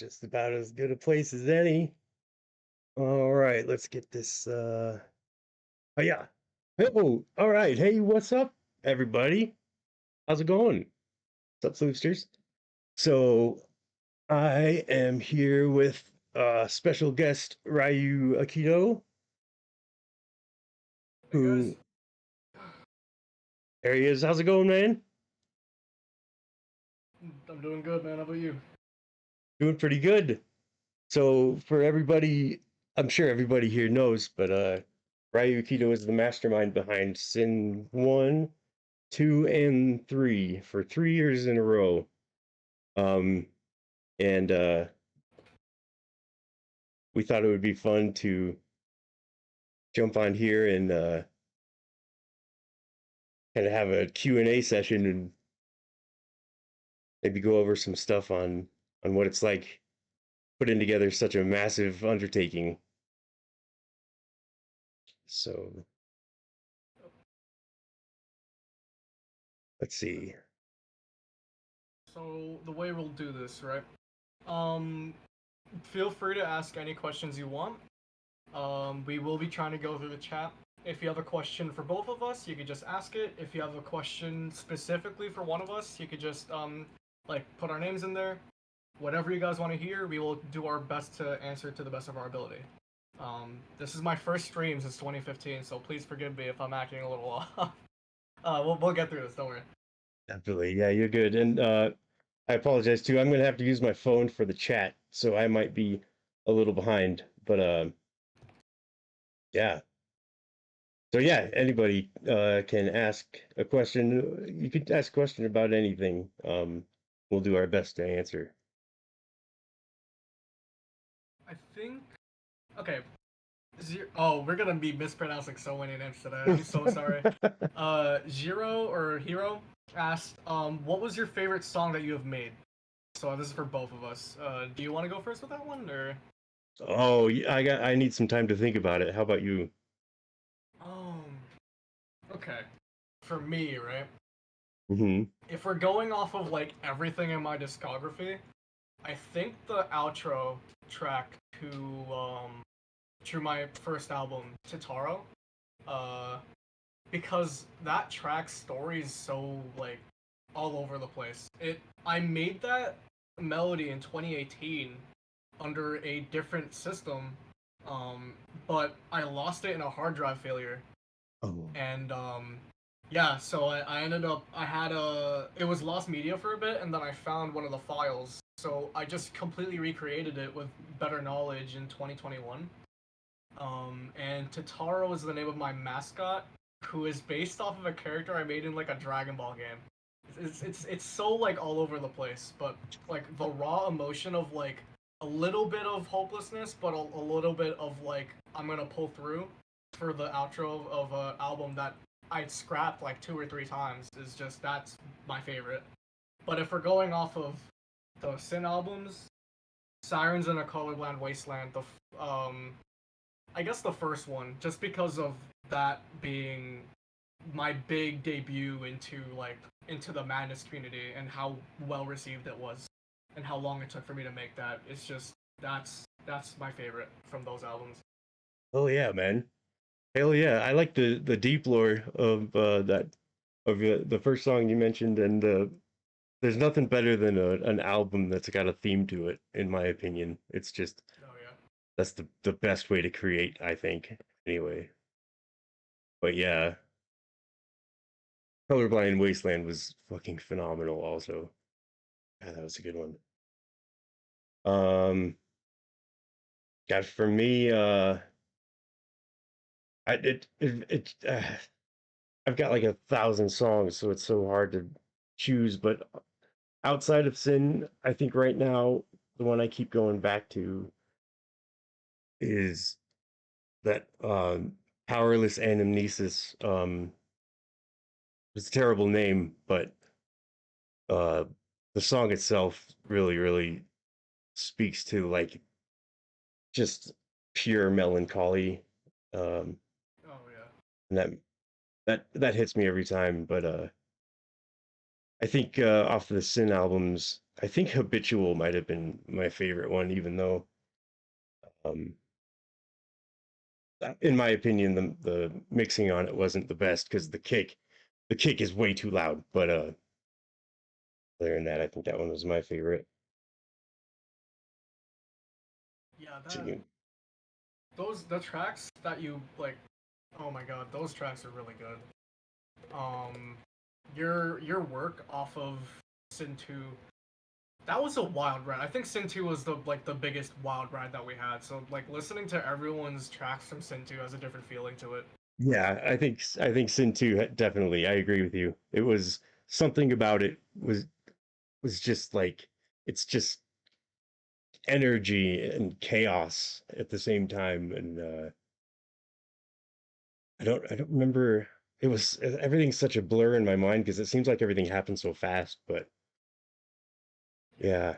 just about as good a place as any. All right, let's get this. Oh yeah. Oh, all right. Hey, what's up, everybody? How's it going? What's up, Floopsters? So I am here with special guest RyuuAkito, Hey guys, who there he is. How's it going, man? I'm doing good, man. How about you? Doing pretty good. So for everybody, I'm sure everybody here knows, but RyuuAkito is the mastermind behind Sin 1, 2, and 3 for 3 years in a row. Um, and we thought it would be fun to jump on here and kind of have a Q&A session and maybe go over some stuff on what it's like putting together such a massive undertaking. So let's see. So the way we'll do this, right? Um, Feel free to ask any questions you want. We will be trying to go through the chat. If you have a question for both of us, you could just ask it. If you have a question specifically for one of us, you could just like put our names in there. Whatever you guys want to hear, we will do our best to answer to the best of our ability. This is my first stream since 2015, so please forgive me if I'm acting a little off. We'll get through this. Don't worry. Definitely. Yeah, you're good. And I apologize too. I'm going to have to use my phone for the chat, so I might be a little behind. But yeah. So yeah, anybody can ask a question. You could ask a question about anything. We'll do our best to answer. I think. Okay. Oh, we're gonna be mispronouncing so many names today. I'm so sorry. Zero or Hero asked, what was your favorite song that you have made? So this is for both of us. Do you want to go first with that one, or? Oh, yeah, I need some time to think about it. How about you? Um. Okay. For me, right? Mm-hmm. If we're going off of like everything in my discography, I think the outro track to my first album, Titaro, uh, because that track's story is so like all over the place. I made that melody in 2018 under a different system, um, but I lost it in a hard drive failure, Oh. and yeah, so I ended up I had a it was lost media for a bit, and then I found one of the files. So I just completely recreated it with better knowledge in 2021. And Totaro is the name of my mascot, who is based off of a character I made in like a Dragon Ball game. It's so like all over the place, but like the raw emotion of like a little bit of hopelessness, but a little bit of like I'm gonna pull through for the outro of an album that I scrapped like 2 or 3 times is just that's my favorite. But if we're going off of the Sin albums, Sirens in a Colorblind Wasteland, I guess the first one, just because of that being my big debut into the Madness community and how well received it was and how long it took for me to make that. It's just that's my favorite from those albums. Oh yeah, man. Hell yeah. I like the deep lore of that of the first song you mentioned, and there's nothing better than an album that's got a theme to it, in my opinion. It's just Oh yeah. that's the best way to create, I think. Anyway. But yeah, Colorblind Wasteland was fucking phenomenal also. God, that was a good one. God, for me, I I've got like 1,000 songs, so it's so hard to choose. But outside of Sin, I think right now the one I keep going back to is that Powerless Anamnesis. It's a terrible name, but uh, the song itself really speaks to like just pure melancholy, um, Oh yeah. and that hits me every time. But I think off the Sin albums, I think Habitual might have been my favorite one, even though, um, in my opinion, the mixing on it wasn't the best because the kick is way too loud. But other than that, I think that one was my favorite. Yeah, So, that those the tracks that you like. Oh my god, those tracks are really good. Um, your work off of Sin 2, that was a wild ride. I think Sin 2 was the biggest wild ride that we had. So like listening to everyone's tracks from Sin 2 has a different feeling to it. yeah, I think Sin 2 definitely. I agree with you. It was something about it was just like it's just energy and chaos at the same time. And I don't remember. It was everything's such a blur in my mind because it seems like everything happened so fast. But Yeah.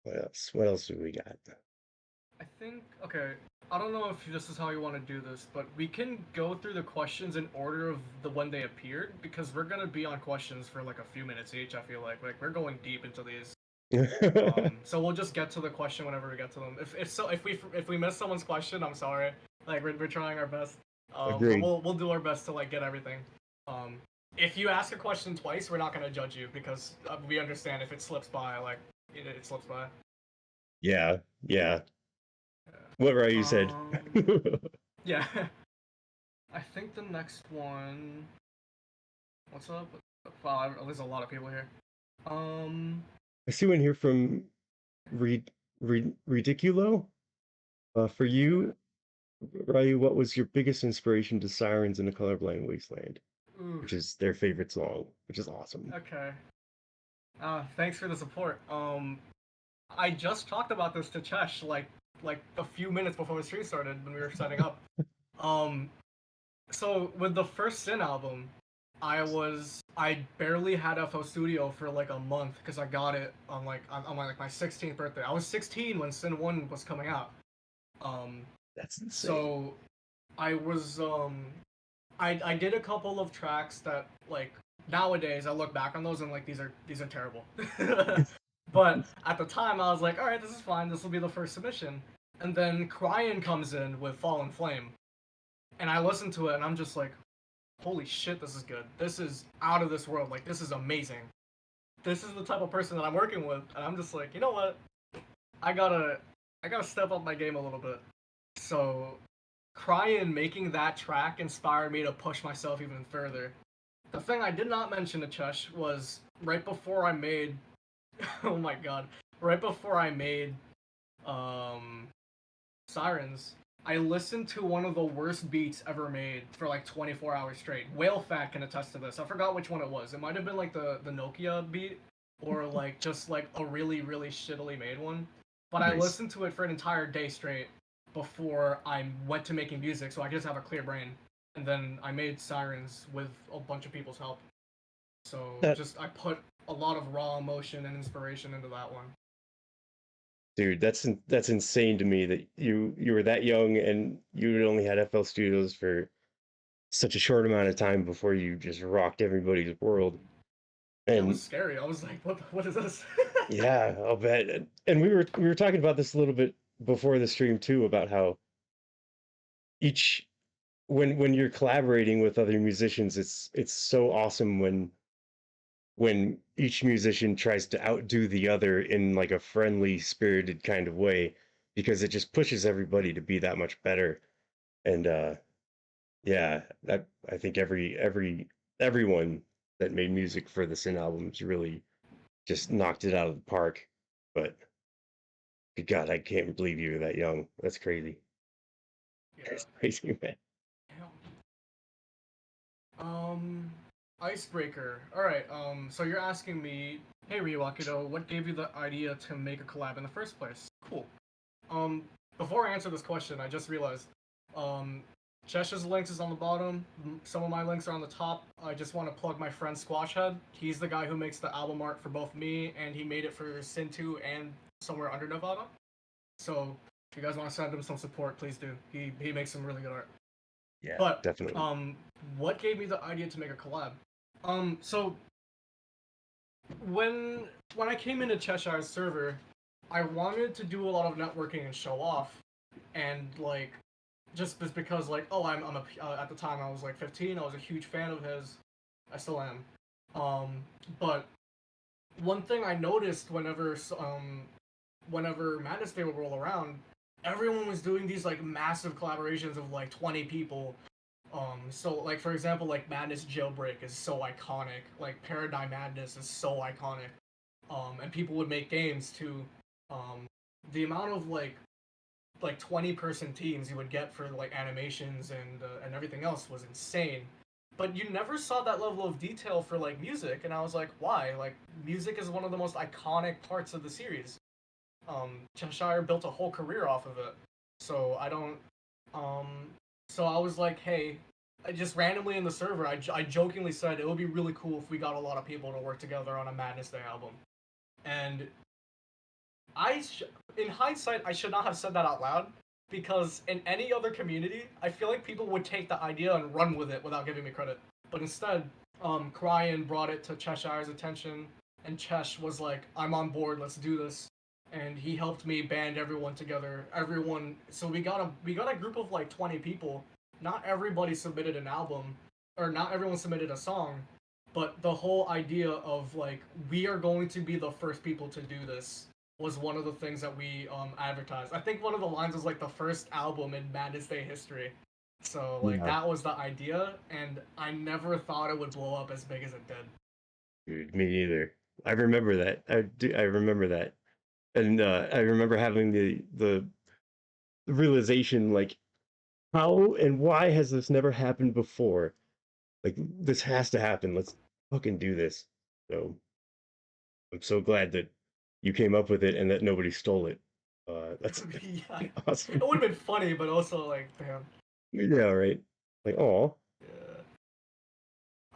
yeah, what else? What else do we got? I think okay. I don't know if this is how you want to do this, but we can go through the questions in order of the when they appeared because we're gonna be on questions for like a few minutes each. I feel like we're going deep into these. So we'll just get to the question whenever we get to them. If we miss someone's question, I'm sorry. Like we're trying our best. But Agreed. we'll do our best to like get everything. Um, if you ask a question twice, we're not gonna judge you because we understand if it slips by, like it slips by. Yeah, yeah. Whatever you said. Yeah. I think the next one. What's up? Wow, there's a lot of people here. Um, I see one here from Ridiculo. For okay. you, Ryu, what was your biggest inspiration to Sirens in a Colorblind Wasteland? Which Oof. is their favorite song, which is awesome. Okay. Thanks for the support. I just talked about this to Chesh like a few minutes before the stream started when we were setting up. Um, so with the first Sin album, I barely had FL Studio for like a month because I got it on my 16th birthday. I was 16 when Sin 1 was coming out. Um, That's insane. so I was I did a couple of tracks that like nowadays I look back on those and like these are terrible. But at the time I was like, all right, this is fine. This will be the first submission. And then Cryin comes in with Fallen Flame, and I listen to it and I'm just like, holy shit, this is good. This is out of this world. Like this is amazing. This is the type of person that I'm working with, and I'm just like, you know what? I gotta I gotta step up my game a little bit. So Cryin making that track inspired me to push myself even further. The thing I did not mention to Chesh was right before I made oh my god. Right before I made um Sirens, I listened to one of the worst beats ever made for like 24 hours straight. Whale Fat can attest to this. I forgot which one it was. It might have been like the Nokia beat or like just like a really really shittily made one. But I Nice. listened to it for an entire day straight before I went to making music, so I just have a clear brain. And then I made Sirens with a bunch of people's help. So That just I put a lot of raw emotion and inspiration into that one. dude, that's insane to me that you were that young and you had only had FL Studios for such a short amount of time before you just rocked everybody's world. Yeah, it was And scary. I was like, what is this? yeah, I'll bet. And we were talking about this a little bit before the stream too about how each when you're collaborating with other musicians, it's so awesome when each musician tries to outdo the other in like a friendly, spirited kind of way, because it just pushes everybody to be that much better. And yeah, that I think everyone that made music for the Sin albums really just knocked it out of the park. But good God, I can't believe you were that young. That's crazy. Yeah. That's crazy, man. Um, Icebreaker. All right. So you're asking me, hey RyuuAkito, what gave you the idea to make a collab in the first place? Cool. Um, Before I answer this question, I just realized, um, Chesh's links is on the bottom. Some of my links are on the top. I just want to plug my friend Squashhead. He's the guy who makes the album art for both me, and he made it for Sin 2 and Somewhere Under Nevada. So if you guys want to send him some support, please do. He makes some really good art. Yeah, But definitely. what gave me the idea to make a collab? So when when I came into Cheshire's server, I wanted to do a lot of networking and show off, and like just because like I'm a at the time I was like 15. I was a huge fan of his. I still am. But one thing I noticed whenever Madness Day would roll around, everyone was doing these like massive collaborations of like 20 people. So like for example, like Madness Jailbreak is so iconic. Like Paradigm Madness is so iconic. And people would make games to, um, the amount of like 20-person teams you would get for like animations and everything else was insane. But you never saw that level of detail for like music, and I was like, why? Like music is one of the most iconic parts of the series. Cheshire built a whole career off of it. So I don't. Um, so I was like, hey, I just randomly in the server, I jokingly said it would be really cool if we got a lot of people to work together on a Madness Day album. And in hindsight, I should not have said that out loud because in any other community, I feel like people would take the idea and run with it without giving me credit. But instead, Cryan brought it to Cheshire's attention, and Chesh was like, "I'm on board. Let's do this." And he helped me band everyone together. Everyone, so we got a group of like 20 people. Not everybody submitted an album, or not everyone submitted a song, but the whole idea of like we are going to be the first people to do this was one of the things that we advertised. I think one of the lines was like the first album in Madness Day history. So like Yeah, that was the idea, and I never thought it would blow up as big as it did. dude, me neither. I remember that. I remember that, and I remember having the realization like how and why has this never happened before? Like this has to happen. Let's fucking do this. So I'm so glad that you came up with it and that nobody stole it. That's Yeah, it awesome. would have been funny, but also like damn. Yeah, right. Like, oh, Yeah.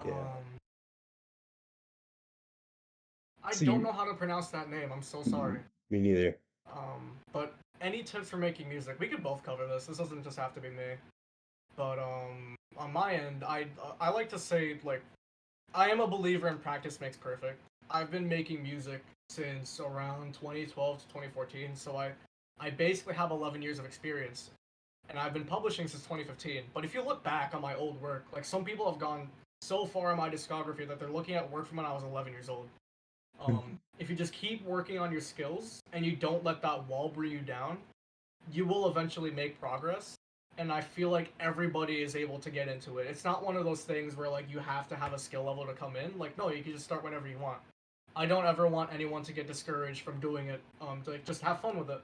yeah. I don't See, know how to pronounce that name. I'm so sorry. me neither. But any tips for making music? We could both cover this. This doesn't just have to be me. But on my end, I like to say like I am a believer in practice makes perfect. I've been making music since around 2012 to 2014, so I basically have 11 years of experience, and I've been publishing since 2015. But if you look back on my old work, like some people have gone so far in my discography that they're looking at work from when I was 11 years old. If you just keep working on your skills and you don't let that wall bring you down, you will eventually make progress. And I feel like everybody is able to get into it. It's not one of those things where like you have to have a skill level to come in. Like no, you can just start whenever you want. I don't ever want anyone to get discouraged from doing it. To, like, just have fun with it.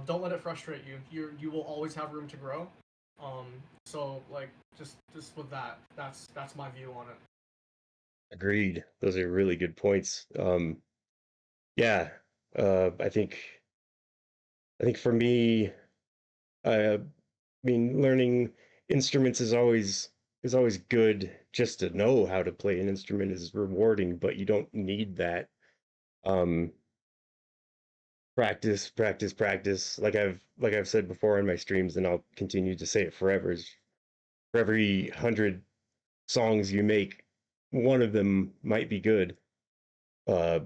Don't let it frustrate you. You will always have room to grow. Um, so like just with that, that's my view on it. Agreed. Those are really good points. Yeah. I think for me, I mean, learning instruments is always good. Just to know how to play an instrument is rewarding, but you don't need that. Um, practice, practice, practice. Like I've said before in my streams, and I'll continue to say it forever. Is for every 100 songs you make, one of them might be good. Uh,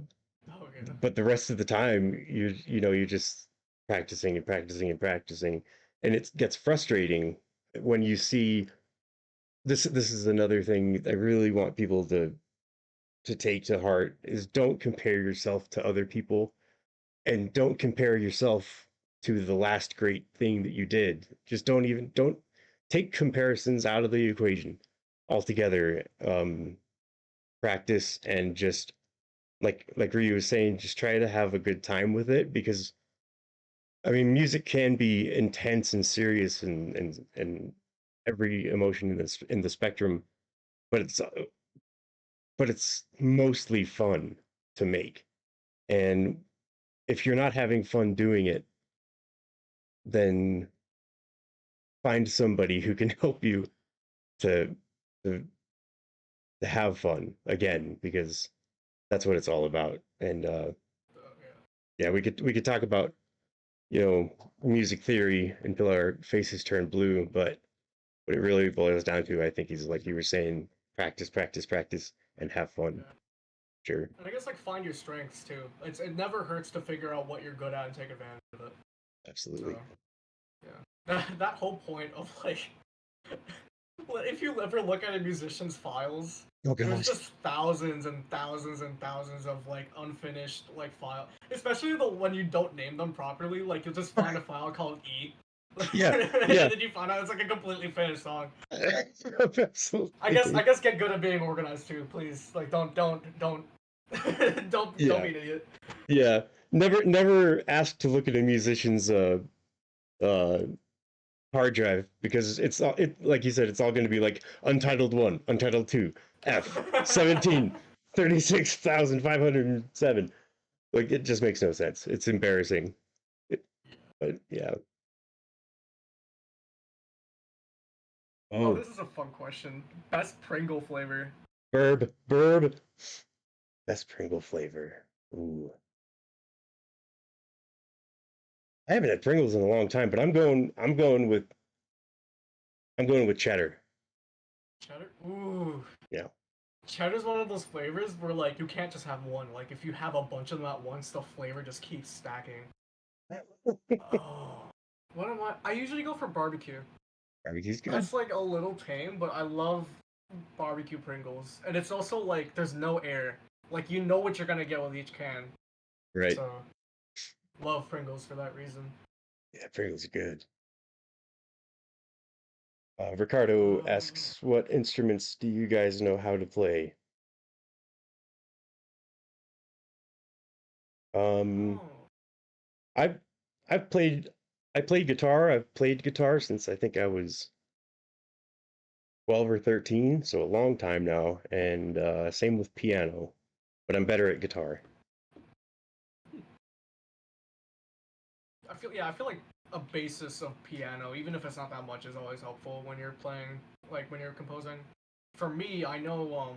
Okay. but the rest of the time, you're just practicing and practicing and practicing, and it gets frustrating when you see this. This is another thing I really want people to take to heart is don't compare yourself to other people and don't compare yourself to the last great thing that you did. Just don't take comparisons out of the equation altogether. Practice and just like Ryu was saying, just try to have a good time with it because I mean music can be intense and serious and every emotion in the spectrum, but it's mostly fun to make. And if you're not having fun doing it, then find somebody who can help you to to, to have fun again because that's what it's all about. And Yeah. yeah, we could talk about music theory until our faces turn blue, but what it really boils down to, I think, is like you were saying, practice, practice, practice. and have fun. Yeah. Sure. And I guess like find your strengths too. It never hurts to figure out what you're good at and take advantage of it. Absolutely. So yeah, that whole point of like, if you ever look at a musician's files, Oh there's gosh. just thousands and thousands and thousands of like unfinished like file, especially the when you don't name them properly. Like you'll just find a file called E, Yeah. and Yeah. then you find out it's like a completely finished song. Absolutely. I guess get good at being organized too, please. Like don't don't Yeah. be an idiot. Yeah. Never ask to look at a musician's uh hard drive because it's all it like you said, it's all gonna be like Untitled 1, Untitled 2, F, 17, 36,507. Like it just makes no sense. It's embarrassing. But yeah. Oh, Oh, this is a fun question. Best Pringle flavor. burb. Best Pringle flavor. Ooh. I haven't had Pringles in a long time, but I'm going with cheddar. Cheddar? Ooh. Yeah. Cheddar's one of those flavors where like you can't just have one. Like if you have a bunch of them at once, the flavor just keeps stacking. Oh. What am I? I usually go for barbecue. Barbecue's good. That's like a little tame, but I love barbecue Pringles. And it's also like there's no air. Like you know what you're gonna get with each can. Right. So love Pringles for that reason. Yeah, Pringles are good. Ricardo Um, asks, "What instruments do you guys know how to play?" Um, oh. I've I've played I played guitar. I've played guitar since I think I was 12 or 13, so a long time now. And same with piano, but I'm better at guitar. I feel like a basis of piano, even if it's not that much, is always helpful when you're playing, like when you're composing. For me, I know well,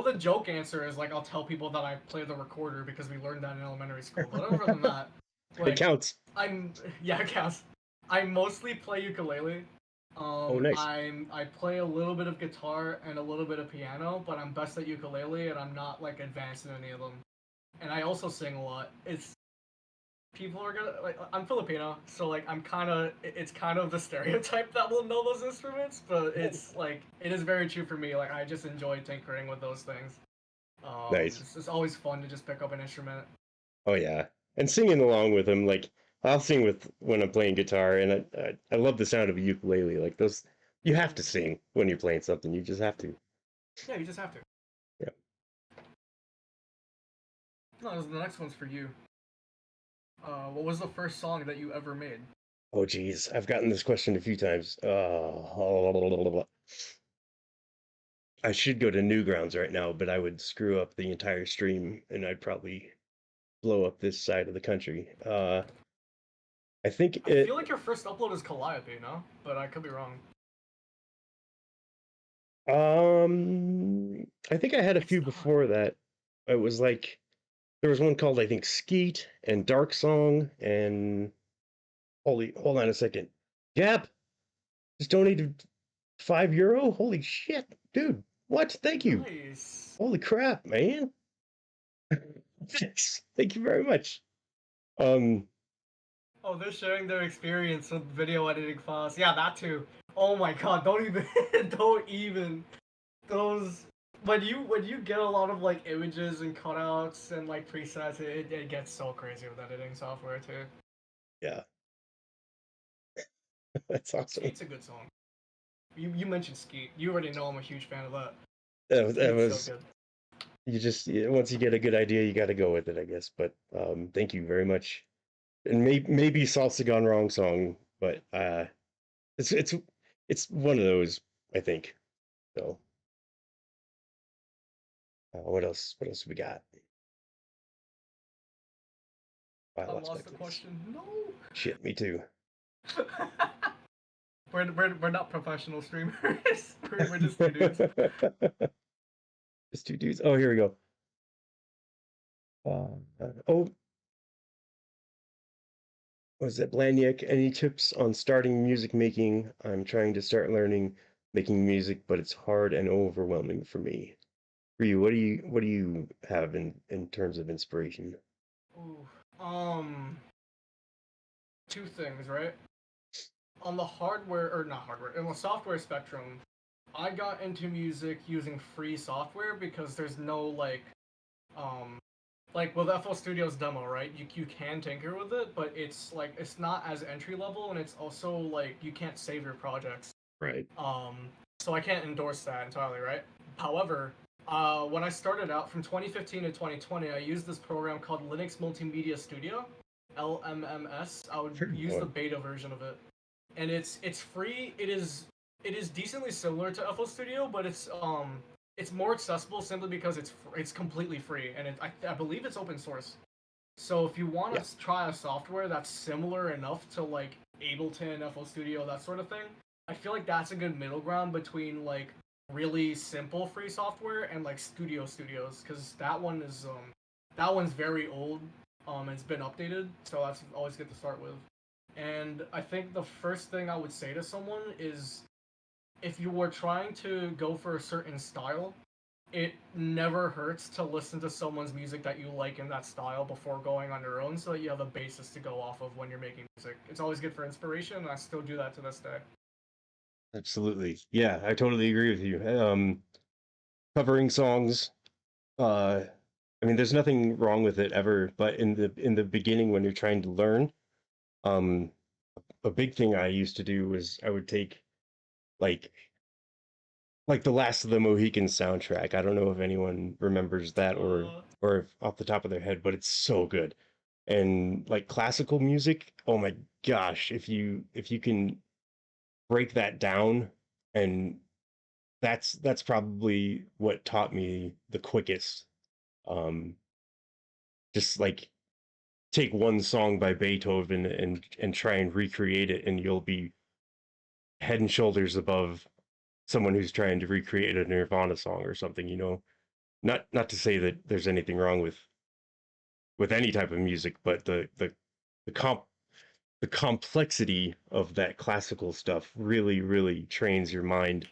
the joke answer is like I'll tell people that I play the recorder because we learned that in elementary school. But other than that, It like counts. I'm yeah, I guess I mostly play ukulele. Oh, nice. I play a little bit of guitar and a little bit of piano, but I'm best at ukulele and I'm not like advanced in any of them. And I also sing a lot. It's people are gonna like I'm Filipino, so like it's kind of the stereotype that will know those instruments, but it's like it is very true for me. Like I just enjoy tinkering with those things. Nice. It's always fun to just pick up an instrument. Oh yeah, and singing along with him, like I'll sing with when I'm playing guitar, and I love the sound of a ukulele. Like those, you have to sing when you're playing something. You just have to. Yeah, you just have to. Yeah. No, the next one's for you. What was the first song that you ever made? Oh geez, I've gotten this question a few times. I should go to Newgrounds right now, but I would screw up the entire stream, and I'd probably blow up this side of the country. I think I feel it. like your first upload is Calliope, no? But I could be wrong. I think I had a It's few not. before that. It was like there was one called I think Skeet and Dark Song and holy, hold on a second. Gap just donated €5. Holy shit, dude! What? Thank you. Nice. Holy crap, man! Thanks. Thank you very much. Um, Oh, they're sharing their experience with video editing files. Yeah, that too. Oh my god, don't even don't even those when you get a lot of like images and cutouts and like presets, it gets so crazy with editing software too. yeah, that's awesome. Skeet's a good song. You mentioned Skeet. You already know I'm a huge fan of that. That Skeet's so was good. you just once you get a good idea, you got to go with it, I guess. But thank you very much. And maybe Salsa Gone Wrong song, but it's it's it's one of those, I think. So what else? What else we got? I I lost my lost the place. question. No. Shit, me too. We're not professional streamers. We're just two dudes. Just two dudes. Oh, here we go. Oh, was it Blanyak? Any tips on starting music making? I'm trying to start learning making music, but it's hard and overwhelming for me. For you, what do you have in terms of inspiration? Ooh. Two things, right? On the hardware, or not hardware, in the software spectrum, I got into music using free software because there's no um, like with FL Studio's demo, right? You can tinker with it, but it's like it's not as entry level, and it's also like you can't save your projects. Right. Um, so I can't endorse that entirely, right? However, when I started out from 2015 to 2020, I used this program called Linux Multimedia Studio, LMMS. I would Sure. use the beta version of it, and it's free. It is decently similar to FL Studio, but it's more accessible simply because it's completely free, and I believe it's open source. So if you want Yeah. to try a software that's similar enough to like Ableton, FL Studio, that sort of thing, I feel like that's a good middle ground between like really simple free software and like studios, because that one's very old. It's been updated, so that's always good to start with. And I think the first thing I would say to someone is if you were trying to go for a certain style, it never hurts to listen to someone's music that you like in that style before going on your own so that you have a basis to go off of when you're making music. It's always good for inspiration, and I still do that to this day. Absolutely. Yeah, I totally agree with you. Covering songs, uh, I mean, there's nothing wrong with it ever, but in the beginning when you're trying to learn, um, a big thing I used to do was I would take like like the Last of the Mohicans soundtrack. I don't know if anyone remembers that Uh, or if off the top of their head, but it's so good. And like classical music, oh my gosh, if you can break that down, and that's probably what taught me the quickest. Um, just like take one song by Beethoven and try and recreate it, and you'll be head and shoulders above someone who's trying to recreate a Nirvana song or something. Not to say that there's anything wrong with any type of music, but the comp the complexity of that classical stuff really trains your mind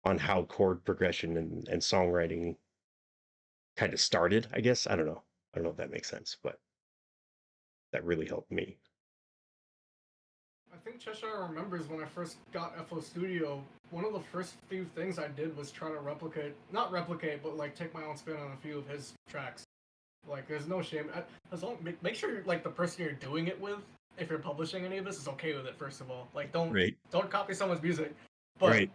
on how chord progression and songwriting kind of started, I guess. I don't know if that makes sense, but that really helped me. I think Cheshire remembers when I first got FO Studio. One of the first few things I did was try to not replicate, but like take my own spin on a few of his tracks. Like, there's no shame. As long make sure like the person you're doing it with, if you're publishing any of this, is okay with it. First of all, like Right. don't copy someone's music, but Right.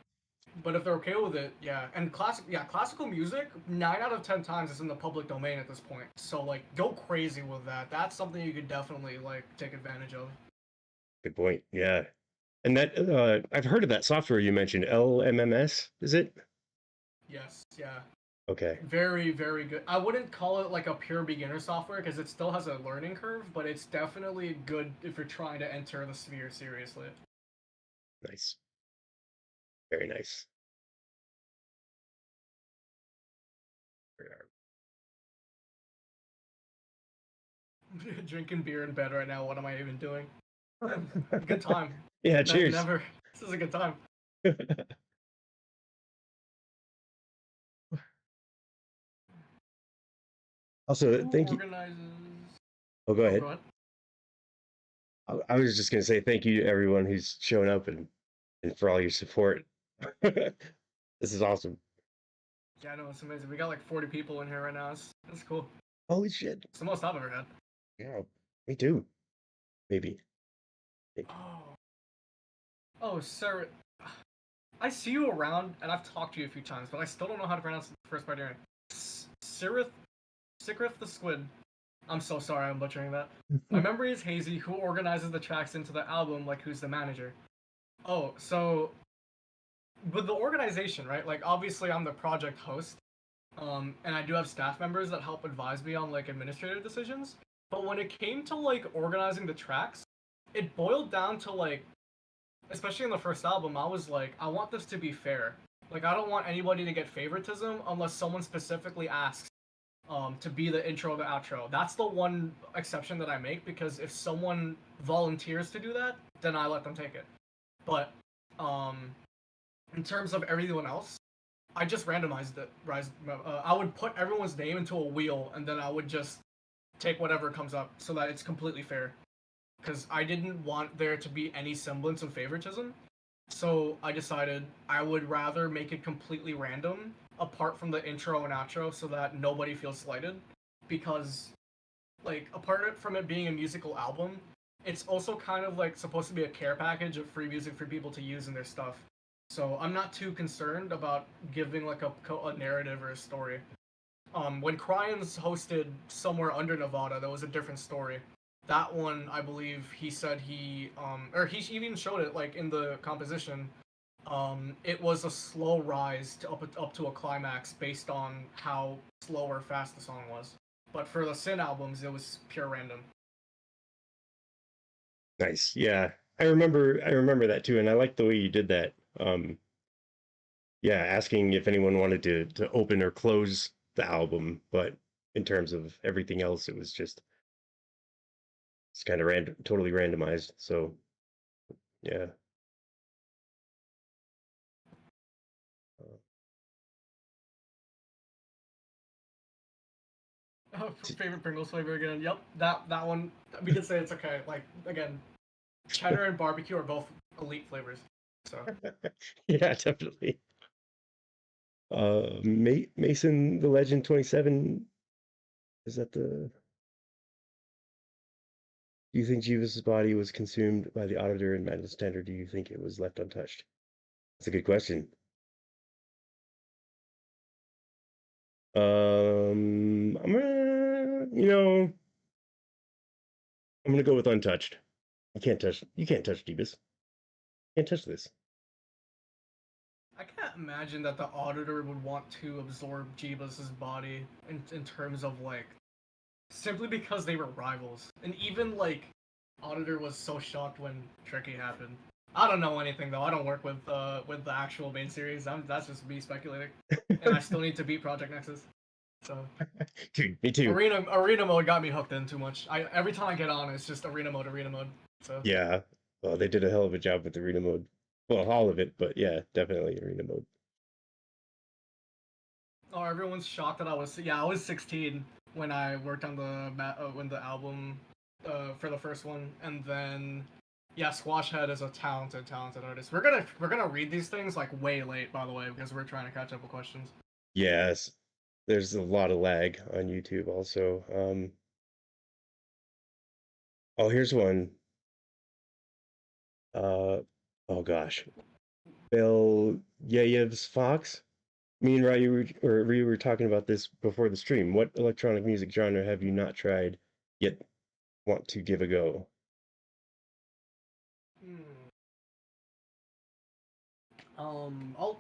but if they're okay with it, yeah. And classical music, 9 out of 10 times is in the public domain at this point. So like, go crazy with that. That's something you could definitely like take advantage of. Good point. Yeah. And that I've heard of that software you mentioned, LMMS, is it? Yes, yeah. Okay. Very, very good. I wouldn't call it like a pure beginner software because it still has a learning curve, but it's definitely good if you're trying to enter the sphere seriously. Nice. Very nice. Drinking beer in bed right now. What am I even doing? Good time. Yeah, cheers. Never. This is a good time. Also, Who thank you. organizes? Oh, go Oh, ahead. go ahead. I was just gonna say thank you to everyone who's shown up and for all your support. This is awesome. Yeah, no, it's amazing. We got like 40 people in here right now. It's cool. Holy shit. It's the most I've ever had. Yeah, me too. Maybe. Oh, oh, Sarah. I see you around, and I've talked to you a few times, but I still don't know how to pronounce the first part of your name. Sikrith the Squid. I'm so sorry, I'm butchering that. My memory is hazy. Who organizes the tracks into the album? Like, who's the manager? Oh, so with the organization, right? Like, obviously, I'm the project host, and I do have staff members that help advise me on like administrative decisions. But when it came to like organizing the tracks, it boiled down to like, especially in the first album, I was like, I want this to be fair. Like, I don't want anybody to get favoritism unless someone specifically asks to be the intro or the outro. That's the one exception that I make because if someone volunteers to do that, then I let them take it. But um, In terms of everyone else, I just randomized it. I would put everyone's name into a wheel, and then I would just take whatever comes up so that it's completely fair. Because I didn't want there to be any semblance of favoritism. So I decided I would rather make it completely random, apart from the intro and outro, so that nobody feels slighted. Because, like, apart from it being a musical album, it's also kind of like supposed to be a care package of free music for people to use in their stuff. So I'm not too concerned about giving like a narrative or a story. When Cryans hosted Somewhere Under Nevada, that was a different story. That one, I believe, he said or he even showed it like in the composition. It was a slow rise to up to a climax based on how slow or fast the song was. But for the Sin albums, it was pure random. Nice. Yeah. I remember that too, and I like the way you did that. Yeah, asking if anyone wanted to open or close the album, but in terms of everything else, it's kind of random, totally randomized. So yeah. Favorite Pringles flavor again? Yep, that one. We could say it's okay. Like again, cheddar and barbecue are both elite flavors. So Yeah, definitely. Mason the Legend 27, is that the do you think Jeeves' body was consumed by the auditor in Madness Tent, or do you think it was left untouched? That's a good question. I'm gonna go with untouched. You can't touch Jeeves. Can't touch this. I can't imagine that the auditor would want to absorb Jeebus' body in terms of like simply because they were rivals. And even like Auditor was so shocked when Tricky happened. I don't know anything though. I don't work with the actual main series. That's just me speculating. And I still need to beat Project Nexus. So Dude, me too. arena mode got me hooked in too much. I every time I get on, it's just arena mode. So Yeah. Well, they did a hell of a job with arena mode. Well, all of it, but yeah, definitely arena mode. oh, everyone's shocked that I was 16 when I worked on when the album for the first one, and then yeah, Squashhead is a talented artist. We're gonna read these things like way late, by the way, because we're trying to catch up with questions. Yes. There's a lot of lag on YouTube also. Oh, here's one. Oh gosh. Bill Yeyev's Fox. Me and Ryu were talking about this before the stream. What electronic music genre have you not tried yet want to give a go? Hmm.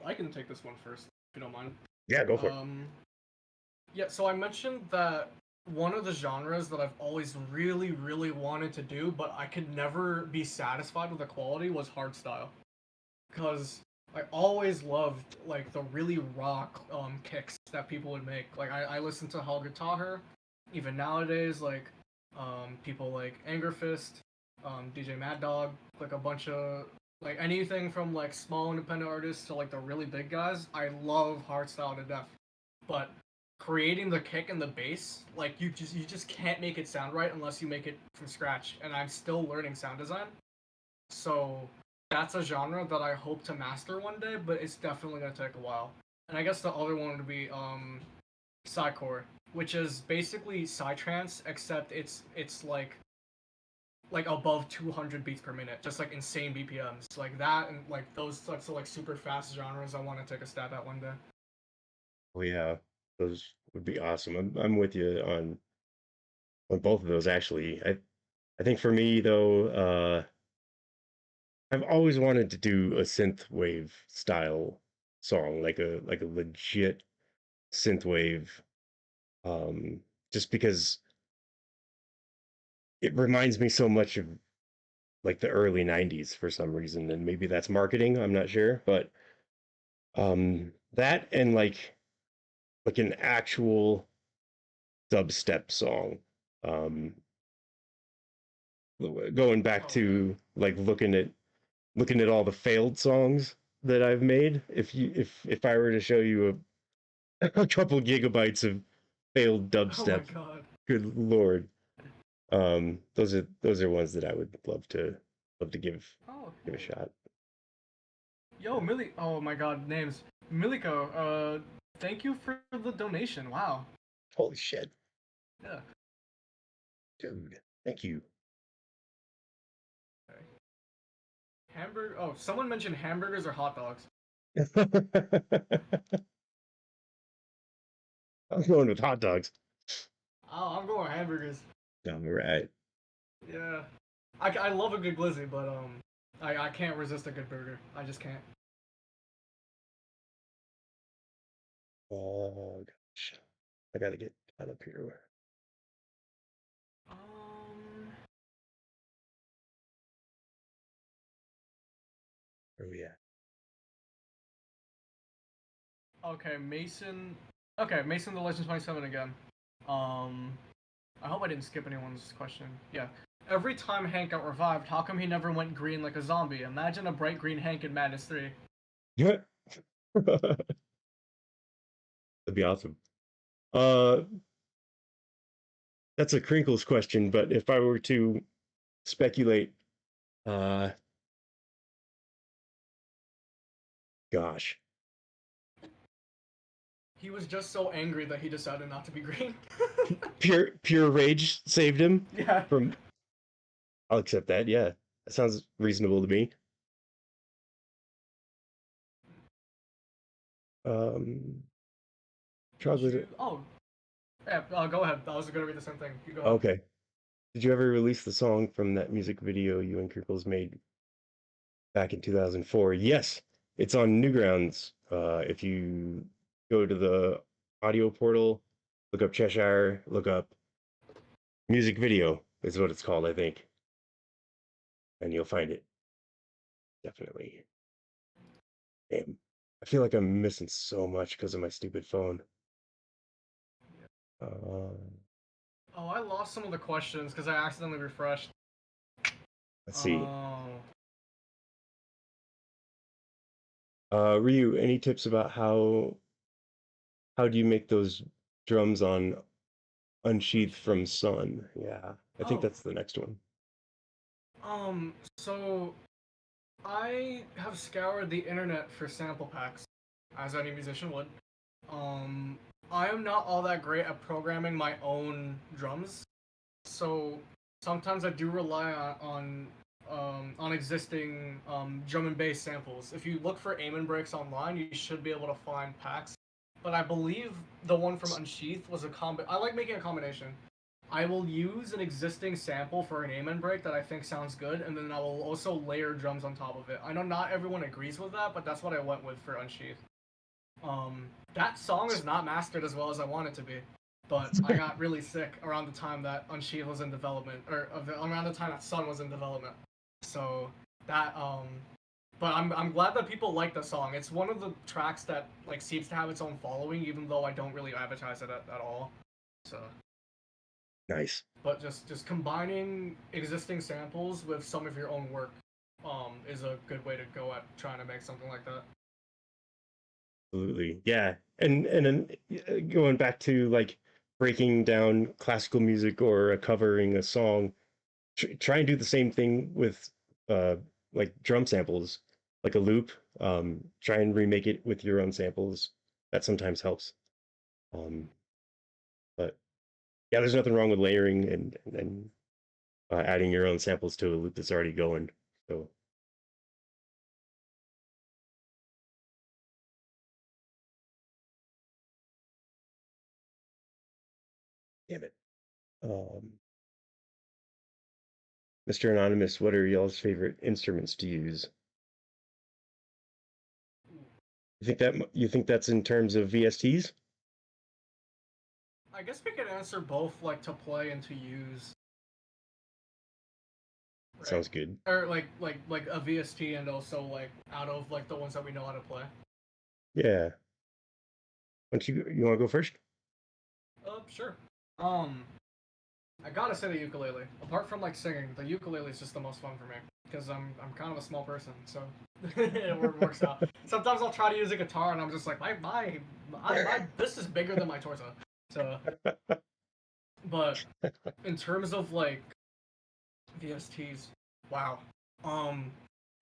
I can take this one first if you don't mind. Yeah, go for it. Um, yeah, so I mentioned that one of the genres that I've always really wanted to do, but I could never be satisfied with the quality was hardstyle. Because I always loved like the really rock kicks that people would make. Like I listened to Holger Taher, even nowadays, like people like Angerfist, DJ Mad Dog, like a bunch of like anything from like small independent artists to like the really big guys. I love hardstyle to death. But creating the kick and the bass, like you just can't make it sound right unless you make it from scratch. And I'm still learning sound design. So that's a genre that I hope to master one day, but it's definitely gonna take a while. And I guess the other one would be Psycore, which is basically psytrance, except it's like above 200 beats per minute, just like insane BPMs, like that, and like those types of like super fast genres. I want to take a stab at one day. Oh yeah, those would be awesome. I'm with you on both of those actually. I think for me though, I've always wanted to do a synth wave style song, like a legit synth wave. Um, just because it reminds me so much of like the early 90s for some reason, and maybe that's marketing, I'm not sure, but that and like an actual dubstep song. Um, going back Oh yeah. to like looking at all the failed songs that I've made. If I were to show you a couple gigabytes of failed Oh my dubstep, god. good lord. Those are ones that I would love to Oh, give a hey. shot. Yo, Millie. Oh my god, names. Miliko, thank you for the donation. Wow. Holy shit, Yeah. dude! Thank you. Okay. Hamburger. Oh, someone mentioned hamburgers or hot dogs. I'm going with hot dogs. Oh, I'm going with hamburgers. All right. Yeah. I love a good glizzy, but I can't resist a good burger. I just can't. Oh gosh, I gotta get out up here. Um. Where are we at? Okay, Mason. Okay, Mason the Legend 27 again. Um. I hope I didn't skip anyone's question. Yeah. Every time Hank got revived, how come he never went green like a zombie? Imagine a bright green Hank in Madness 3. Yeah, that'd be awesome. Uh, that's a Crinkles question, but if I were to speculate, uh, gosh, He was just so angry that he decided not to be green. pure rage saved him Yeah. from. I'll accept that. Yeah, that sounds reasonable to me. Um, Did chocolate. you? Oh, yeah. Go ahead. I was gonna read the same thing. You go ahead. Okay. Did you ever release the song from that music video you and Crinkles made back in 2004? Yes, it's on Newgrounds. If you go to the audio portal, look up Cheshire, look up music video is what it's called, I think, and you'll find it. Definitely. Damn. I feel like I'm missing so much because of my stupid phone. Uh, Oh, I lost some of the questions because I accidentally refreshed. let's see. Oh. Ryu, any tips about how do you make those drums on Unsheathed from Sun? Yeah, I think Oh. that's the next one. So I have scoured the internet for sample packs, as any musician would. Um, I am not all that great at programming my own drums, so sometimes I do rely on existing drum and bass samples. If you look for Amen breaks online, you should be able to find packs. But I believe the one from Unsheathed was a combo. I like making a combination. I will use an existing sample for an Amen break that I think sounds good, and then I will also layer drums on top of it. I know not everyone agrees with that, but that's what I went with for Unsheathed. That song is not mastered as well as I want it to be, but I got really sick around the time that Unsheathed was in development, or around the time that Sun was in development. So that but I'm glad that people like the song. It's one of the tracks that like seems to have its own following, even though I don't really advertise it at all. So, Nice. but just combining existing samples with some of your own work, is a good way to go at trying to make something like that. Absolutely. Yeah. And then going back to like breaking down classical music or covering a song, try and do the same thing with uh like drum samples, like a loop. Try and remake it with your own samples. That sometimes helps. Um, but yeah, there's nothing wrong with layering and adding your own samples to a loop that's already going. So damn it. Um, Mr. Anonymous, what are y'all's favorite instruments to use? You think that's in terms of VSTs? I guess we could answer both, like to play and to use, right? Sounds good. Or like a VST and also like out of like the ones that we know how to play. Yeah. Why don't you want to go first? Sure. Um, I gotta say the ukulele. Apart from like singing, the ukulele is just the most fun for me because I'm kind of a small person, so It works out. Sometimes I'll try to use a guitar and I'm just like my this is bigger than my torso. So, but in terms of like VSTs, wow. Um,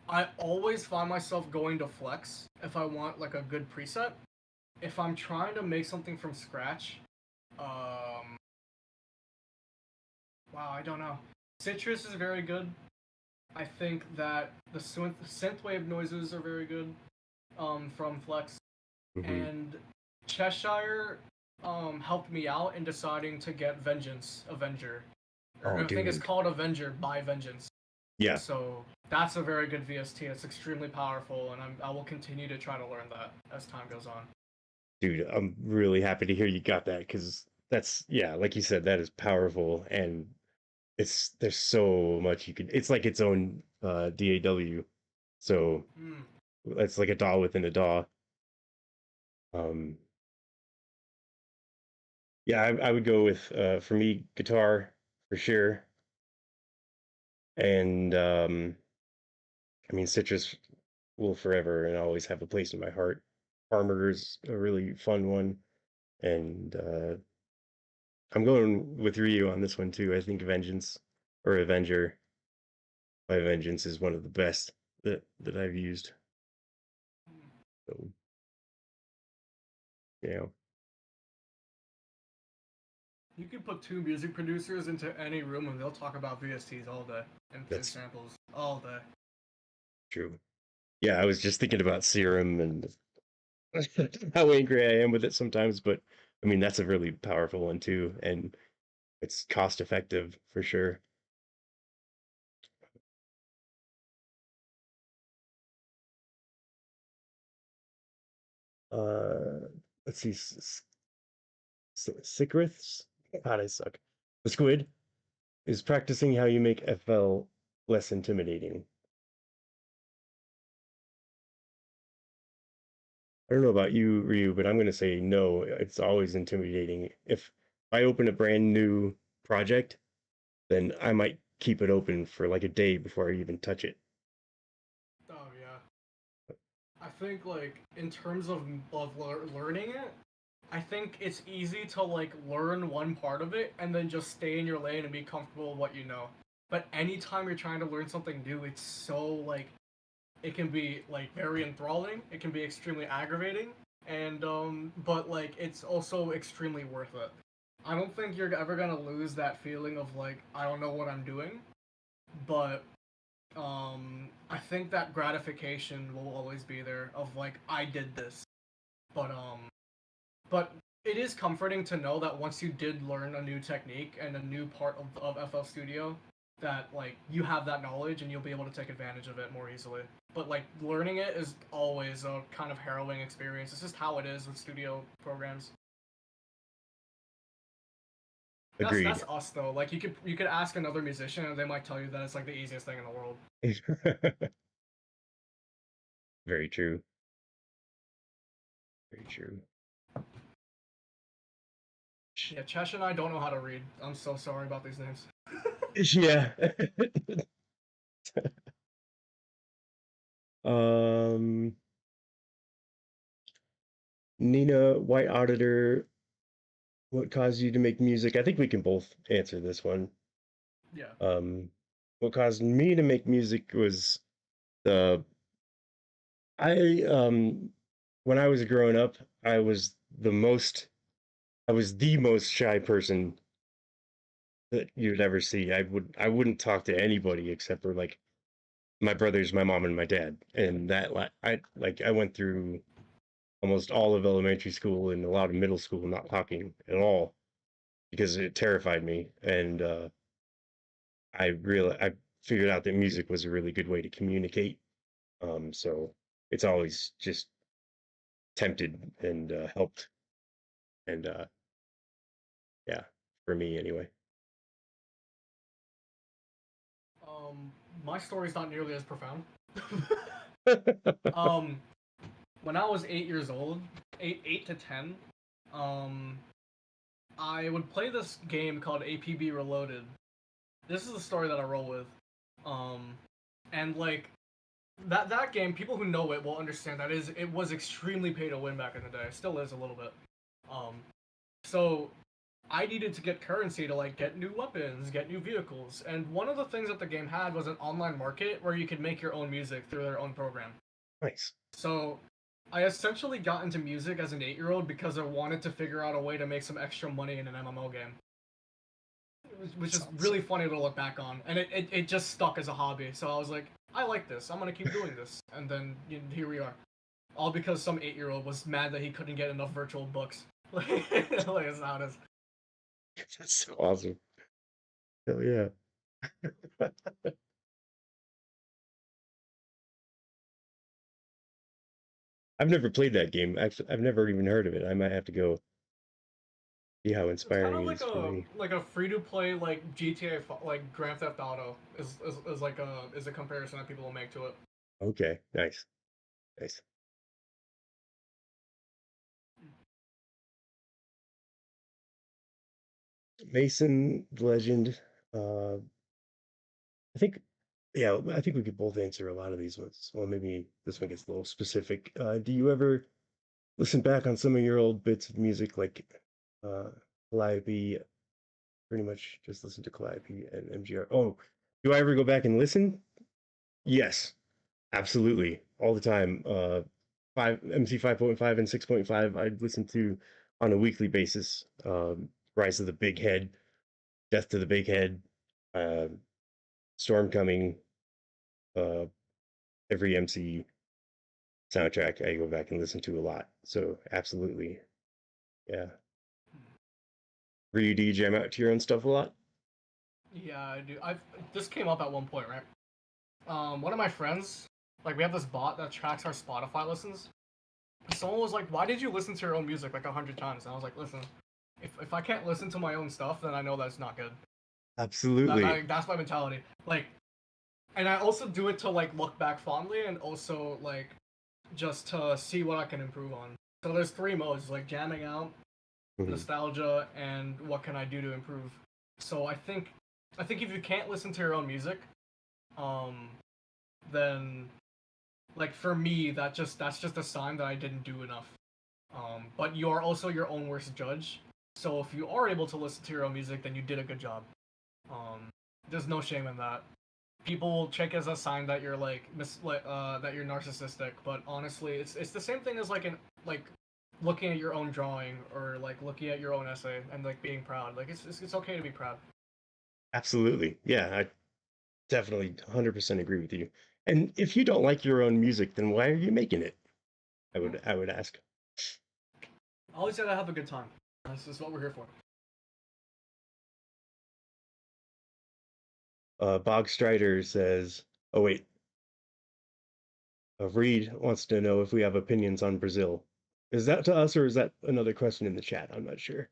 I always find myself going to Flex if I want like a good preset. If I'm trying to make something from scratch, um, wow, I don't know. Citrus is very good. I think that the synthwave noises are very good from Flex, Hmm. and Cheshire helped me out in deciding to get Vengeance Avenger, or Oh, I think it's dude. called Avenger by Vengeance. Yeah, So that's a very good VST. It's extremely powerful, and I will continue to try to learn that as time goes on. dude. I'm really happy to hear you got that because that's, yeah, like you said, that is powerful and there's so much you could. It's like its own DAW. So Mm. it's like a DAW within a DAW. Um, yeah, I would go with for me guitar for sure, and I mean Citrus will forever and always have a place in my heart. Armor's a really fun one, and I'm going with Ryu on this one too. I think Vengeance or Avenger by Vengeance is one of the best that I've used. So yeah, You can put two music producers into any room and they'll talk about VSTs all day and that's samples all day. true. Yeah, I was just thinking about Serum and how angry I am with it sometimes, but I mean that's a really powerful one too, and it's cost effective for sure. Uh, let's see, Sicriths. God, I suck. The squid is practicing how you make FL less intimidating. I don't know about you, Ryu, but I'm gonna say no. It's always intimidating. If I open a brand new project, then I might keep it open for like a day before I even touch it. Oh yeah. I think like in terms of learning it, I think it's easy to like learn one part of it and then just stay in your lane and be comfortable with what you know. But anytime you're trying to learn something new, it's so like it can be like very enthralling. It can be extremely aggravating, and but like it's also extremely worth it. I don't think you're ever gonna lose that feeling of like I don't know what I'm doing, but I think that gratification will always be there of like I did this, but but it is comforting to know that once you did learn a new technique and a new part of FL Studio, that like you have that knowledge and you'll be able to take advantage of it more easily. But like learning it is always a kind of harrowing experience. It's just how it is with studio programs. That's Agreed. us though. Like you could ask another musician and they might tell you that it's like the easiest thing in the world. Very true. Very true. Yeah, Chesh and I don't know how to read. I'm so sorry about these names. Yeah. um, Nina, White Auditor, what caused you to make music? I think we can both answer this one. Yeah. Um, what caused me to make music was the I when I was growing up, I was the most shy person that you'd ever see. I wouldn't talk to anybody except for like my brothers, my mom, and my dad. And I went through almost all of elementary school and a lot of middle school not talking at all because it terrified me. And I figured out that music was a really good way to communicate. So it's always just tempted and helped. And yeah, for me anyway. Um, my story's not nearly as profound. um, when I was 8 years old, eight to 10, um, I would play this game called APB Reloaded. This is the story that I roll with. Um, and like that game, people who know it will understand that it was extremely pay to win back in the day. It still is a little bit. Um, so I needed to get currency to like get new weapons, get new vehicles, and one of the things that the game had was an online market where you could make your own music through their own program. Nice. So I essentially got into music as an 8-year-old because I wanted to figure out a way to make some extra money in an MMO game. Which That's is awesome. really funny to look back on. And it just stuck as a hobby. So I was like, I like this. I'm going to keep doing this. And then here we are. All because some 8-year-old was mad that he couldn't get enough virtual books. Like, that's how it is. That's so awesome. Hell yeah. I've never played that game. Actually, I've never even heard of it. I might have to go see how It's kind inspiring of it is for me. like a free to play like GTA like Grand Theft Auto is like a comparison that people will make to it. Okay, nice, nice. Mason Legend. I think, yeah, I think we could both answer a lot of these ones. Well, maybe this one gets a little specific. Do you ever listen back on some of your old bits of music, like uh, Calliope? Pretty much just listen to Calliope and MGR. Oh, do I ever go back and listen? Yes, absolutely, all the time. Five MC 5.5 and 6.5. I'd listen to on a weekly basis. Rise of the Big Head, Death to the Big Head, uh, Storm Coming. Uh, every MC soundtrack I go back and listen to a lot. So absolutely, yeah. Do you jam out to your own stuff a lot? Yeah, I do. I've This came up at one point, right? One of my friends, like we have this bot that tracks our Spotify listens. Someone was like, "Why did you listen to your own music like 100 times?" And I was like, "Listen, if I can't listen to my own stuff, then I know that's not good. Absolutely. That's my mentality. Like, and I also do it to like look back fondly and also like just to see what I can improve on. So there's three modes, like jamming out, Mhm. nostalgia, and what can I do to improve. So I think if you can't listen to your own music, um, then like for me that's just a sign that I didn't do enough. But you are also your own worst judge. So if you are able to listen to your own music, then you did a good job. Um, there's no shame in that. People will check as a sign that you're that you're narcissistic, but honestly, it's the same thing as like looking at your own drawing or like looking at your own essay and like being proud. Like it's okay to be proud. Absolutely. Yeah, I definitely 100% agree with you. And if you don't like your own music, then why are you making it? I would ask. Always gotta have a good time. This is what we're here for. Bog Strider says, "Oh wait, Reed wants to know if we have opinions on Brazil. Is that to us or is that another question in the chat? I'm not sure."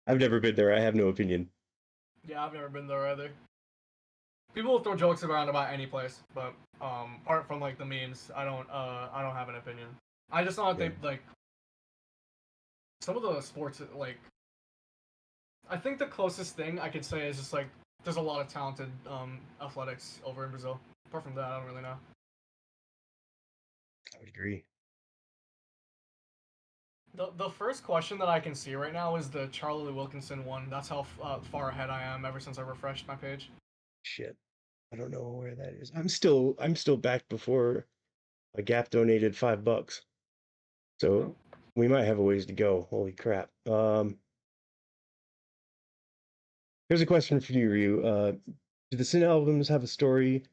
I've never been there. I have no opinion. Yeah, I've never been there either. People will throw jokes around about any place, but apart from like the memes, I don't have an opinion. I just know that Yeah, they like some of the sports like I think the closest thing I could say is just like there's a lot of talented athletics over in Brazil. Apart from that, I don't really know. I would agree. The first question that I can see right now is the Charlie Wilkinson one. That's how far ahead I am ever since I refreshed my page. Shit. I don't know where that is. I'm still back before a Gap donated $5. Oh. So we might have a ways to go. Holy crap. Here's a question for you, Ryu. Do the Sin albums have a story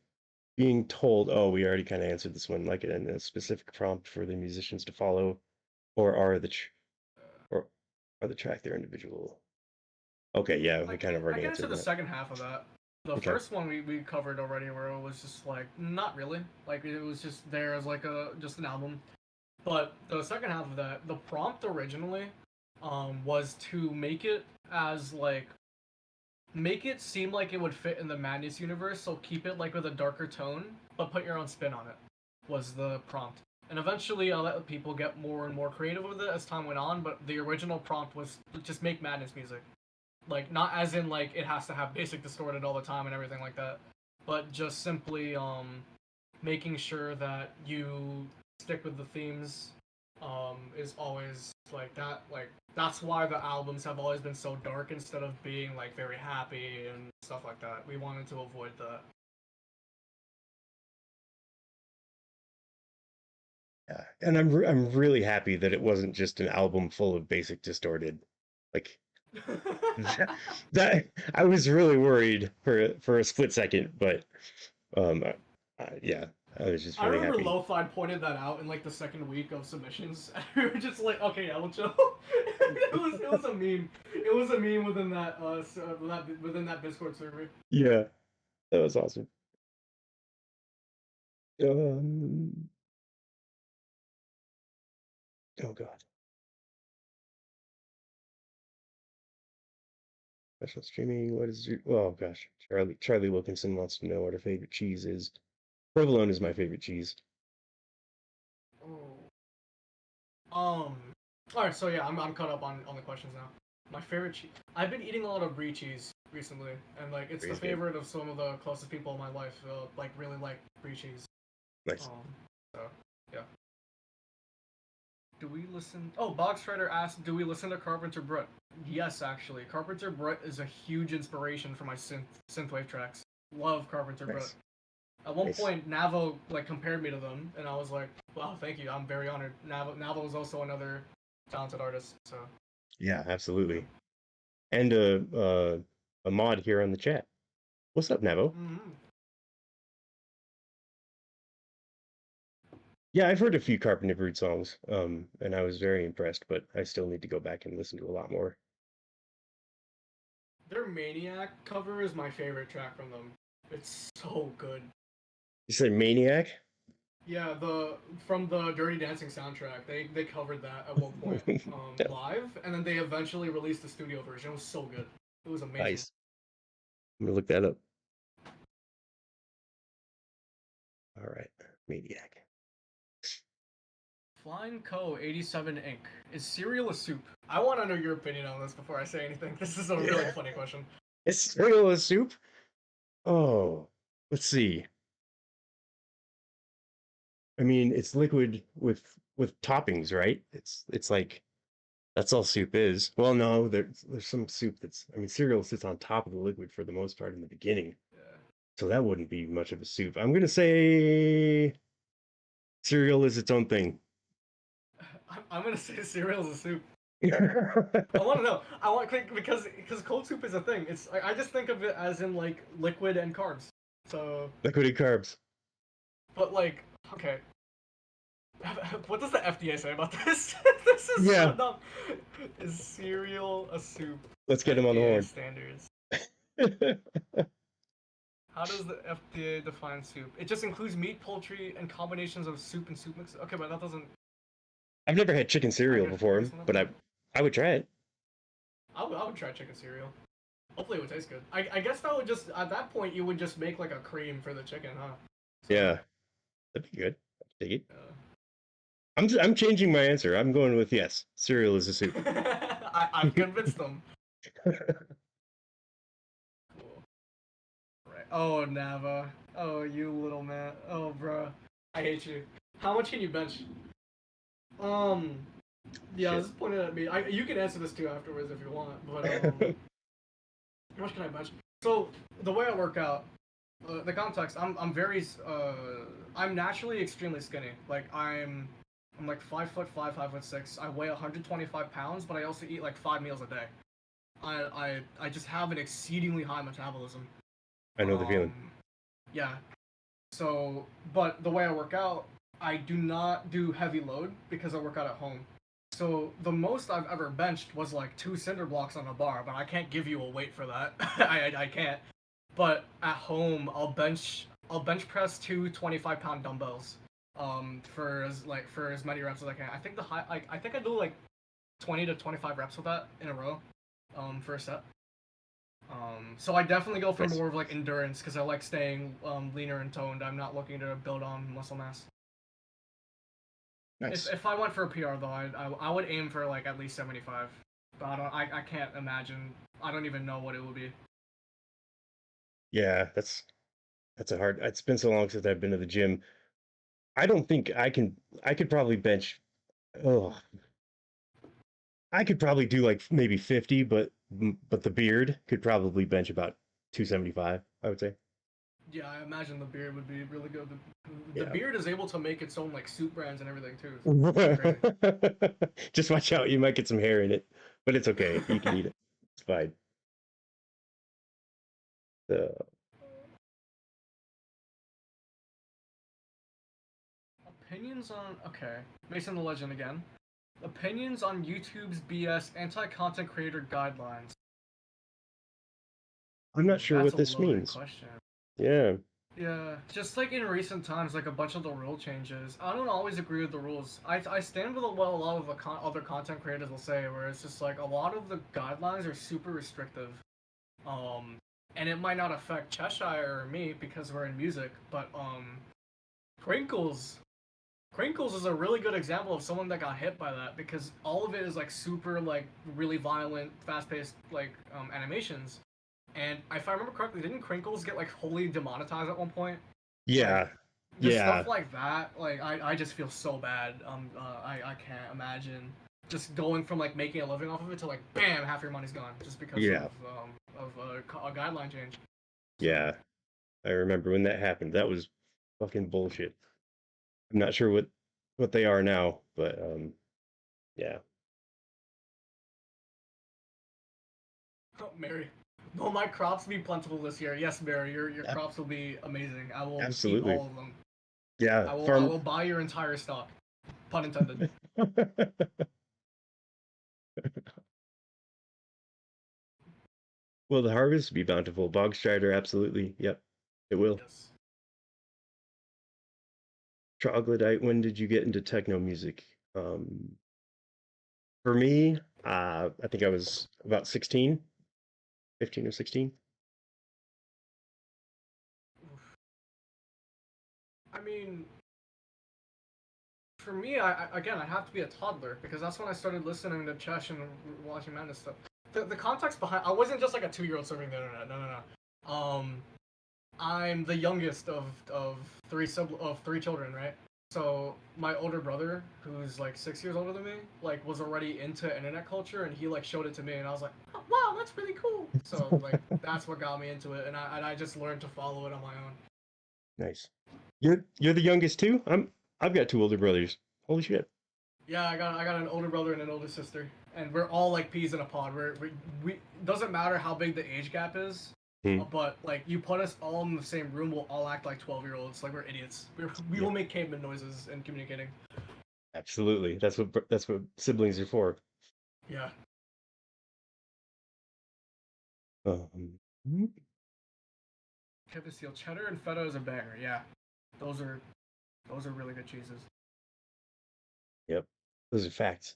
being told? Oh, we already kind of answered this one, like in a specific prompt for the musicians to follow, or or are the track their individual? Okay, yeah, we kind of I already can answer answered the that. second half of that. The Okay. first one we covered already, where it was just like not really, like it was just there as like a just an album. But the second half of that, the prompt originally, was to make it as like make it seem like it would fit in the Madness universe, so keep it like with a darker tone, but put your own spin on it. Was the prompt. And eventually, I let people get more and more creative with it as time went on. But the original prompt was just make Madness music. Like, not as in like it has to have basic distorted all the time and everything like that, but just simply making sure that you stick with the themes is always like that. Like, that's why the albums have always been so dark instead of being like very happy and stuff like that. We wanted to avoid that. Yeah, and I'm really happy that it wasn't just an album full of basic distorted. Like that, that I was really worried for a split second, but yeah, I was just I really remember happy. Lo-Fi pointed that out in like the second week of submissions. We were just like, okay, yeah, we'll chill. It was a meme. It was a meme within that within that Discord server. Yeah, that was awesome. Um, oh God, special streaming. What is your? Oh gosh, Charlie Wilkinson wants to know what her favorite cheese is. Provolone is my favorite cheese. Oh. Um. All right, so yeah, I'm caught up on the questions now. My favorite cheese. I've been eating a lot of brie cheese recently, and like it's the Bree's good. favorite of some of the closest people in my life. Like really like brie cheese. Nice. Um. So yeah. Do we listen? Oh, Box Strider asked, "Do we listen to Carpenter Brut?" Yes, actually. Carpenter Brut is a huge inspiration for my synthwave tracks. Love Carpenter Brut. Nice. At one Nice. point, Navo like compared me to them, and I was like, "Wow, thank you. I'm very honored." Navo is also another talented artist. So Yeah, yeah. absolutely. And a mod here on the chat. What's up, Nevo? Mm-hmm. Yeah, I've heard a few Carpenter Brut songs, and I was very impressed, but I still need to go back and listen to a lot more. Their Maniac cover is my favorite track from them. It's so good. You said Maniac? Yeah, the from the Dirty Dancing soundtrack, they covered that at one point live, and then they eventually released the studio version. It was so good. It was amazing. Nice. I'm gonna look that up. All right, Maniac. Flying Co. 87 Inc. Is cereal a soup? I want to know your opinion on this before I say anything. This is a really funny question. Is cereal a soup? Oh, let's see. I mean, it's liquid with toppings, right? It's like that's all soup is. Well, no, there's some soup that's. I mean, cereal sits on top of the liquid for the most part in the beginning, Yeah. so that wouldn't be much of a soup. I'm gonna say cereal is its own thing. I'm gonna say cereal is a soup. Liquid I want to know. I want because cold soup is a thing. It's I just think of it as in like liquid and carbs. So, and carbs. but like okay, what does the FDA say about this? This is so Yeah, dumb. Is cereal a soup? let's get him on the FDA horn. standards. How does the FDA define soup? It just includes meat, poultry, and combinations of soup and soup mix. Okay, but that doesn't. I've never had chicken cereal I before, guess I'm but not. I would try it. I would try chicken cereal. Hopefully, it would taste good. I guess that would just at that point you would just make like a cream for the chicken, huh? So, Yeah, that'd be good. Take it. uh, I'm changing my answer. I'm going with yes. Cereal is a soup. I've convinced them. Cool. Right. Oh, Nava. Oh, you little man. Oh, bro. I hate you. How much can you bench? Um. Yeah, Shit. this is pointed at me. You can answer this too afterwards if you want. But how much can I bench? So the way I work out, the context. I'm naturally extremely skinny. Like I'm like 5'5", 5'6". I weigh 125 pounds, but I also eat like 5 meals a day. I just have an exceedingly high metabolism. I know the Um, feeling. yeah. So, but the way I work out, I do not do heavy load because I work out at home. So the most I've ever benched was like 2 cinder blocks on a bar, but I can't give you a weight for that. I can't. But at home, I'll bench press two 25-pound dumbbells. For as many reps as I can. I think the high like I think I do like 20 to 25 reps with that in a row. For a set. So I definitely go for Nice. more of like endurance because I like staying leaner and toned. I'm not looking to build on muscle mass. Nice. If I went for a PR though, I would aim for like at least 75. But I can't imagine. I don't even know what it would be. Yeah, that's a hard. It's been so long since I've been to the gym. I don't think I can. I could probably bench. Oh, I could probably do like maybe 50, but the beard could probably bench about 275. I would say. Yeah, I imagine the beard would be really good. The Yeah. beard is able to make its own like suit brands and everything too. It's pretty crazy. Just watch out. You might get some hair in it, but it's okay. You can eat it. It's fine. So, Opinions on okay, Mason the Legend again. Opinions on YouTube's BS anti-content creator guidelines. I'm not Ooh, sure that's what a this loaded means. question. Yeah. Yeah, just like in recent times, like a bunch of the rule changes. I don't always agree with the rules. I stand with what a lot of the other content creators will say, where it's just like a lot of the guidelines are super restrictive. Um, and it might not affect Cheshire or me because we're in music, but Crinkles Crinkles is a really good example of someone that got hit by that because all of it is like super like really violent, fast-paced like animations. And if I remember correctly, didn't Crinkles get like wholly demonetized at one point? Like Yeah. just Yeah. stuff like that. Like I just feel so bad. I can't imagine just going from like making a living off of it to like bam, half your money's gone just because Yeah. of a guideline change. So Yeah. I remember when that happened. That was fucking bullshit. I'm not sure what they are now, but yeah. Mary, will my crops be plentiful this year? Yes, Mary, your Ab- crops will be amazing. I will eat Absolutely. all of them. Yeah. I Farm will buy your entire stock. Pun intended. Will the harvest be bountiful? Bog Strider, absolutely. Yep. It will. Yes. Troglodyte, when did you get into techno music? Um for me, I think I was about 16, 15 or 16. I mean, for me, I have to be a toddler because that's when I started listening to Chesh and watching Madness stuff. The context behind I wasn't just like a 2-year-old surfing the internet. No, no, no. I'm the youngest of three children, right? So my older brother, who's like 6 years older than me, like was already into internet culture, and he like showed it to me, and I was like, oh, wow, that's really cool. So like that's what got me into it, and I just learned to follow it on my own. Nice. You're the youngest too? I've got two older brothers. Holy shit. Yeah, I got an older brother and an older sister, and we're all like peas in a pod. We doesn't matter how big the age gap is, Hmm. but like you put us all in the same room, we'll all act like 12-year-olds. Like we're idiots. We Yeah, will make caveman noises and communicating. absolutely. That's what siblings are for. Yeah. Um, Kevin Steele, cheddar and feta is a banger. Yeah, those are those are really good cheeses. yep. Those are facts.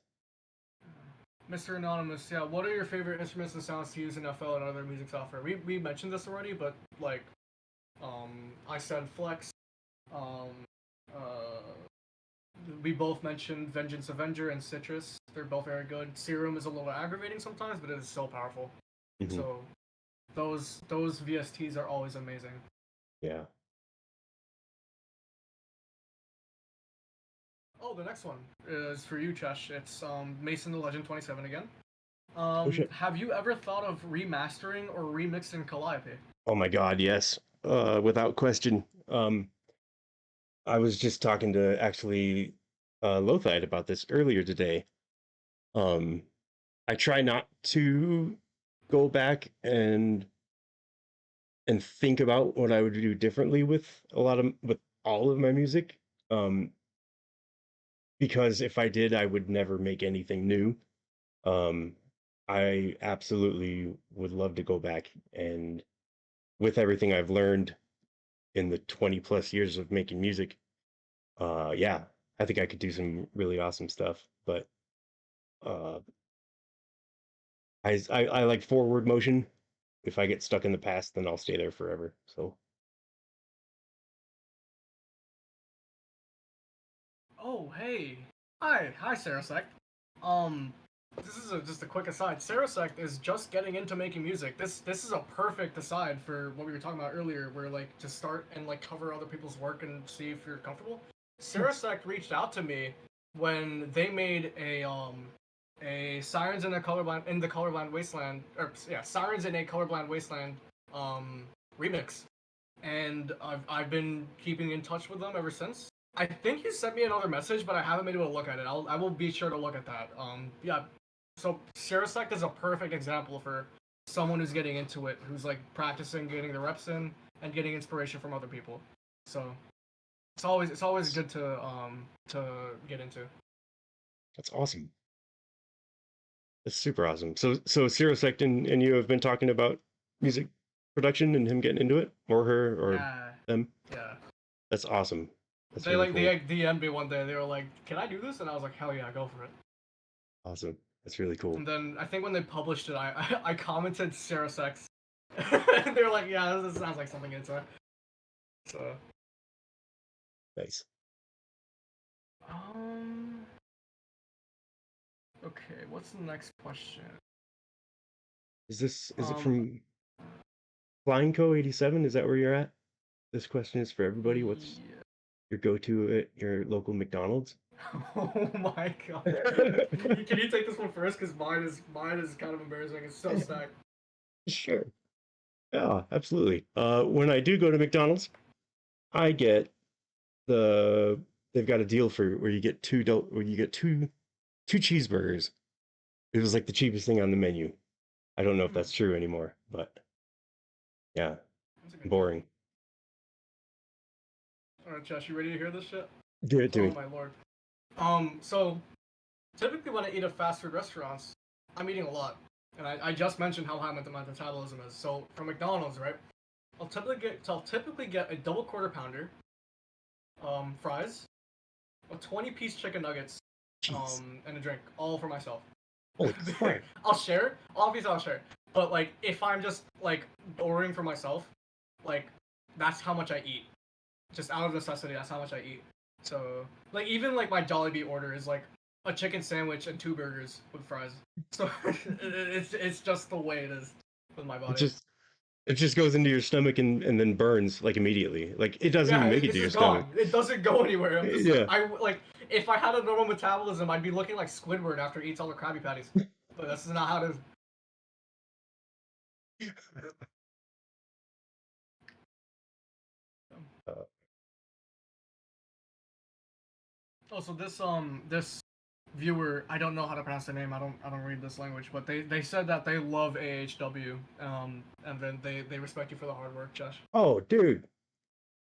Mr. Anonymous, yeah. What are your favorite instruments and sounds to use in FL and other music software? We mentioned this already, but like, I said Flex. Um, uh, we both mentioned Vengeance Avenger and Citrus. They're both very good. Serum is a little aggravating sometimes, but it is so powerful. Hmm. So those VSTs are always amazing. Yeah. Oh, the next one is for you, Chesh. It's Mason the Legend 27 again. Oh shit. Have you ever thought of remastering or remixing Calliope? Oh my God, yes. Without question. I was just talking to actually Lothite about this earlier today. Um, I try not to go back and think about what I would do differently with all of my music. Um, because if I did, I would never make anything new. Um, I absolutely would love to go back and with everything I've learned in the 20 plus years of making music, yeah, I think I could do some really awesome stuff. But uh, I like forward motion. If I get stuck in the past, then I'll stay there forever. So Oh, hey. Hi, Sarah Sect. Um, this is just a quick aside. Sarasect is just getting into making music. This is a perfect aside for what we were talking about earlier, where like to start and like cover other people's work and see if you're comfortable. Sarasect reached out to me when they made a Sirens in the Colorblind Wasteland, or yeah, Sirens in a Colorblind Wasteland remix, and I've been keeping in touch with them ever since. I think he sent me another message, but I haven't been able to look at it. I will be sure to look at that. Yeah. So Sarasect is a perfect example for someone who's getting into it, who's like practicing, getting the reps in, and getting inspiration from other people. So it's always good to get into. That's awesome. That's super awesome. So Sirosect and you have been talking about music production and him getting into it, or her, or Yeah, them. yeah. That's awesome. That's They really like cool. they DM'd me one day. They were like, "Can I do this?" And I was like, "Hell yeah, go for it." Awesome. That's really cool. And then I think when they published it, I commented Sarasex. And they were like, "Yeah, this sounds like something inside." So Nice. um. Okay, what's the next question? Is it Um. from Flying Co 87? Is that where you're at? This question is for everybody. What's Yeah. your go-to at your local McDonald's? Oh my god. Can you take this one first? Because mine is kind of embarrassing. It's so stacked. Sure. Yeah, absolutely. When I do go to McDonald's, I get they've got a deal for where you get two cheeseburgers. It was like the cheapest thing on the menu. I don't know if Hmm. that's true anymore, but yeah, That's a good deal. boring. All right, Josh, you ready to hear this shit? Give it to Oh me. my lord. So typically when I eat at fast food restaurants, I'm eating a lot. And I just mentioned how high my metabolism is. So from McDonald's, right? I'll typically get a double quarter pounder, fries, a 20-piece chicken nuggets, Jeez. and a drink, all for myself. Holy crap. I'll share. Obviously, I'll share. But like, if I'm just like ordering for myself, like that's how much I eat. Just out of necessity, that's how much I eat. So like, even like my Jollibee order is like a chicken sandwich and 2 burgers with fries. So it's just the way it is with my It body. just it just goes into your stomach and then burns like immediately. Like it doesn't Yeah, even make it it's to your just stomach. gone. It doesn't go anywhere. I'm just Yeah. I like if I had a normal metabolism, I'd be looking like Squidward after he eats all the Krabby Patties. But that's not how it is. Uh, Oh, so this viewer, I don't know how to pronounce their name. I don't read this language, but they said that they love AHW, and then they respect you for the hard work, Josh. oh, dude.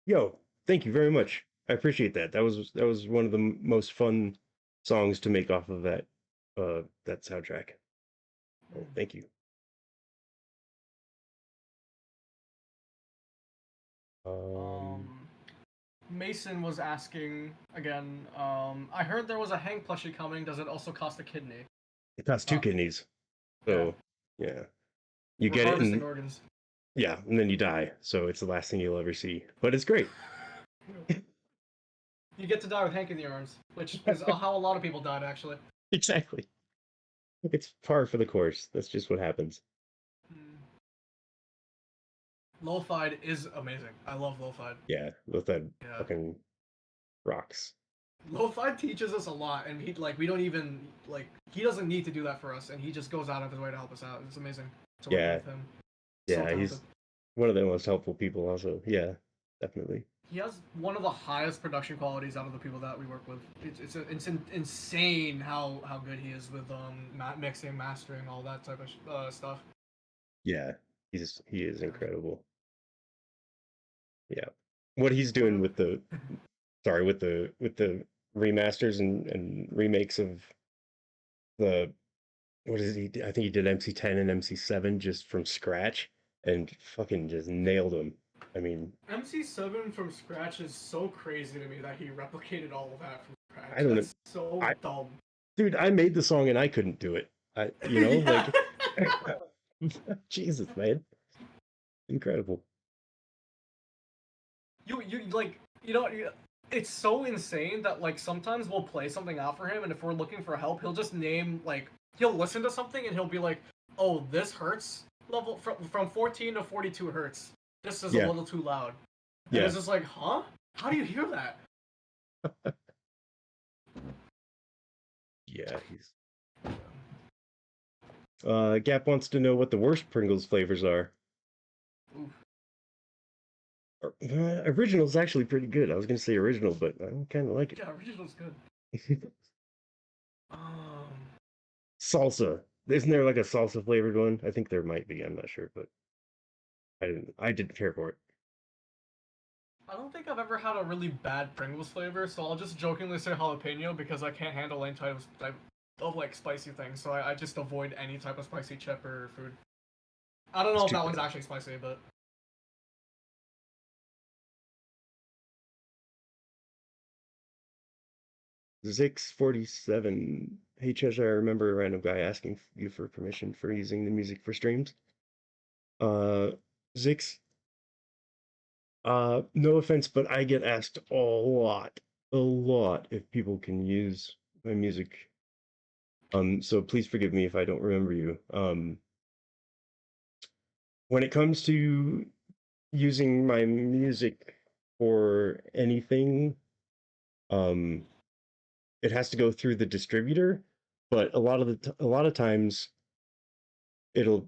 Yo, thank you very much. I appreciate that. That was one of the most fun songs to make off of that soundtrack. Oh, thank you. Um, Um, Mason was asking again. I heard there was a hang plushie coming. Does it also cost a kidney? it costs two Uh, kidneys. yeah, So, yeah. You we're get it harvesting and organs. yeah, and then you die. So it's the last thing you'll ever see. But it's great. You get to die with Hank in your arms, which is how a lot of people died, actually. Exactly. It's par for the course. That's just what happens. Mm. Lo-fi is amazing. I love lo-fi. Yeah, with that Yeah. fucking rocks. Lo-fi teaches us a lot, and we don't even he doesn't need to do that for us, and he just goes out of his way to help us out. It's amazing to work Yeah, with him. So yeah, talented. he's one of the most helpful people also. Yeah, definitely. He has one of the highest production qualities out of the people that we work with. It's insane how good he is with mixing, mastering, all that type of stuff. Yeah, he is incredible. Yeah. What he's doing with the sorry, with the remasters and remakes of the what is he? I think he did MC10 and MC7 just from scratch and fucking just nailed them. I mean, MC7 from scratch is so crazy to me that he replicated all of that from I scratch. don't know. That's so I dumb. dude, I made the song and I couldn't do it. Yeah. Like Jesus, man. Incredible. You like it's so insane that like sometimes we'll play something out for him, and if we're looking for help, he'll just name like he'll listen to something and he'll be like, "Oh, this hurts level from 14 to 42 hertz. This is a Yeah, little too loud." And yeah, it's just like, "Huh? How do you hear that?" yeah. He's Gap wants to know what the worst Pringles flavors are. Oof. Original's actually pretty good. I was gonna say original, but I kind of like Yeah, original's good. it. Um, Salsa. Isn't there like a salsa flavored one? I think there might be. I'm not sure, but I didn't care for it. I don't think I've ever had a really bad Pringles flavor, so I'll just jokingly say jalapeno because I can't handle any type of like spicy things. So I just avoid any type of spicy chip or food. I don't It's know if too that one's actually spicy, but Zix47. Hey Cheshire, I remember a random guy asking you for permission for using the music for streams. Uh Zix, no offense, but I get asked a lot if people can use my music. So please forgive me if I don't remember you. When it comes to using my music for anything, um, it has to go through the distributor, but a lot of times it'll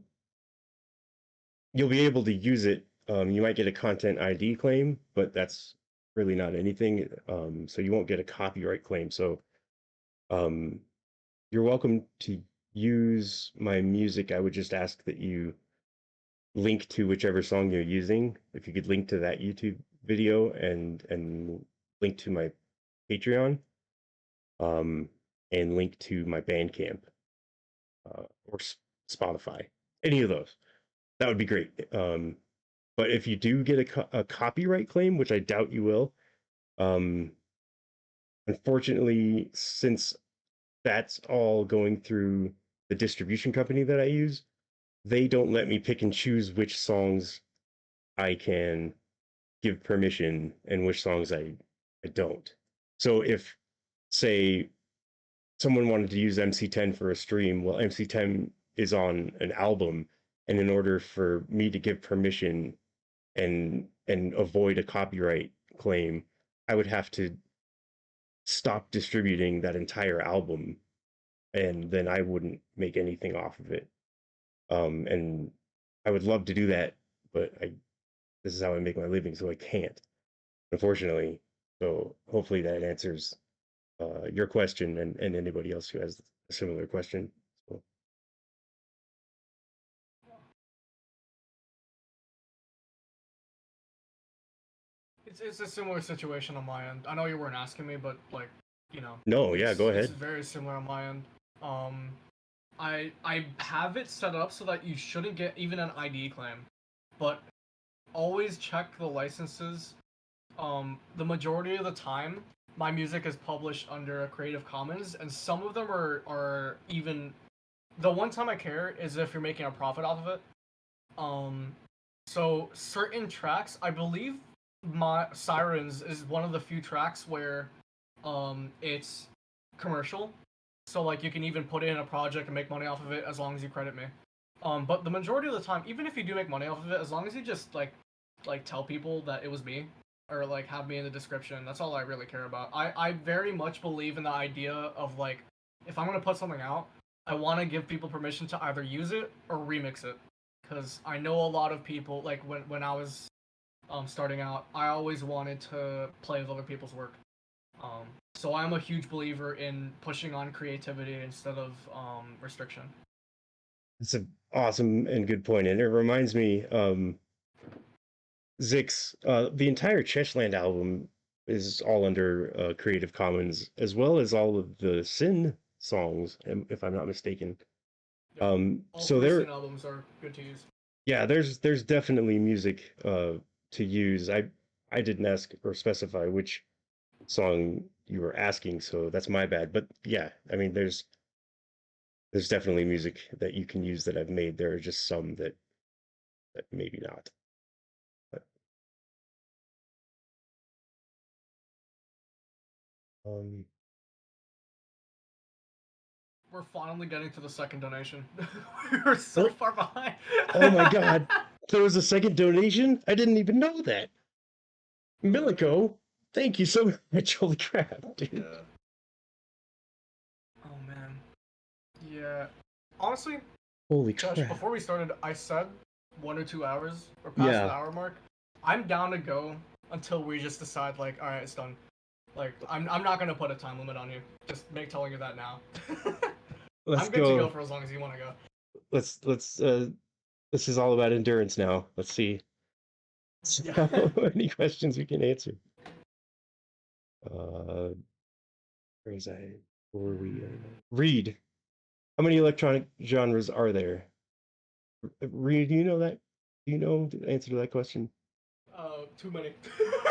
you'll be able to use it. You might get a content ID claim, but that's really not anything. So you won't get a copyright claim. So um, you're welcome to use my music. I would just ask that you link to whichever song you're using. If you could link to that YouTube video and link to my Patreon, um, and link to my Bandcamp, or Spotify, any of those, that would be great. But if you do get a copyright claim, which I doubt you will, um, unfortunately, since that's all going through the distribution company that I use, they don't let me pick and choose which songs I can give permission and which songs I don't. So if, say, someone wanted to use MC10 for a stream, well, MC10 is on an album, and in order for me to give permission and avoid a copyright claim, I would have to stop distributing that entire album, and then I wouldn't make anything off of it. And I would love to do that, but this is how I make my living, so I can't, unfortunately. So hopefully that answers your question and anybody else who has a similar question. So, it's a similar situation on my end. I know you weren't asking me, but like, you know, no, yeah, go it's ahead. very similar on my end. Um, I have it set up so that you shouldn't get even an ID claim, but always check the licenses. The majority of the time, my music is published under a Creative Commons, and some of them are even. The one time I care is if you're making a profit off of it. Um, so certain tracks, I believe, my Sirens is one of the few tracks where, it's commercial. So like you can even put it in a project and make money off of it as long as you credit me. But the majority of the time, even if you do make money off of it, as long as you just like tell people that it was me or like have me in the description, that's all I really care about. I very much believe in the idea of like if I'm gonna put something out, I want to give people permission to either use it or remix it, because I know a lot of people like when I was starting out, I always wanted to play with other people's work. Um, so I'm a huge believer in pushing on creativity instead of restriction. It's an awesome and good point, and it reminds me, Zix, the entire Cheshland album is all under Creative Commons, as well as all of the Sin songs, if I'm not mistaken. Yep. All So three there, Sin albums are good to use. yeah, there's definitely music to use. I didn't ask or specify which song you were asking, so that's my bad. But yeah, I mean, there's definitely music that you can use that I've made. There are just some that maybe not. But, um, We're finally getting to the second donation. We were so Oh, far behind. oh my God. There was a second donation? I didn't even know that. Uh, Milico, thank you so much. Holy crap, dude. yeah. Oh man. Yeah. Honestly, Holy Josh, crap. before we started, I said 1 or 2 hours or past the Yeah. hour mark. I'm down to go until we just decide like, all right, it's done. Like, I'm not gonna put a time limit on you. Just telling you that now. Let's I'm good to go go. for as long as you want to go. Let's this is all about endurance now. Let's see Yeah. how many questions we can answer. Uh where is I where are we read. How many electronic genres are there? Read, do you know that? Do you know the answer to that question? Too many.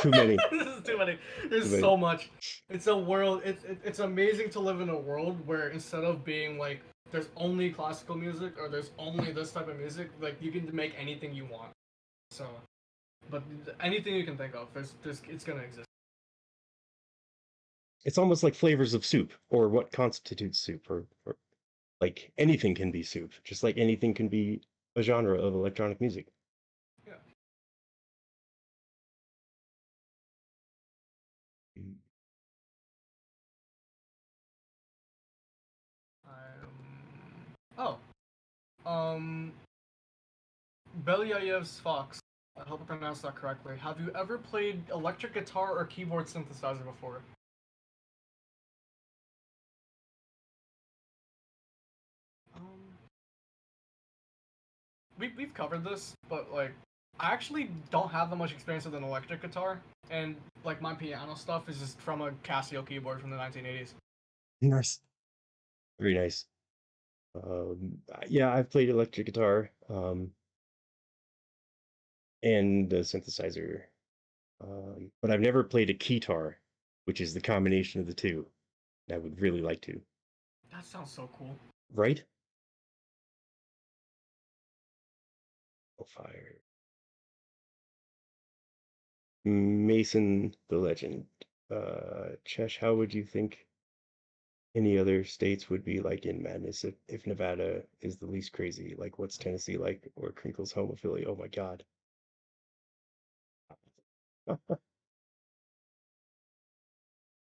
Too many. This is too many. Too There's many. so much. It's a world. It's amazing to live in a world where instead of being like there's only classical music or there's only this type of music, like you can make anything you want. So, but anything you can think of, there's it's gonna exist. It's almost like flavors of soup or what constitutes soup or like anything can be soup, just like anything can be a genre of electronic music. Yeah. Mm. Oh. Um. Belyayev's Fox. I hope I pronounced that correctly. Have you ever played electric guitar or keyboard synthesizer before? Um, we've covered this, but like, I actually don't have that much experience with an electric guitar, and like my piano stuff is just from a Casio keyboard from the 1980s. Nice. Very nice. Yeah, I've played electric guitar and the synthesizer, but I've never played a keytar, which is the combination of the two. I would really like to. That sounds so cool. Right? Oh, fire. Mason the Legend. Chesh, how would you think any other states would be like in madness if Nevada is the least crazy? Like, what's Tennessee like or Crinkle's homophilia? Oh my God.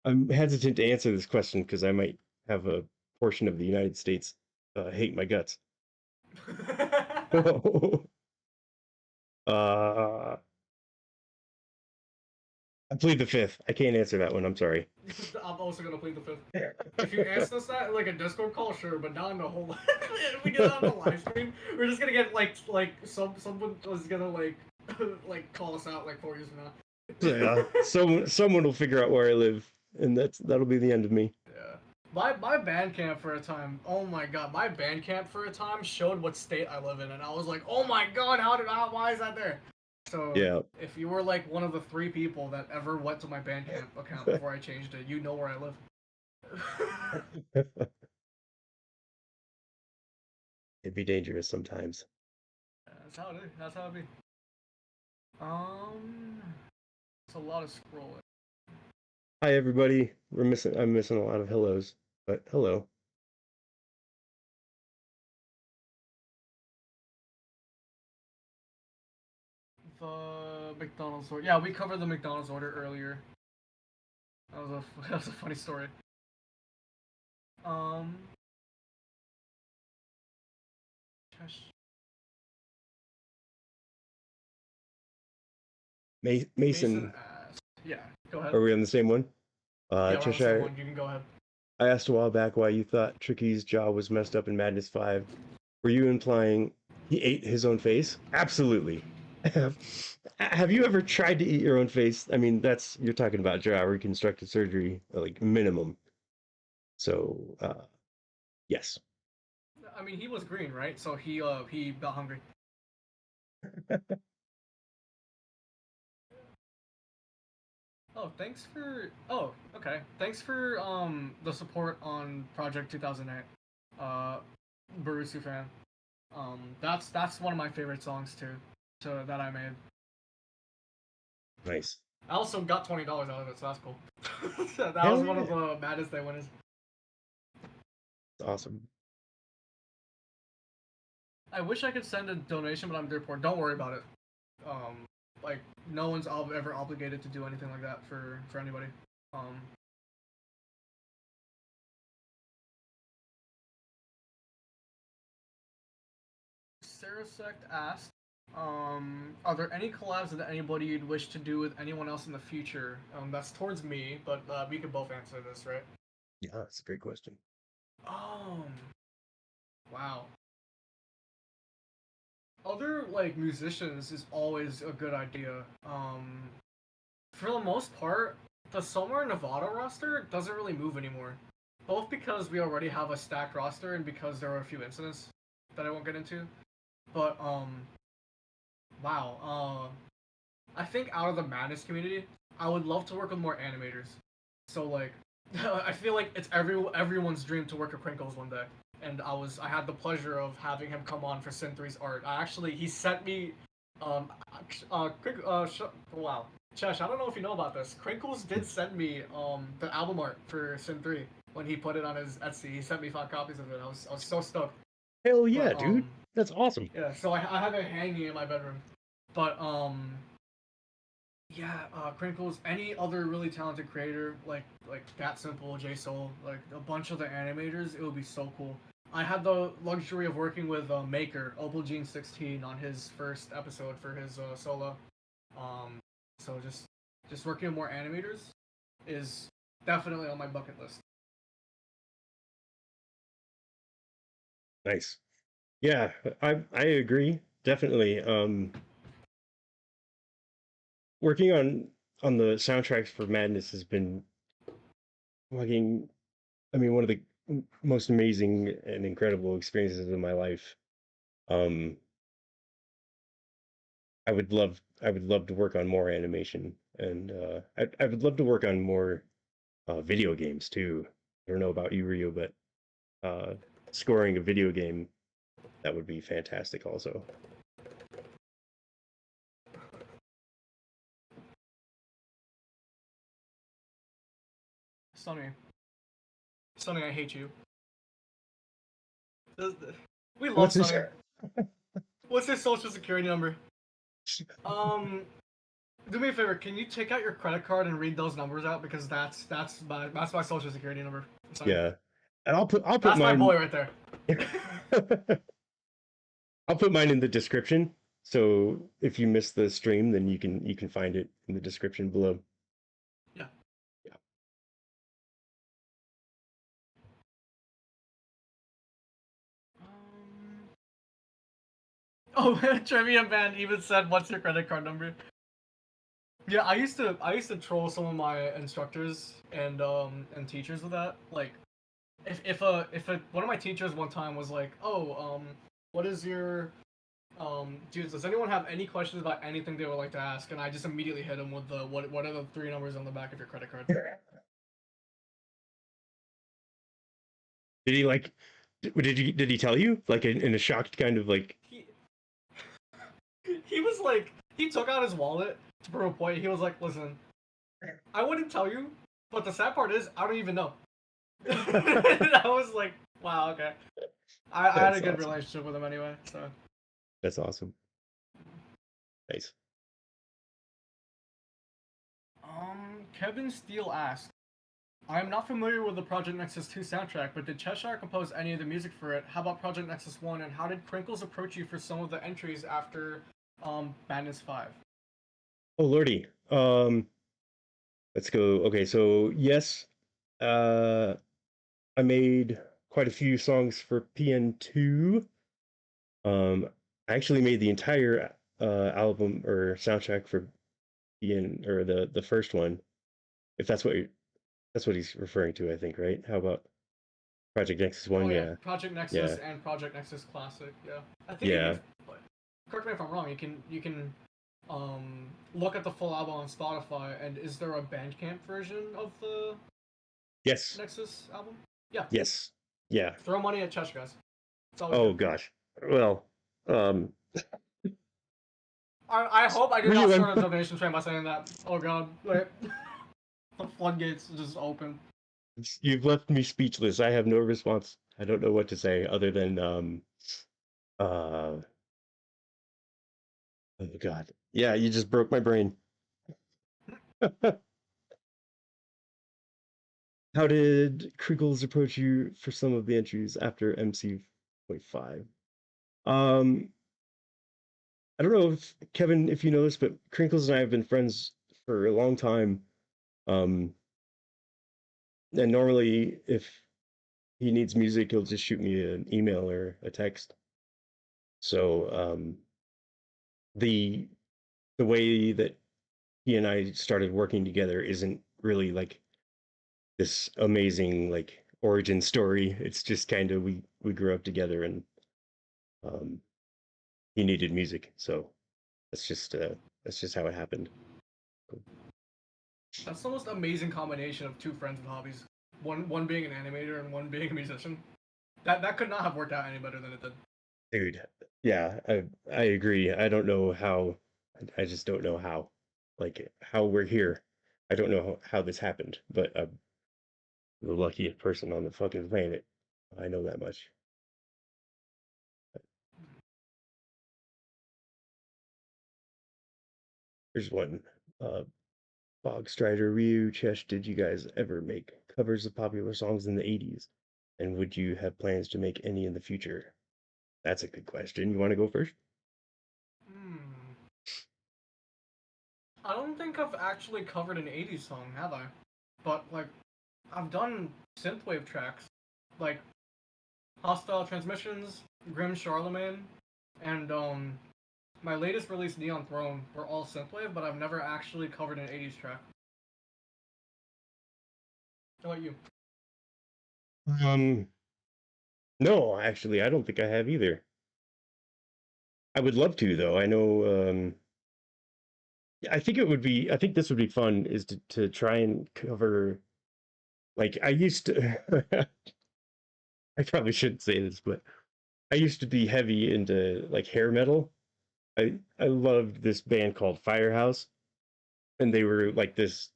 I'm hesitant to answer this question because I might have a portion of the United States hate my guts. uh, I plead the fifth. I can't answer that one. I'm sorry. I'm also gonna plead the fifth. If you asked us that in like a Discord call, sure, but not in the whole. If we do that on the live stream, we're just gonna get someone was gonna like call us out like 4 years from now. Yeah, someone will figure out where I live, and that'll be the end of me. Yeah. My Bandcamp for a time, oh my god, my Bandcamp for a time showed what state I live in, and I was like, oh my god, why is that there? So, Yeah. if you were like one of the 3 people that ever went to my Bandcamp account before I changed it, you know where I live. It'd be dangerous sometimes. That's how it is. That's how it be. It's a lot of scrolling. Hi everybody. I'm missing a lot of hellos, but hello. The McDonald's order. Yeah, we covered the McDonald's order earlier. That was a funny story. Um. Mason Mason, asked. Yeah, go ahead. are we on the same one? Yeah, we're on the same Cheshire, one. You can go ahead. I asked a while back why you thought Tricky's jaw was messed up in Madness 5. Were you implying he ate his own face? Absolutely. Have you ever tried to eat your own face? I mean, you're talking about jaw reconstructive surgery, like minimum. So, yes. I mean, he was green, right? So he got hungry. Oh, thanks for. Oh, okay. Thanks for the support on Project 2008. Barusu fan. That's one of my favorite songs too. That I made. Nice. I also got $20 out of it, so that's cool. That Hell was one yeah. of the maddest day winners. Awesome. I wish I could send a donation, but I'm dirt poor. Don't worry about it. Um, like no one's ever obligated to do anything like that for anybody. Um, Sarah Sect asked, are there any collabs that anybody you'd wish to do with anyone else in the future? That's towards me, but we could both answer this, right? Yeah, that's a great question. Um, wow. Other like musicians is always a good idea. For the most part, the Somewhere Nevada roster doesn't really move anymore. Both because we already have a stacked roster and because there are a few incidents that I won't get into. But wow. I think out of the Madness community, I would love to work with more animators. So like, I feel like it's everyone's dream to work with Crinkles one day. And I had the pleasure of having him come on for Sin 3's art. He sent me, um, wow, Chesh, I don't know if you know about this. Crinkles did send me the album art for Sin 3 when he put it on his Etsy. He sent me 5 copies of it. I was so stoked. Hell But yeah, dude. That's awesome. yeah, so I have it hanging in my bedroom. But yeah, Crinkles, any other really talented creator like That Simple, J Soul, like a bunch of the animators, it would be so cool. I had the luxury of working with Maker, Opal Gene 16, on his first episode for his solo. Um, so just working with more animators is definitely on my bucket list. Nice. Yeah, I agree. Definitely. Working on the soundtracks for Madness has been fucking, I mean, one of the most amazing and incredible experiences of my life. Um, I would love to work on more animation, and I would love to work on more video games too. I don't know about you, Ryu, but uh, scoring a video game, that would be fantastic also. Sonny, Sonny, I hate you. We love What's this? Sonny. What's his social security number? Um, do me a favor. Can you take out your credit card and read those numbers out because that's my social security number. Sonny. Yeah, and I'll put That's my mine. boy right there. I'll put mine in the description. So if you miss the stream, then you can find it in the description below. Yeah. Yeah. Oh, Trivia Band even said, "What's your credit card number?" Yeah, I used to troll some of my instructors and teachers with that. Like, if one of my teachers one time was like, "Oh, what is your dudes? Does anyone have any questions about anything they would like to ask?" And I just immediately hit him with the what are the 3 numbers on the back of your credit card? Did he like? Did he tell you like in a shocked kind of like? He he was like he took out his wallet to prove a point. He was like, "Listen, I wouldn't tell you, but the sad part is I don't even know." And I was like, "Wow, okay." I had a good Awesome. relationship with him anyway, so. That's awesome. Nice. Kevin Steele asked, I am not familiar with the Project Nexus 2 soundtrack, but did Cheshire compose any of the music for it? How about Project Nexus 1, and how did Crinkles approach you for some of the entries after Madness 5? Oh lordy. Let's go. Okay, so yes, uh, I made quite a few songs for PN2. I actually made the entire album or soundtrack for PN or the first one, if that's what he's referring to, I think, right? How about Project Nexus Oh One? yeah, Yeah, Project Nexus yeah, and Project Nexus Classic, yeah. I think yeah. correct me if I'm wrong, you can look at the full album on Spotify, and is there a Bandcamp version of the Yes, Nexus album? Yeah. yes, yeah. Throw money at Chesh, guys. It's always Oh good. gosh. Well, um, I hope I did not Ryu, start a donation train by saying that. Oh god, wait. The floodgates just open. you've left me speechless. I have no response. I don't know what to say other than Uh, oh God. Yeah, you just broke my brain. How did Crinkles approach you for some of the entries after MC.5? Um, I don't know if Kevin, if you know this, but Crinkles and I have been friends for a long time. Um, and normally, if he needs music, he'll just shoot me an email or a text. So the the way that he and I started working together isn't really like this amazing like origin story. It's just kind of we grew up together and um, he needed music, so that's just how it happened. That's the most amazing combination of two friends with hobbies. One being an animator and one being a musician. That could not have worked out any better than it did. Dude, yeah, I agree. I don't know how. I just don't know how, like how we're here. I don't know how this happened, but I'm the luckiest person on the fucking planet. I know that much. Here's one. Uh, Bog Strider, Ryu, Chesh, did you guys ever make covers of popular songs in the 80s? And would you have plans to make any in the future? That's a good question. You want to go first? Hmm. I don't think I've actually covered an 80s song, have I? But, like, I've done synthwave tracks. Like, Hostile Transmissions, Grim Charlemagne, and, my latest release, Neon Throne, were all synthwave, but I've never actually covered an 80s track. How about you? Um, no, actually, I don't think I have either. I would love to, though. I know, I think it would be, I think this would be fun is to try and cover, like, I used to, I probably shouldn't say this, but I used to be heavy into like hair metal. I loved this band called Firehouse, and they were like this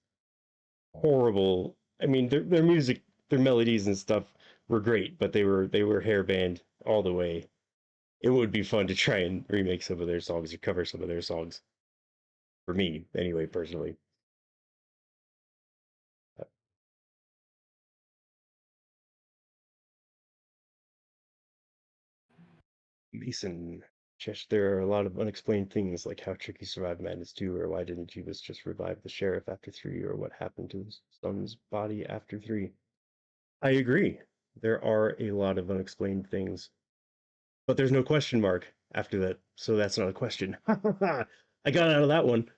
horrible. I mean, their music, their melodies and stuff were great, but they were hair band all the way. It would be fun to try and remake some of their songs or cover some of their songs. For me, anyway, personally. Mason, Chesh, there are a lot of unexplained things like how Tricky survived Madness 2, or why didn't Jeebus just revive the sheriff after 3, or what happened to his son's body after 3. I agree. There are a lot of unexplained things, but there's no question mark after that, so that's not a question. I got out of that one.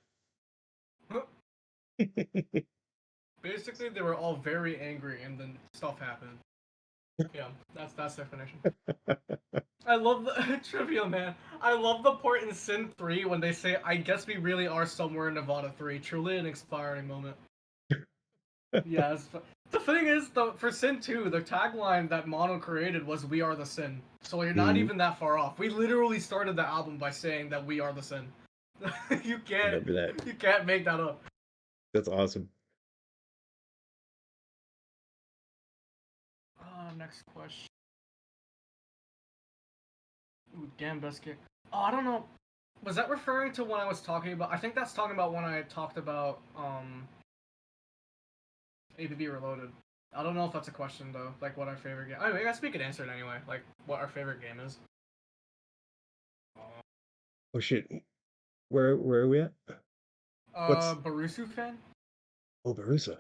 Basically, they were all very angry, and then stuff happened. Yeah, that's the explanation. I love the trivia, man. I love the part in Sin 3 when they say, I guess we really are somewhere in Nevada 3. Truly an inspiring moment. Yes. The thing is, for Sin 2, the tagline that Mono created was "We are the Sin." So you're not Mm, even that far off. We literally started the album by saying that we are the Sin. you can't remember that. you can't make that up. That's awesome. Next question. Ooh, damn best kick. Oh, I don't know. Was that referring to when I was talking about? I think that's talking about when I talked about ABB Reloaded. I don't know if that's a question though. Like what our favorite game. I guess we could answer it anyway. Like what our favorite game is. Oh shit. Where are we at? What's Barusu fan. Oh Barusa?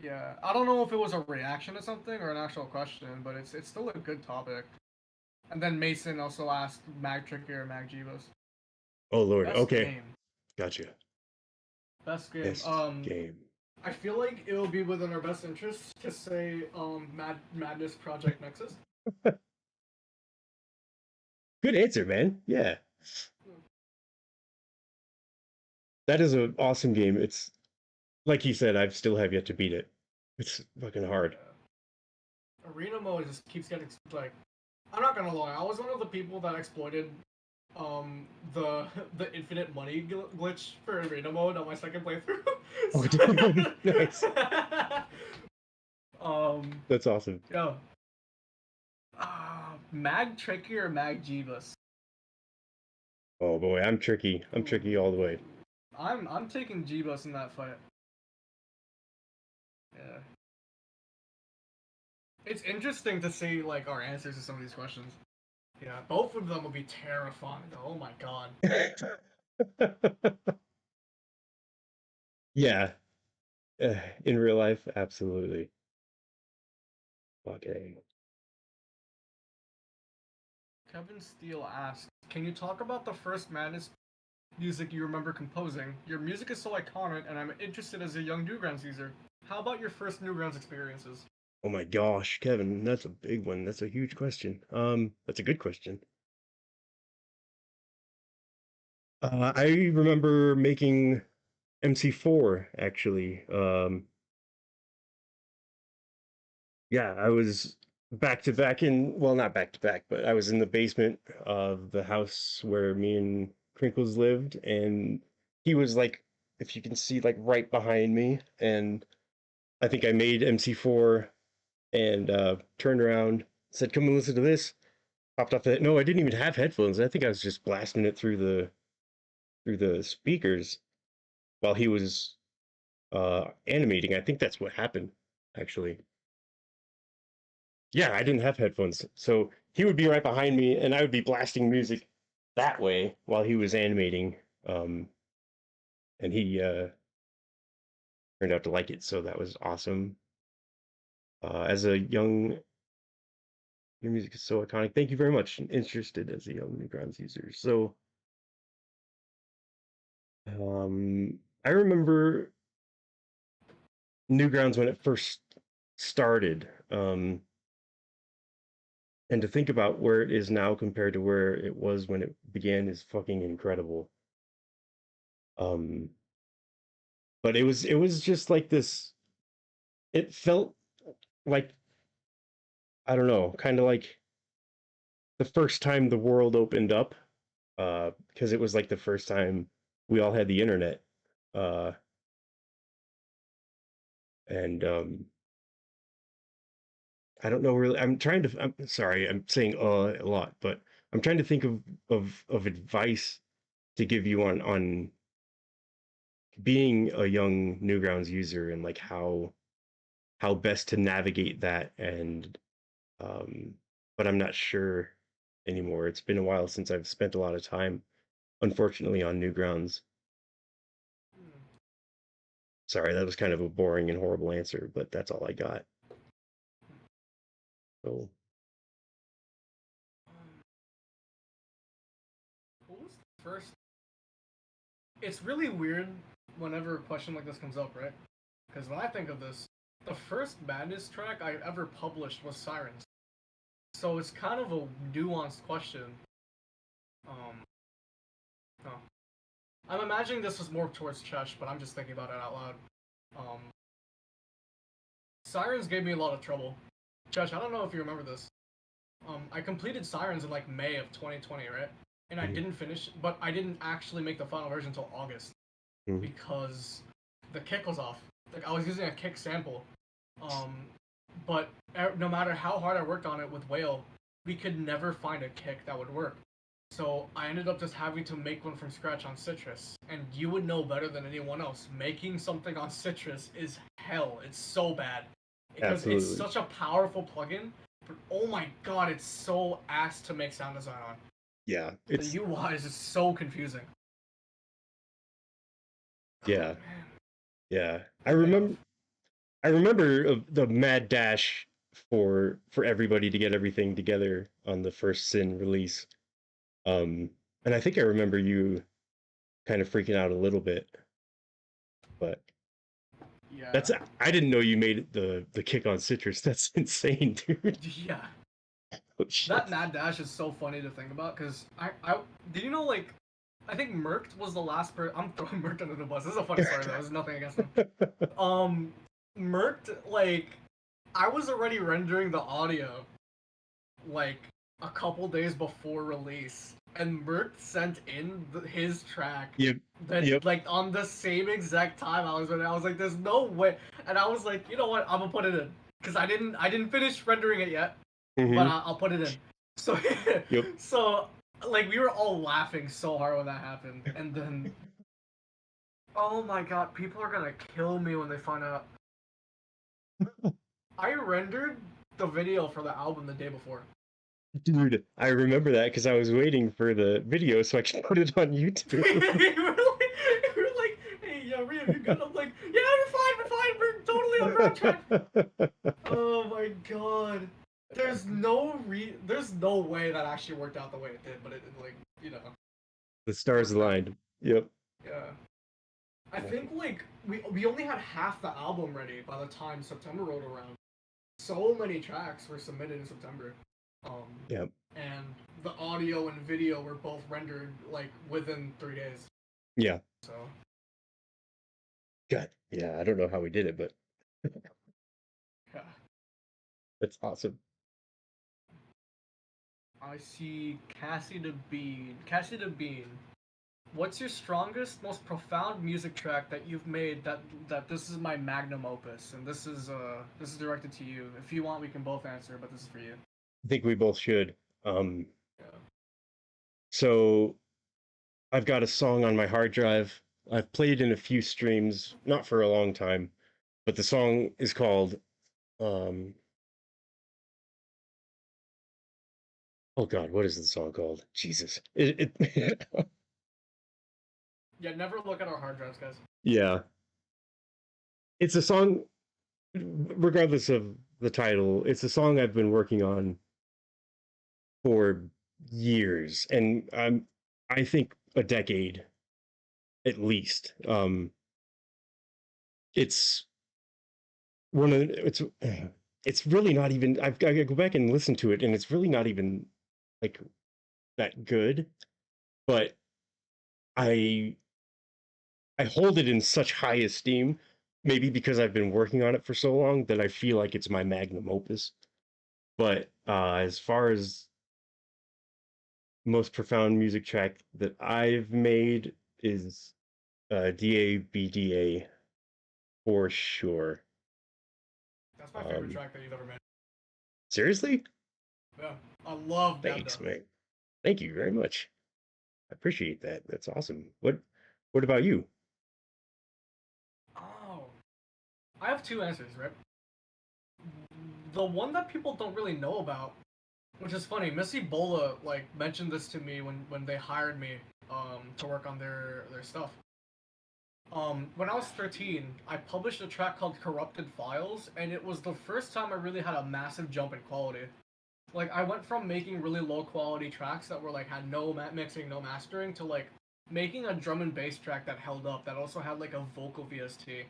Yeah, I don't know if it was a reaction to something or an actual question, but it's still a good topic. And then Mason also asked Mag Tricky or Mag Jeebus. Oh Lord. Best Okay. game. Gotcha. Best game. Best game. I feel like it will be within our best interest to say Madness Project Nexus. Good answer, man. Yeah. That is an awesome game. It's like you said, I've still have yet to beat it. It's fucking hard. Arena mode just keeps getting like. I'm not gonna lie. I was one of the people that exploited the the infinite money glitch for arena mode on my second playthrough. Oh, damn. Nice. um That's awesome. yeah. Mag Tricky or Mag Jeebus? Oh boy, I'm tricky. I'm tricky all the way. I'm taking Jeebus in that fight. Yeah. It's interesting to see like our answers to some of these questions. Yeah, both of them would be terrifying though. Oh my god. Yeah. In real life, absolutely. Okay. Kevin Steele asks, "Can you talk about the first Madness music you remember composing? Your music is so iconic, and I'm interested as a young Newgrounds user. How about your first Newgrounds experiences?" Oh my gosh, Kevin, that's a big one. That's a huge question. That's a good question. I remember making MC4 actually. Yeah, I was back to back in, well, not back to back, but I was in the basement of the house where me and Crinkles lived, and he was like, if you can see, like right behind me, and I think I made MC4 and turned around, said, "Come and listen to this." Popped off that. No, I didn't even have headphones. I think I was just blasting it through the speakers while he was animating. I think that's what happened, actually. Yeah, I didn't have headphones, so he would be right behind me, and I would be blasting music that way while he was animating. Um, and he turned out to like it, so that was awesome. As a young, your music is so iconic. Thank you very much. Interested as a young Newgrounds user. So, I remember Newgrounds when it first started. And to think about where it is now compared to where it was when it began is fucking incredible. Um, but it was just like this. It felt like, I don't know, kind of like the first time the world opened up, because it was like the first time we all had the internet, uh, and I don't know really. I'm sorry, I'm saying a lot, but I'm trying to think of advice to give you on being a young Newgrounds user and like how best to navigate that. And um but I'm not sure anymore. It's been a while since I've spent a lot of time, unfortunately, on Newgrounds. Sorry, that was kind of a boring and horrible answer, but that's all I got. So What was the first? It's really weird whenever a question like this comes up, right? Because when I think of this, the first Madness track I ever published was Sirens. So it's kind of a nuanced question. Um, oh. I'm imagining this was more towards Chesh, but I'm just thinking about it out loud. Um, Sirens gave me a lot of trouble. Chesh, I don't know if you remember this. I completed Sirens in like May of 2020, right? And I mhm, didn't finish, but I didn't actually make the final version until August mhm. because the kick was off. Like I was using a kick sample, um, but no matter how hard I worked on it with Whale, we could never find a kick that would work. So I ended up just having to make one from scratch on Citrus. And you would know better than anyone else. Making something on Citrus is hell. It's so bad. Because it's Absolutely. such a powerful plugin. But oh my god, it's so ass to make sound design on. Yeah, The it's UI is just so confusing. Oh yeah, man. yeah. I But yeah. remember I remember the mad dash for everybody to get everything together on the first Sin release. Um, and I think I remember you kind of freaking out a little bit, but Yeah. that's I didn't know you made the kick on Citrus. That's insane, dude. Yeah. Oh That shit. mad dash is so funny to think about because I did you know like I think Mercked was the last person. I'm throwing Mercked under the bus. This is a funny story though. There's nothing against him. Um, Mercked like I was already rendering the audio like a couple days before release, and Mercked sent in his track Yep. that Yep. like on the same exact time I was rendering. I was like, "There's no way," and I was like, "You know what? I'm gonna put it in." Because I didn't finish rendering it yet, but Hmm. I'll put it in. So Yep. so like we were all laughing so hard when that happened, and then oh my god, people are gonna kill me when they find out. I rendered the video for the album the day before. Dude, I remember that because I was waiting for the video so I could put it on YouTube. We're like, hey, yeah, Ryu, you good? I'm like, yeah, we're fine, we're totally on ground track. Oh my god. There's no way that actually worked out the way it did, but it like, you know, The stars worked out. aligned. Yep. Yeah. I think like we only had half the album ready by the time September rolled around. So many tracks were submitted in September. Um Yep. and the audio and video were both rendered like within 3 days. Yeah. So God. Yeah, I don't know how we did it, but yeah. that's awesome. I see Cassie the Bean. Cassie the Bean. What's your strongest, most profound music track that you've made that this is my magnum opus, and this is directed to you. If you want, we can both answer, but this is for you. I think we both should. Um, Yeah. so I've got a song on my hard drive. I've played in a few streams, not for a long time, but the song is called um oh God, what is the song called? Jesus. It Yeah, never look at our hard drives, guys. yeah. It's a song regardless of the title, it's a song I've been working on for years and I think a decade at least. It's one of the, it's really not even I've got to go back and listen to it and it's really not even like that good, but I I hold it in such high esteem, maybe because I've been working on it for so long that I feel like it's my magnum opus. But as far as most profound music track that I've made is DABDA for sure. That's my favorite Um, track that you've ever made. Seriously? Yeah, I love Dabda. Thanks, man. Thank you very much. I appreciate that. That's awesome. What about you? Oh, I have two answers, right? The one that people don't really know about, which is funny. Missy Bola like mentioned this to me when they hired me to work on their stuff. When I was 13, I published a track called Corrupted Files, and it was the first time I really had a massive jump in quality. Like, I went from making really low quality tracks that were like had no mixing, no mastering, to like making a drum and bass track that held up, that also had like a vocal VST,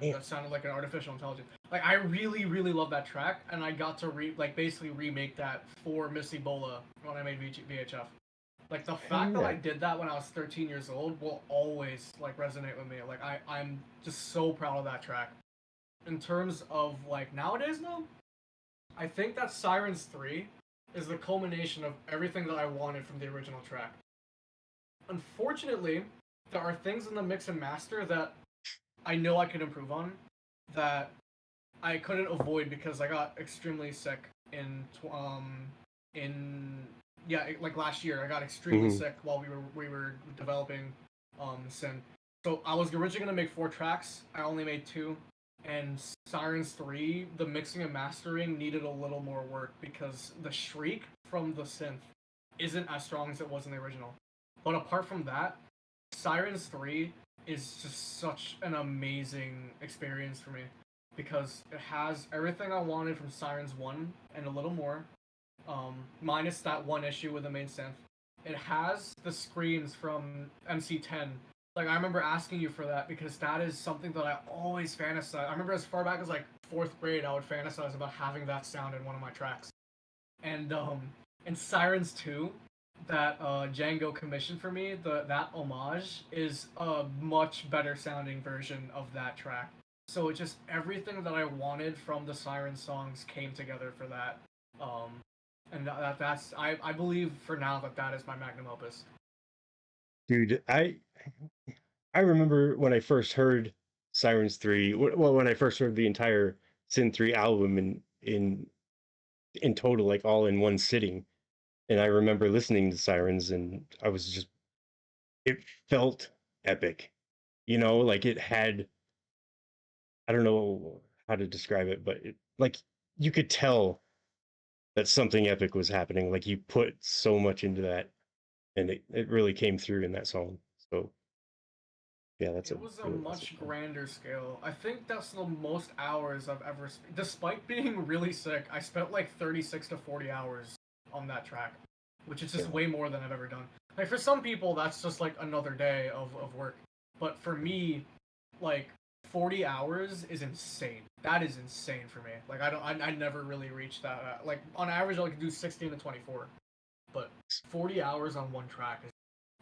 Damn. that sounded like an artificial intelligence. Like, I really, really love that track, and I got to basically remake that for Missy Bola when I made VHF. Like the fact that Yeah. I did that when I was 13 years old will always like resonate with me. Like I'm just so proud of that track. In terms of like nowadays though, I think that Sirens 3 is the culmination of everything that I wanted from the original track. Unfortunately, there are things in the mix and master that I know I could improve on that I couldn't avoid because I got extremely sick in yeah, like last year. I got extremely Mhm. sick while we were developing Sin. So I was originally gonna make 4 tracks. I only made 2, and Sirens 3, the mixing and mastering needed a little more work because the shriek from the synth isn't as strong as it was in the original. But apart from that, Sirens 3 is just such an amazing experience for me because it has everything I wanted from Sirens 1 and a little more, minus that one issue with the main synth. It has the screams from MC10. Like, I remember asking you for that because that is something that I always fantasize. I remember as far back as like 4th grade, I would fantasize about having that sound in one of my tracks. And in Sirens 2, that Django commissioned for me, that homage is a much better sounding version of that track. So it just everything that I wanted from the Siren songs came together for that. Um, and that's I believe for now that that is my magnum opus. Dude, I remember when I first heard Sirens 3, well, when I first heard the entire Sin 3 album in total, like all in one sitting. And I remember listening to Sirens, and I was just, it felt epic. You know, like it had, I don't know how to describe it, but like you could tell that something epic was happening. Like you put so much into that, and it really came through in that song. So yeah, that's a It was a really awesome much song. grander scale. I think that's the most hours I've ever spent. Despite being really sick, I spent like 36 to 40 hours on that track, which is just Yeah, way more than I've ever done. Like for some people, that's just like another day of work. But for me, like 40 hours is insane. That is insane for me. Like I never really reached that. Like on average, I could do 16 to 24, but 40 hours on one track is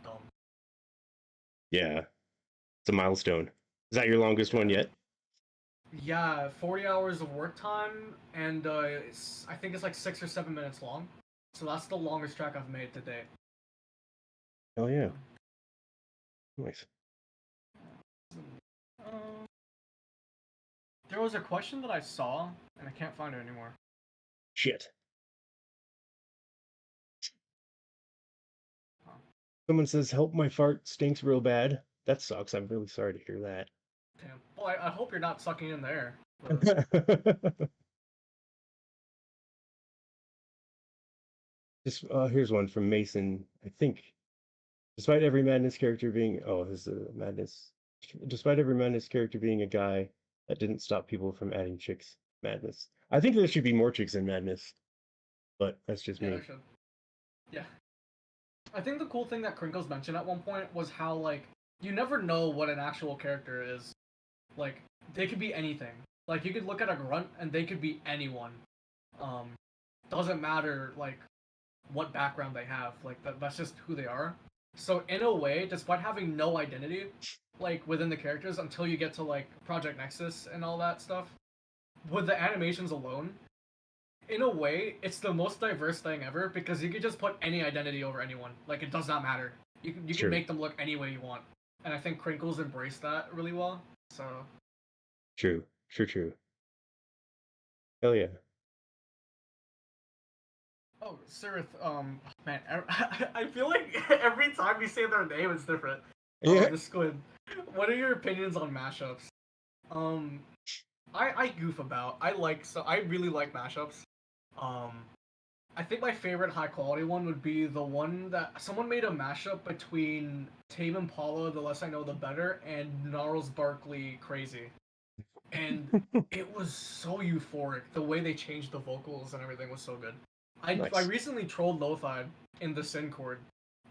dumb. yeah, it's a milestone. Is that your longest one Yeah. yet? Yeah, 40 hours of work time, and I think it's like 6 or 7 minutes long. So that's the longest track I've made to date. Oh yeah, nice. Um, there was a question that I saw, and I can't find it anymore. Shit. Huh. Someone says, "Help, my fart stinks real bad." That sucks. I'm really sorry to hear that. Damn. Well, I hope you're not sucking in there. But Just here's one from Mason. I think, despite every Madness character being, oh, this is a Madness. Despite every Madness character being a guy, that didn't stop people from adding chicks. Madness. I think there should be more chicks in Madness, but that's just yeah, I me. should. Yeah. I think the cool thing that Crinkles mentioned at one point was how like you never know what an actual character is. Like they could be anything. Like you could look at a grunt and they could be anyone. Um, doesn't matter like what background they have. Like that's just who they are. So in a way, despite having no identity, like within the characters until you get to like Project Nexus and all that stuff, with the animations alone, in a way, it's the most diverse thing ever because you could just put any identity over anyone. Like it does not matter. You can True, make them look any way you want. And I think Crinkles embraced that really well. So true, true, true. Hell yeah. oh, Sirith, man, I feel like every time you say their name, it's different. Yeah. The squid. What are your opinions on mashups? Um, I goof about. I really like mashups. Um, I think my favorite high quality one would be the one that someone made a mashup between Tame Impala, The Less I Know the Better, and Gnarls Barkley Crazy. And it was so euphoric. The way they changed the vocals and everything was so good. I Nice. recently trolled Lothide in the Sin Cord,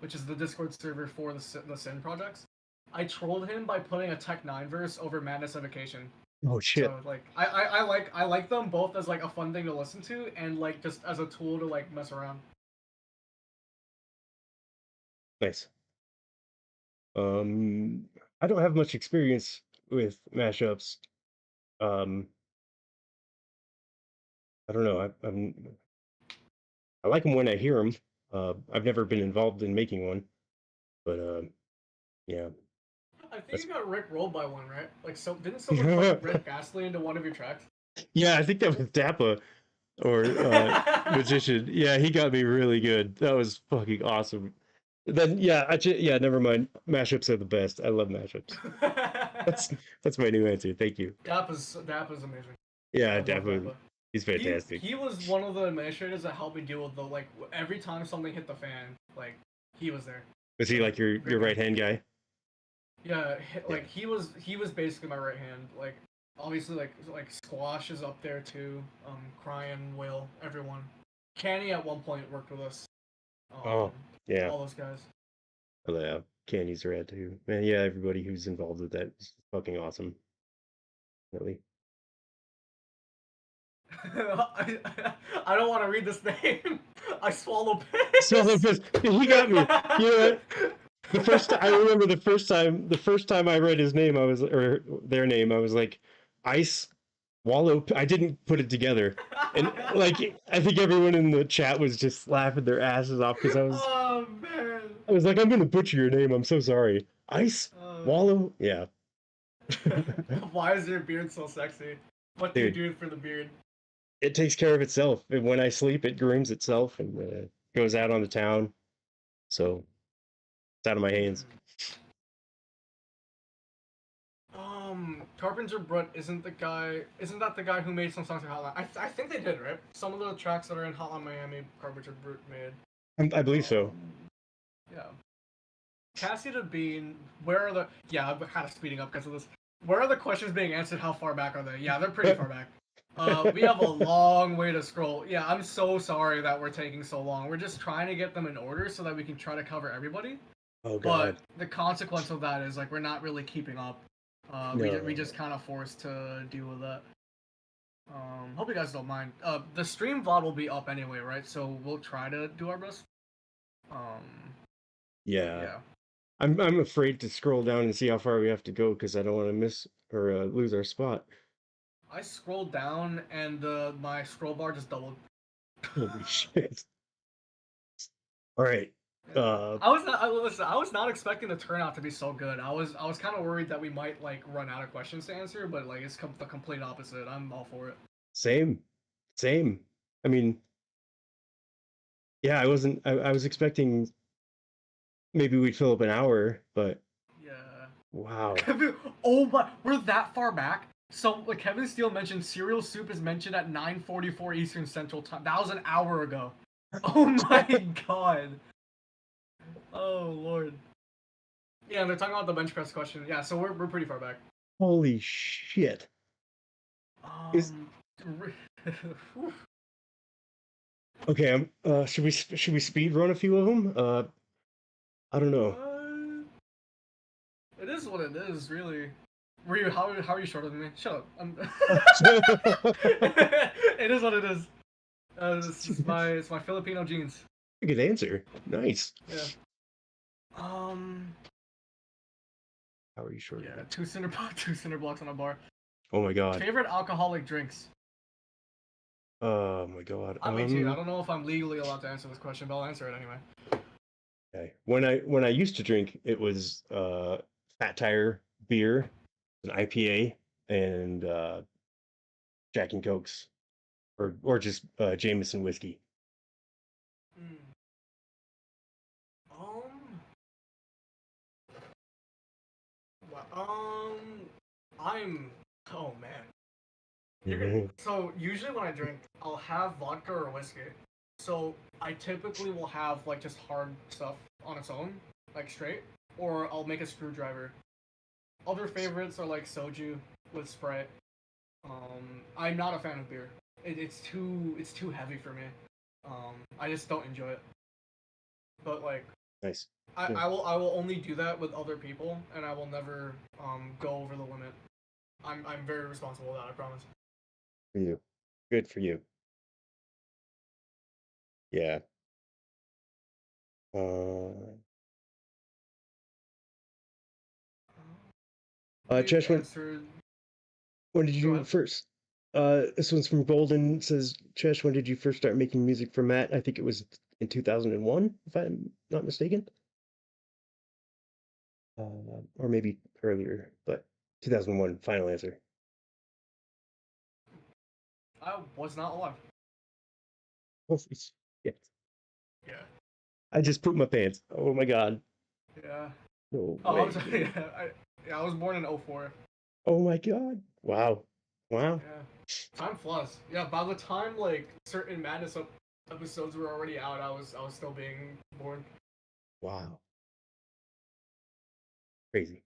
which is the Discord server for the Sin projects. I trolled him by putting a Tech 9 verse over Madness Evocation. Oh shit. So like I like them both as like a fun thing to listen to and like just as a tool to like mess around. Nice. Um, I don't have much experience with mashups. Um, I don't know. I like them when I hear them. I've never been involved in making one, but yeah, I think that's you got Rick rolled by one, right? Like so didn't someone put Rick Astley into one of your tracks? yeah. I think that was Dappa or Magician. Yeah, he got me really good. That was fucking awesome. Then yeah, yeah. Never mind. Mashups are the best. I love mashups. That's that's my new answer. Thank you. Dappa's amazing. Yeah, I love Dappa. Dappa. He's He fantastic. he was one of the administrators that helped me deal with the like every time something hit the fan, like he was there. Was he So like your great guy. right hand guy? Yeah, Yeah. like he was basically my right hand. Like obviously like Squash is up there too. Cryan, Will, everyone. Canny at one point worked with us. Um, Oh yeah. all those guys. Oh, yeah. Candy's rad too. Man, yeah, everybody who's involved with that is fucking awesome. Really. I don't want to read this name. I swallow So piss. he got me. You know what? I remember the first time I read his name, I was or their name, I was like, Ice Wallow. I didn't put it together, and like I think everyone in the chat was just laughing their asses off because Oh man. I was like, I'm gonna butcher your name. I'm so sorry. Ice Uh, Wallow. Yeah, why is your beard so sexy? What do you dude. do for the beard? It takes care of itself. And when I sleep, it grooms itself, and goes out on the town. So it's out of my hands. Carpenter Brut isn't that the guy who made some songs for Hotline? I think they did, right? Some of the tracks that are in Hotline Miami, Carpenter Brut made. I believe so. Yeah. Cassie to Bean, where are the... Yeah, I'm kind of speeding up because of this. Where are the questions being answered? How far back are they? Yeah, they're pretty far back. We have a long way to scroll. Yeah, I'm so sorry that we're taking so long. We're just trying to get them in order so that we can try to cover everybody. Oh But God. the consequence of that is like we're not really keeping up. We just kind of forced to deal with that. Hope you guys don't mind. The stream VOD will be up anyway, right? So we'll try to do our best. Yeah. Yeah. I'm afraid to scroll down and see how far we have to go because I don't want to miss or lose our spot. I scrolled down and my scroll bar just doubled. Holy shit! All right. I was not expecting the turnout to be so good. I was kind of worried that we might like run out of questions to answer, but like it's the complete opposite. I'm all for it. Same. I mean, yeah, I wasn't. I was expecting maybe we'd fill up an hour, but yeah. Wow. Kevin, oh my, we're that far back. So like Kevin Steele mentioned, cereal soup is mentioned at 9:44 Eastern Central Time. That was an hour ago. Oh my god. Oh lord. Yeah, they're talking about the bench press question. Yeah, so we're pretty far back. Holy shit. Is okay. Should we speed run a few of them? I don't know. It is what it is, really. How are you shorter than me? Shut up. It is what it is. It's my Filipino genes. Good answer. Nice. Yeah. How are you shorter? Yeah, two cinder blocks on a bar. Oh my god. Favorite alcoholic drinks? Oh my god. Me too. I don't know if I'm legally allowed to answer this question, but I'll answer it anyway. Okay. When I used to drink, it was Fat Tire beer, an IPA, and Jack and Cokes, or just Jameson whiskey. Oh man. So usually when I drink, I'll have vodka or whiskey. So I typically will have like just hard stuff on its own, like straight, or I'll make a screwdriver. Other favorites are like soju with Sprite. I'm not a fan of beer. It's too heavy for me. I just don't enjoy it. But like, nice. I will only do that with other people, and I will never go over the limit. I'm very responsible with that, I promise. For you. Good for you. Yeah. Chesh, when did you first? This one's from Golden. Says, Chesh, when did you first start making music for Matt? I think it was in 2001, if I'm not mistaken. Or maybe earlier, but 2001. Final answer. I was not alive. Holy shit. Yeah. I just pooped my pants. Oh my god. Yeah. No oh, way. I'm sorry. I was born in 04. Oh my god. Wow. Yeah. Time flies. Yeah, by the time like certain Madness episodes were already out, I was still being born. Wow. Crazy.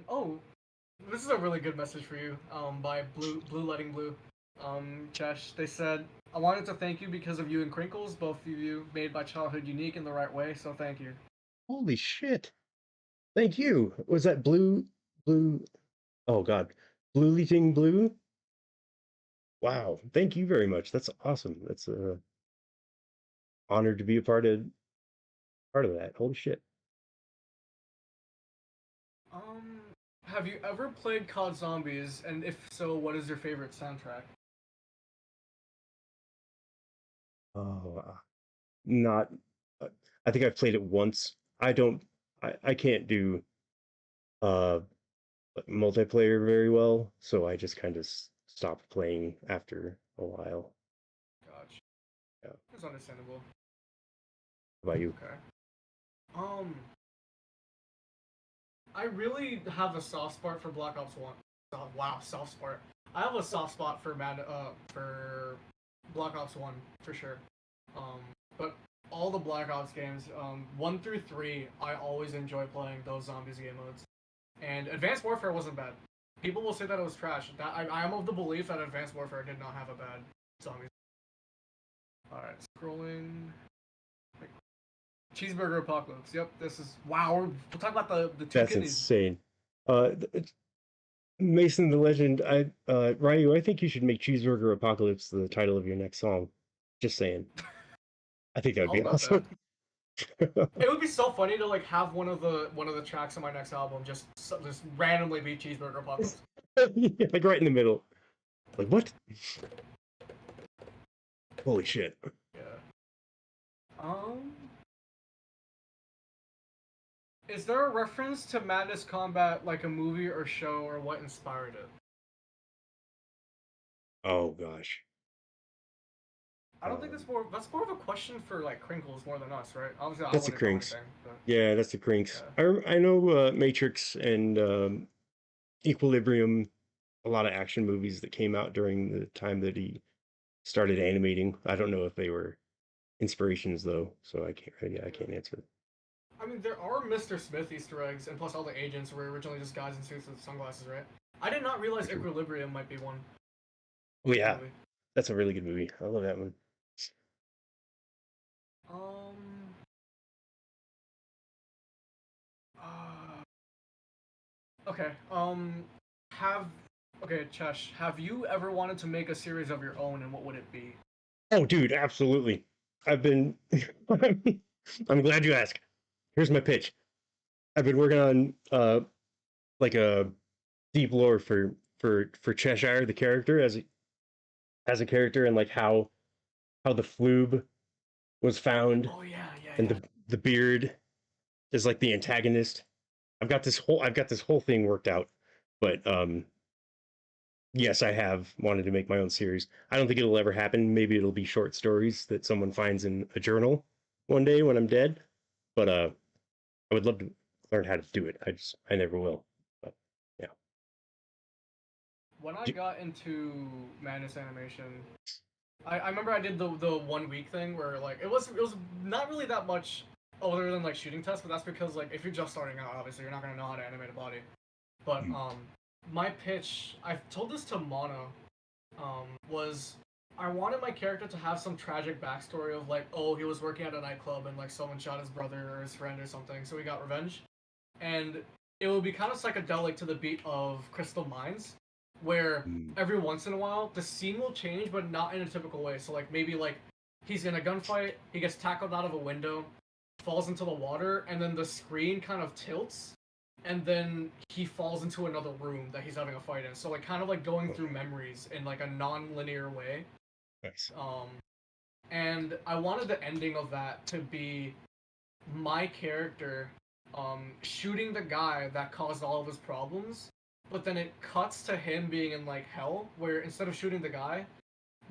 Oh, this is a really good message for you. By Blue Letting Blue. Chesh, they said, I wanted to thank you because of you and Crinkles, both of you made my childhood unique in the right way, so thank you. Holy shit. Thank you. Was that blue? Oh god. Blue thing blue? Wow. Thank you very much. That's awesome. That's honored to be a part of that. Holy shit. Have you ever played COD Zombies, and if so, what is your favorite soundtrack? Not I think I've played it once. I can't do multiplayer very well, so I just kind of stopped playing after a while. Gotcha. Yeah. That's understandable. How about you? Okay. Um, I really have a soft spot for Black Ops One. Oh, wow, soft spot. I have a soft spot for Black Ops One for sure. Um, but all the Black Ops games, 1 through 3, I always enjoy playing those zombies game modes. And Advanced Warfare wasn't bad. People will say that it was trash. That I am of the belief that Advanced Warfare did not have a bad zombies. All right, scrolling. Cheeseburger apocalypse. Yep, this is wow. We'll talk about the two That's kidneys. insane. Mason the Legend, Ryu, I think you should make Cheeseburger Apocalypse the title of your next song. Just saying. I think that would I'll be note that. awesome. It would be so funny to like have one of the tracks on my next album just randomly be Cheeseburger apocalypse. Yeah, like right in the middle. Like what? Holy shit. Yeah. Um. Is there a reference to Madness Combat, like a movie or show, or what inspired it? Oh gosh. I don't think that's more of a question for like Crinkles more than us, right? Obviously, I That's the wouldn't know Crinks. anything. But Yeah, that's the Crinks. yeah. I know Matrix and Equilibrium, a lot of action movies that came out during the time that he started animating. I don't know if they were inspirations though, so I can't answer. I mean, there are Mr. Smith Easter eggs, and plus all the agents were originally just guys in suits with sunglasses, right? I did not realize True. Equilibrium might be one Oh yeah, movie. that's a really good movie. I love that one. Um. Uh, okay. Have okay, Chesh. Have you ever wanted to make a series of your own, and what would it be? Oh dude, absolutely. I've been I'm glad you asked. Here's my pitch. I've been working on like a deep lore for Cheshire, the character as a character, and like how the floob was found, Oh yeah, yeah, and yeah. the beard is like the antagonist. I've got this whole thing worked out, but yes, I have wanted to make my own series. I don't think it'll ever happen. Maybe it'll be short stories that someone finds in a journal one day when I'm dead. But I would love to learn how to do it. I never will. But yeah. When I got into Madness Animation, I remember I did the 1 week thing where like it was not really that much other than like shooting tests, but that's because like if you're just starting out, obviously you're not gonna know how to animate a body. But my pitch, I've told this to Mono, was I wanted my character to have some tragic backstory of like, oh, he was working at a nightclub and like someone shot his brother or his friend or something, so he got revenge. And it would be kind of psychedelic to the beat of Crystal Mines, where Mm. every once in a while the scene will change, but not in a typical way. So like maybe like he's in a gunfight, he gets tackled out of a window, falls into the water, and then the screen kind of tilts, and then he falls into another room that he's having a fight in. So like kind of like going through memories in like a non-linear way. Nice. And I wanted the ending of that to be my character shooting the guy that caused all of his problems, but then it cuts to him being in like hell, where instead of shooting the guy,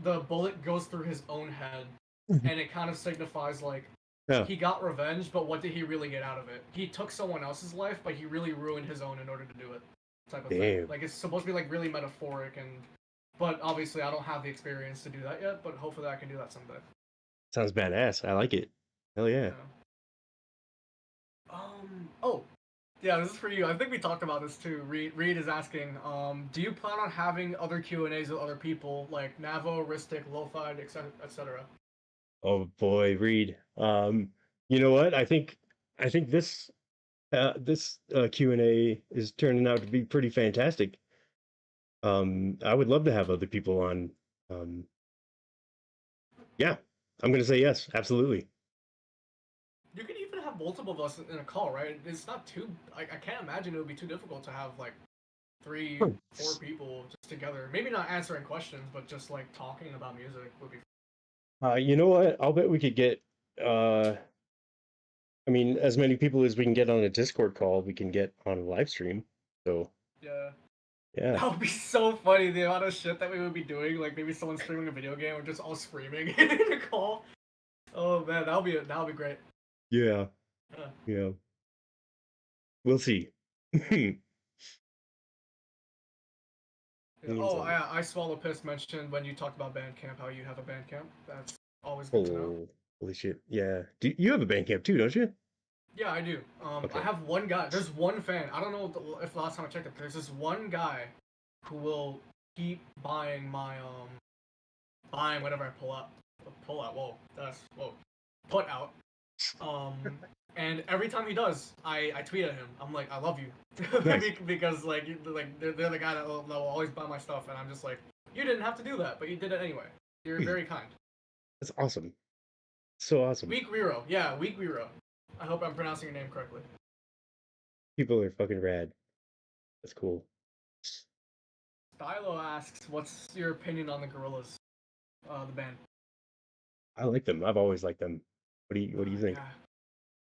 the bullet goes through his own head, and it kind of signifies like Yeah. he got revenge, but what did he really get out of it? He took someone else's life, but he really ruined his own in order to do it, type of thing. Damn. Like it's supposed to be like really metaphoric, and but obviously I don't have the experience to do that yet. But hopefully I can do that someday. Sounds badass. I like it. Hell yeah. Yeah. Oh, yeah, this is for you. I think we talked about this too. Reed is asking, do you plan on having other Q&As with other people like Navo, Ristic, Lo-Fi, etc.? Oh boy, Reed. You know what? I think this Q&A is turning out to be pretty fantastic. I would love to have other people on. Um, yeah, I'm gonna say yes, absolutely. You could even have multiple of us in a call, right? It's not too. I can't imagine it would be too difficult to have like 3, 4 people just together. Maybe not answering questions, but just like talking about music would be. You know what? I'll bet we could get I mean, as many people as we can get on a Discord call, we can get on a live stream. So Yeah. Yeah. That would be so funny, the amount of shit that we would be doing. Like maybe someone streaming a video game or just all screaming in a call. Oh man, that'll be great. Yeah. Yeah. Yeah. We'll see. Yeah. Hands Oh, on it. I Swallow Piss mentioned when you talked about Bandcamp how you have a Bandcamp. That's always good to know. Oh, holy shit. Yeah. Do you have a Bandcamp too, don't you? Yeah, I do. I Okay. have one guy. There's one fan. I don't know if last time I checked it. There's this one guy who will keep buying whatever I pull out. Pull out. Whoa. Put out. Um, and every time he does, I tweet at him. I'm like, I love you, Nice. because they're the guy that will always buy my stuff, and I'm just like, you didn't have to do that, but you did it anyway. You're very kind. That's awesome. So awesome. Weak Riro. Yeah, Weak Riro. I hope I'm pronouncing your name correctly. People are fucking rad. That's cool. Stylo asks, what's your opinion on the Gorillas, the band? I like them. I've always liked them. What do you think?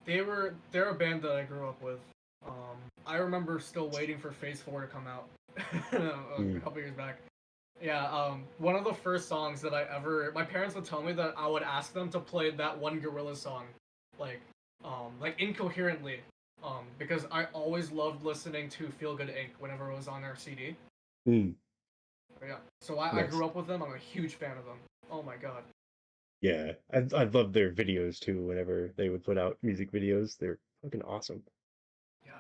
Yeah, they're a band that I grew up with. I remember still waiting for Phase 4 to come out a couple years back. Yeah, one of the first songs that my parents would tell me that I would ask them to play that one Gorillaz song, like, like incoherently, because I always loved listening to Feel Good Inc. whenever it was on their CD. Mm, But yeah, so I nice. grew up with them. I'm a huge fan of them. Oh my god. Yeah, I love their videos too. Whenever they would put out music videos, they're fucking awesome. Yeah.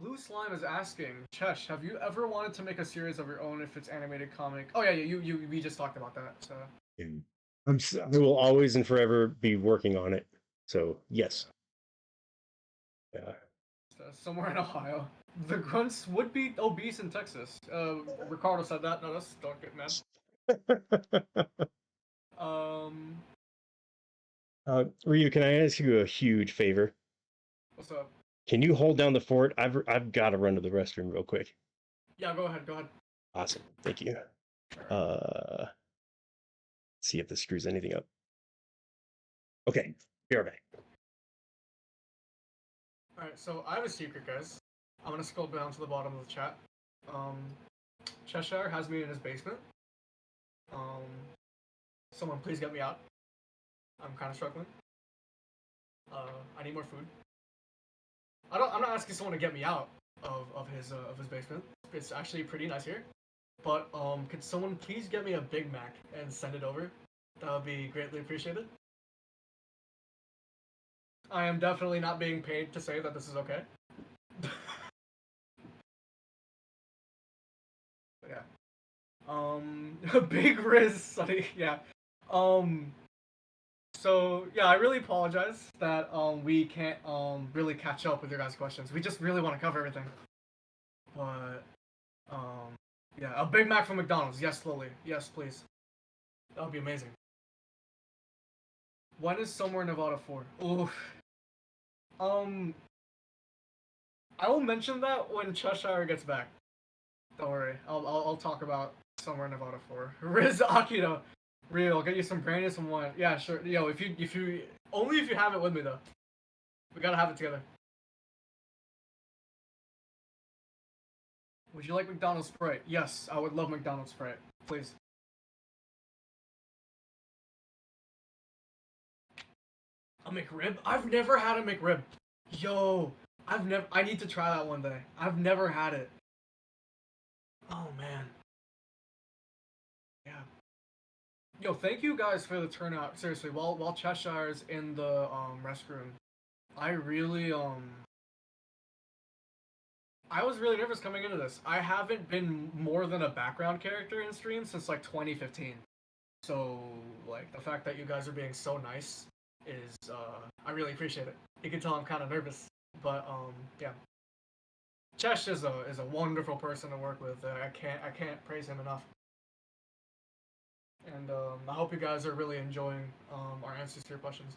Blue Slime is asking, Chesh, have you ever wanted to make a series of your own if it's animated comic? Oh yeah, we just talked about that. So And I will always and forever be working on it. So yes, yeah. somewhere in Ohio, the grunts would be obese in Texas. Ricardo said that. No, that's don't get mad. Um, Ryu, can I ask you a huge favor? what's up? Can you hold down the fort? I've got to run to the restroom real quick. Yeah, go ahead. Go ahead. Awesome, thank you. All right. See if this screws anything up. Okay, be right back. All right. So I have a secret, guys. I'm gonna scroll down to the bottom of the chat. Um, Cheshire has me in his basement. Um, someone please get me out. I'm kind of struggling. I need more food. I'm not asking someone to get me out of his basement. It's actually pretty nice here. But could someone please get me a Big Mac and send it over? That would be greatly appreciated. I am definitely not being paid to say that this is okay. But yeah. Big Riz, Sonny. Yeah. Um. So yeah, I really apologize that we can't really catch up with your guys' questions. We just really want to cover everything. But yeah, a Big Mac from McDonald's. Yes, slowly. Yes, please. That would be amazing. When is Somewhere Nevada 4? Oof. Um, I will mention that when Cheshire gets back. Don't worry. I'll talk about Somewhere Nevada 4. RyuuAkito, real. I'll get you some brandy, some wine. Yeah, sure. Yo, if you only if you have it with me though. We gotta have it together. Would you like McDonald's Sprite? Yes, I would love McDonald's Sprite. Please. A McRib? I've never had a McRib. Yo, I need to try that one day. I've never had it. Oh man. Yeah. Yo, thank you guys for the turnout. Seriously, while Cheshire's in the restroom, I really I was really nervous coming into this. I haven't been more than a background character in streams since like 2015. So like the fact that you guys are being so nice is I really appreciate it. You can tell I'm kind of nervous, but yeah. Chesh is a wonderful person to work with. I can't praise him enough. And I hope you guys are really enjoying our answers to your questions.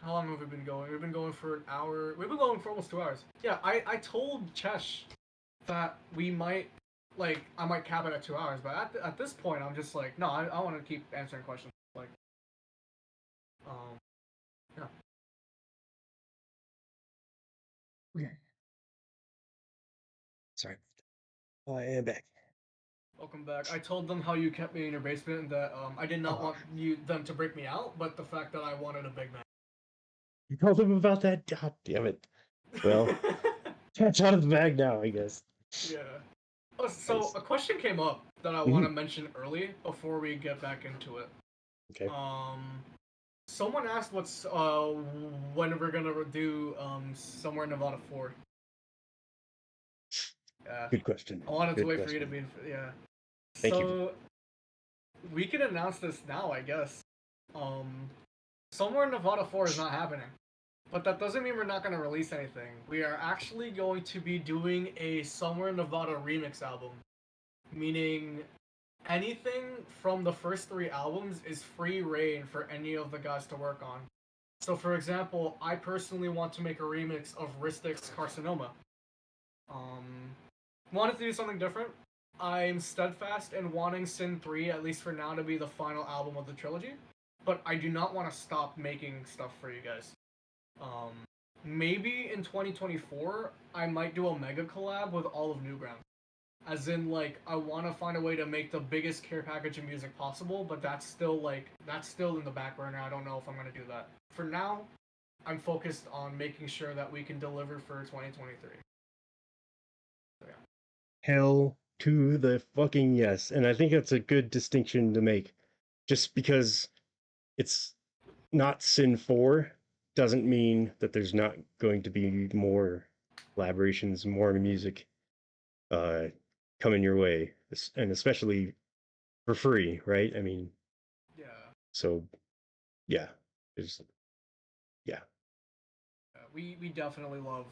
How long have we been going? We've been going for an hour. We've been going for almost 2 hours. Yeah, I told Chesh that we might, like, I might cap it at 2 hours, but at this point, I'm just like, no, I want to keep answering questions. Like, yeah. Okay. Sorry. I am back. Welcome back. I told them how you kept me in your basement and that I did not want them to break me out, but the fact that I wanted a big man. You told them about that? God damn it. Well, catch out of the bag now, I guess. Yeah. Oh, so Nice. a question came up that I want to mention early before we get back into it. Okay. Someone asked what's when we're gonna do Somewhere in Nevada 4. Yeah. Good question. I wanted Good to wait question. for you to be Thank you. So we can announce this now, I guess. Somewhere in Nevada 4 is not happening. But that doesn't mean we're not going to release anything. We are actually going to be doing a Somewhere in Nevada remix album. Meaning anything from the first 3 albums is free reign for any of the guys to work on. So for example, I personally want to make a remix of Ristic's Carcinoma. Wanted to do something different. I'm steadfast in wanting Sin 3, at least for now, to be the final album of the trilogy. But I do not want to stop making stuff for you guys. Maybe in 2024, I might do a mega collab with all of Newground. As in, like, I want to find a way to make the biggest care package of music possible, but that's still in the back burner. I don't know if I'm going to do that. For now, I'm focused on making sure that we can deliver for 2023. So, yeah. Hell to the fucking yes. And I think that's a good distinction to make. Just because it's not Sin 4 doesn't mean that there's not going to be more collaborations, more music coming your way, and especially for free, right? I mean, Yeah. So, yeah, there's, yeah. We definitely love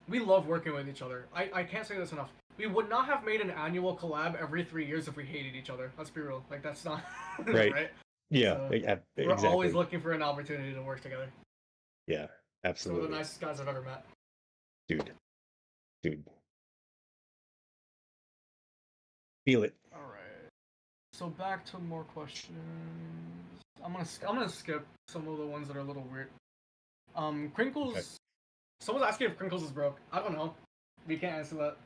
we love working with each other. I can't say this enough. We would not have made an annual collab every 3 years if we hated each other. Let's be real. Like, that's not Right. right? Yeah, So, exactly. we're always looking for an opportunity to work together. Yeah, absolutely. Some of the nicest guys I've ever met. Dude. Feel it. All right. So back to more questions. I'm gonna skip some of the ones that are a little weird. Crinkles. Okay. Someone's asking if Crinkles is broke. I don't know. We can't answer that.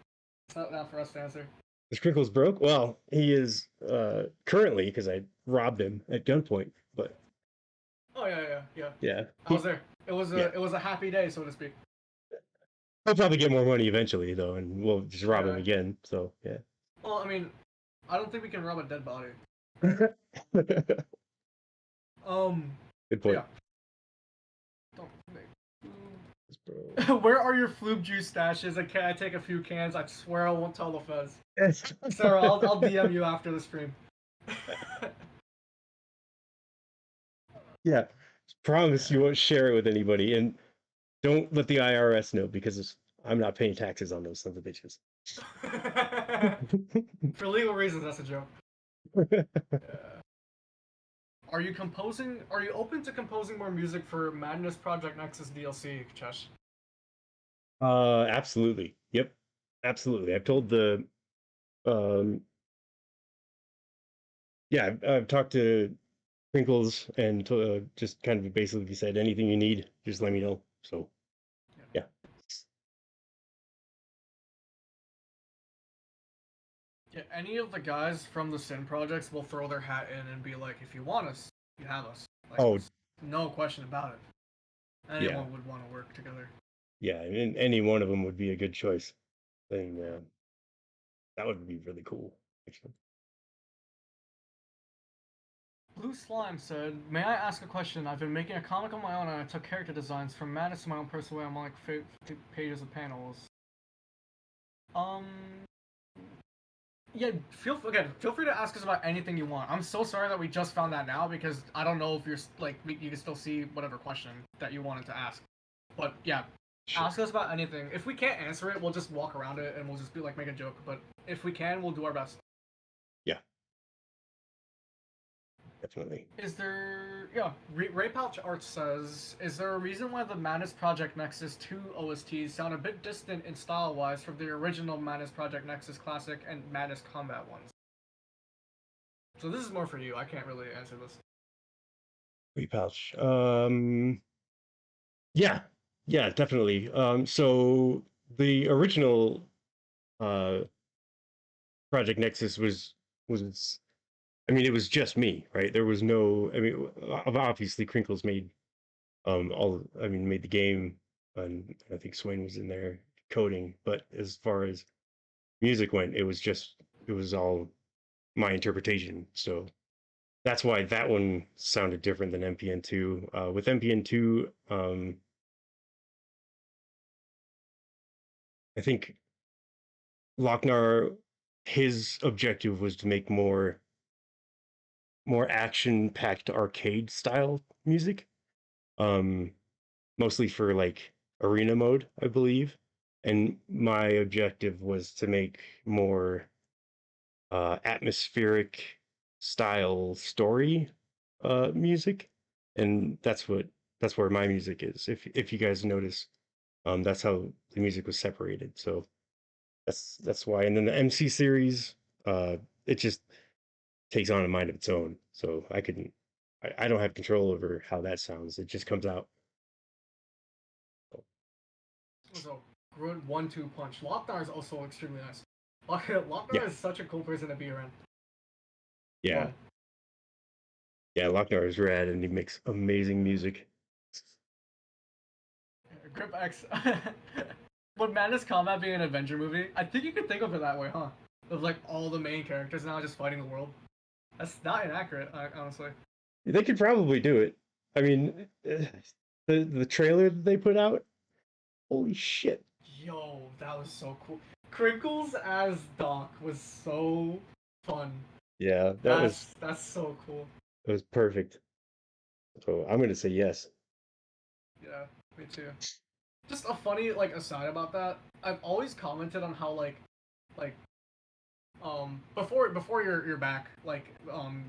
It's not for us to answer. Is Crinkles broke? Well, he is currently, because I robbed him at gunpoint. But oh yeah. Yeah. I was there. It was a happy day, so to speak. I'll probably get more money eventually, though, and we'll just rob him again. So yeah. Well, I mean, I don't think we can rob a dead body. Good point. Yeah. Where are your flube juice stashes? And can I take a few cans? I swear I won't tell the feds. Sarah, I'll DM you after the stream. Yeah. Promise you won't share it with anybody, and don't let the IRS know, because I'm not paying taxes on those sons of bitches. For legal reasons, that's a joke. Are you open to composing more music for Madness Project Nexus DLC, Chesh? Absolutely. Yep. Absolutely. I've told the I've talked to Crinkles and just kind of basically said, anything you need, just let me know. So yeah. Yeah, any of the guys from the Sin projects will throw their hat in and be like, if you want us, you have us. Like, no question about it. Anyone would want to work together. Yeah, and any one of them would be a good choice. And that would be really cool, actually. Blue Slime said, may I ask a question? I've been making a comic on my own and I took character designs from Madness to my own personal way. I'm on like 50 pages of panels. Yeah, feel free to ask us about anything you want. I'm so sorry that we just found that now, because I don't know if you're you can still see whatever question that you wanted to ask. But yeah, ask us about anything. If we can't answer it, we'll just walk around it and we'll just be like, make a joke. But if we can, we'll do our best. Yeah. Definitely. Is there... Yeah, Ray Pouch Art says, is there a reason why the Madness Project Nexus 2 OSTs sound a bit distant in style-wise from the original Madness Project Nexus Classic and Madness Combat ones? So this is more for you. I can't really answer this. Ray Pouch. Yeah, definitely. So the original uh Project Nexus was I mean, it was just me, right? There was no. I mean, obviously, Crinkles made all. I mean, made the game, and I think Swain was in there coding. But as far as music went, it was all my interpretation. So that's why that one sounded different than MPN2. With MPN2, I think Lochnar, his objective was to make more action packed arcade style music. Um, Mostly for like arena mode, I believe. And my objective was to make more atmospheric style story music, and that's where my music is. If you guys notice, that's how the music was separated. So that's why. And then the MC series, it just takes on a mind of its own. So I don't have control over how that sounds. It just comes out. It was a good 1-2 punch. Lochnar is also extremely nice. Lochnar Yeah, is such a cool person to be around. yeah. Fun. Yeah, Lochnar is rad and he makes amazing music. Grip X. Would Madness Combat being an Avenger movie? I think you could think of it that way, huh? Of like all the main characters now just fighting the world. That's not inaccurate, honestly. They could probably do it. I mean, the trailer that they put out, holy shit. Yo, that was so cool. Crinkles as Doc was so fun. Yeah, That's so cool. that was perfect. So I'm gonna say yes. Yeah, me too. Just a funny like aside about that. I've always commented on how like before you're back, like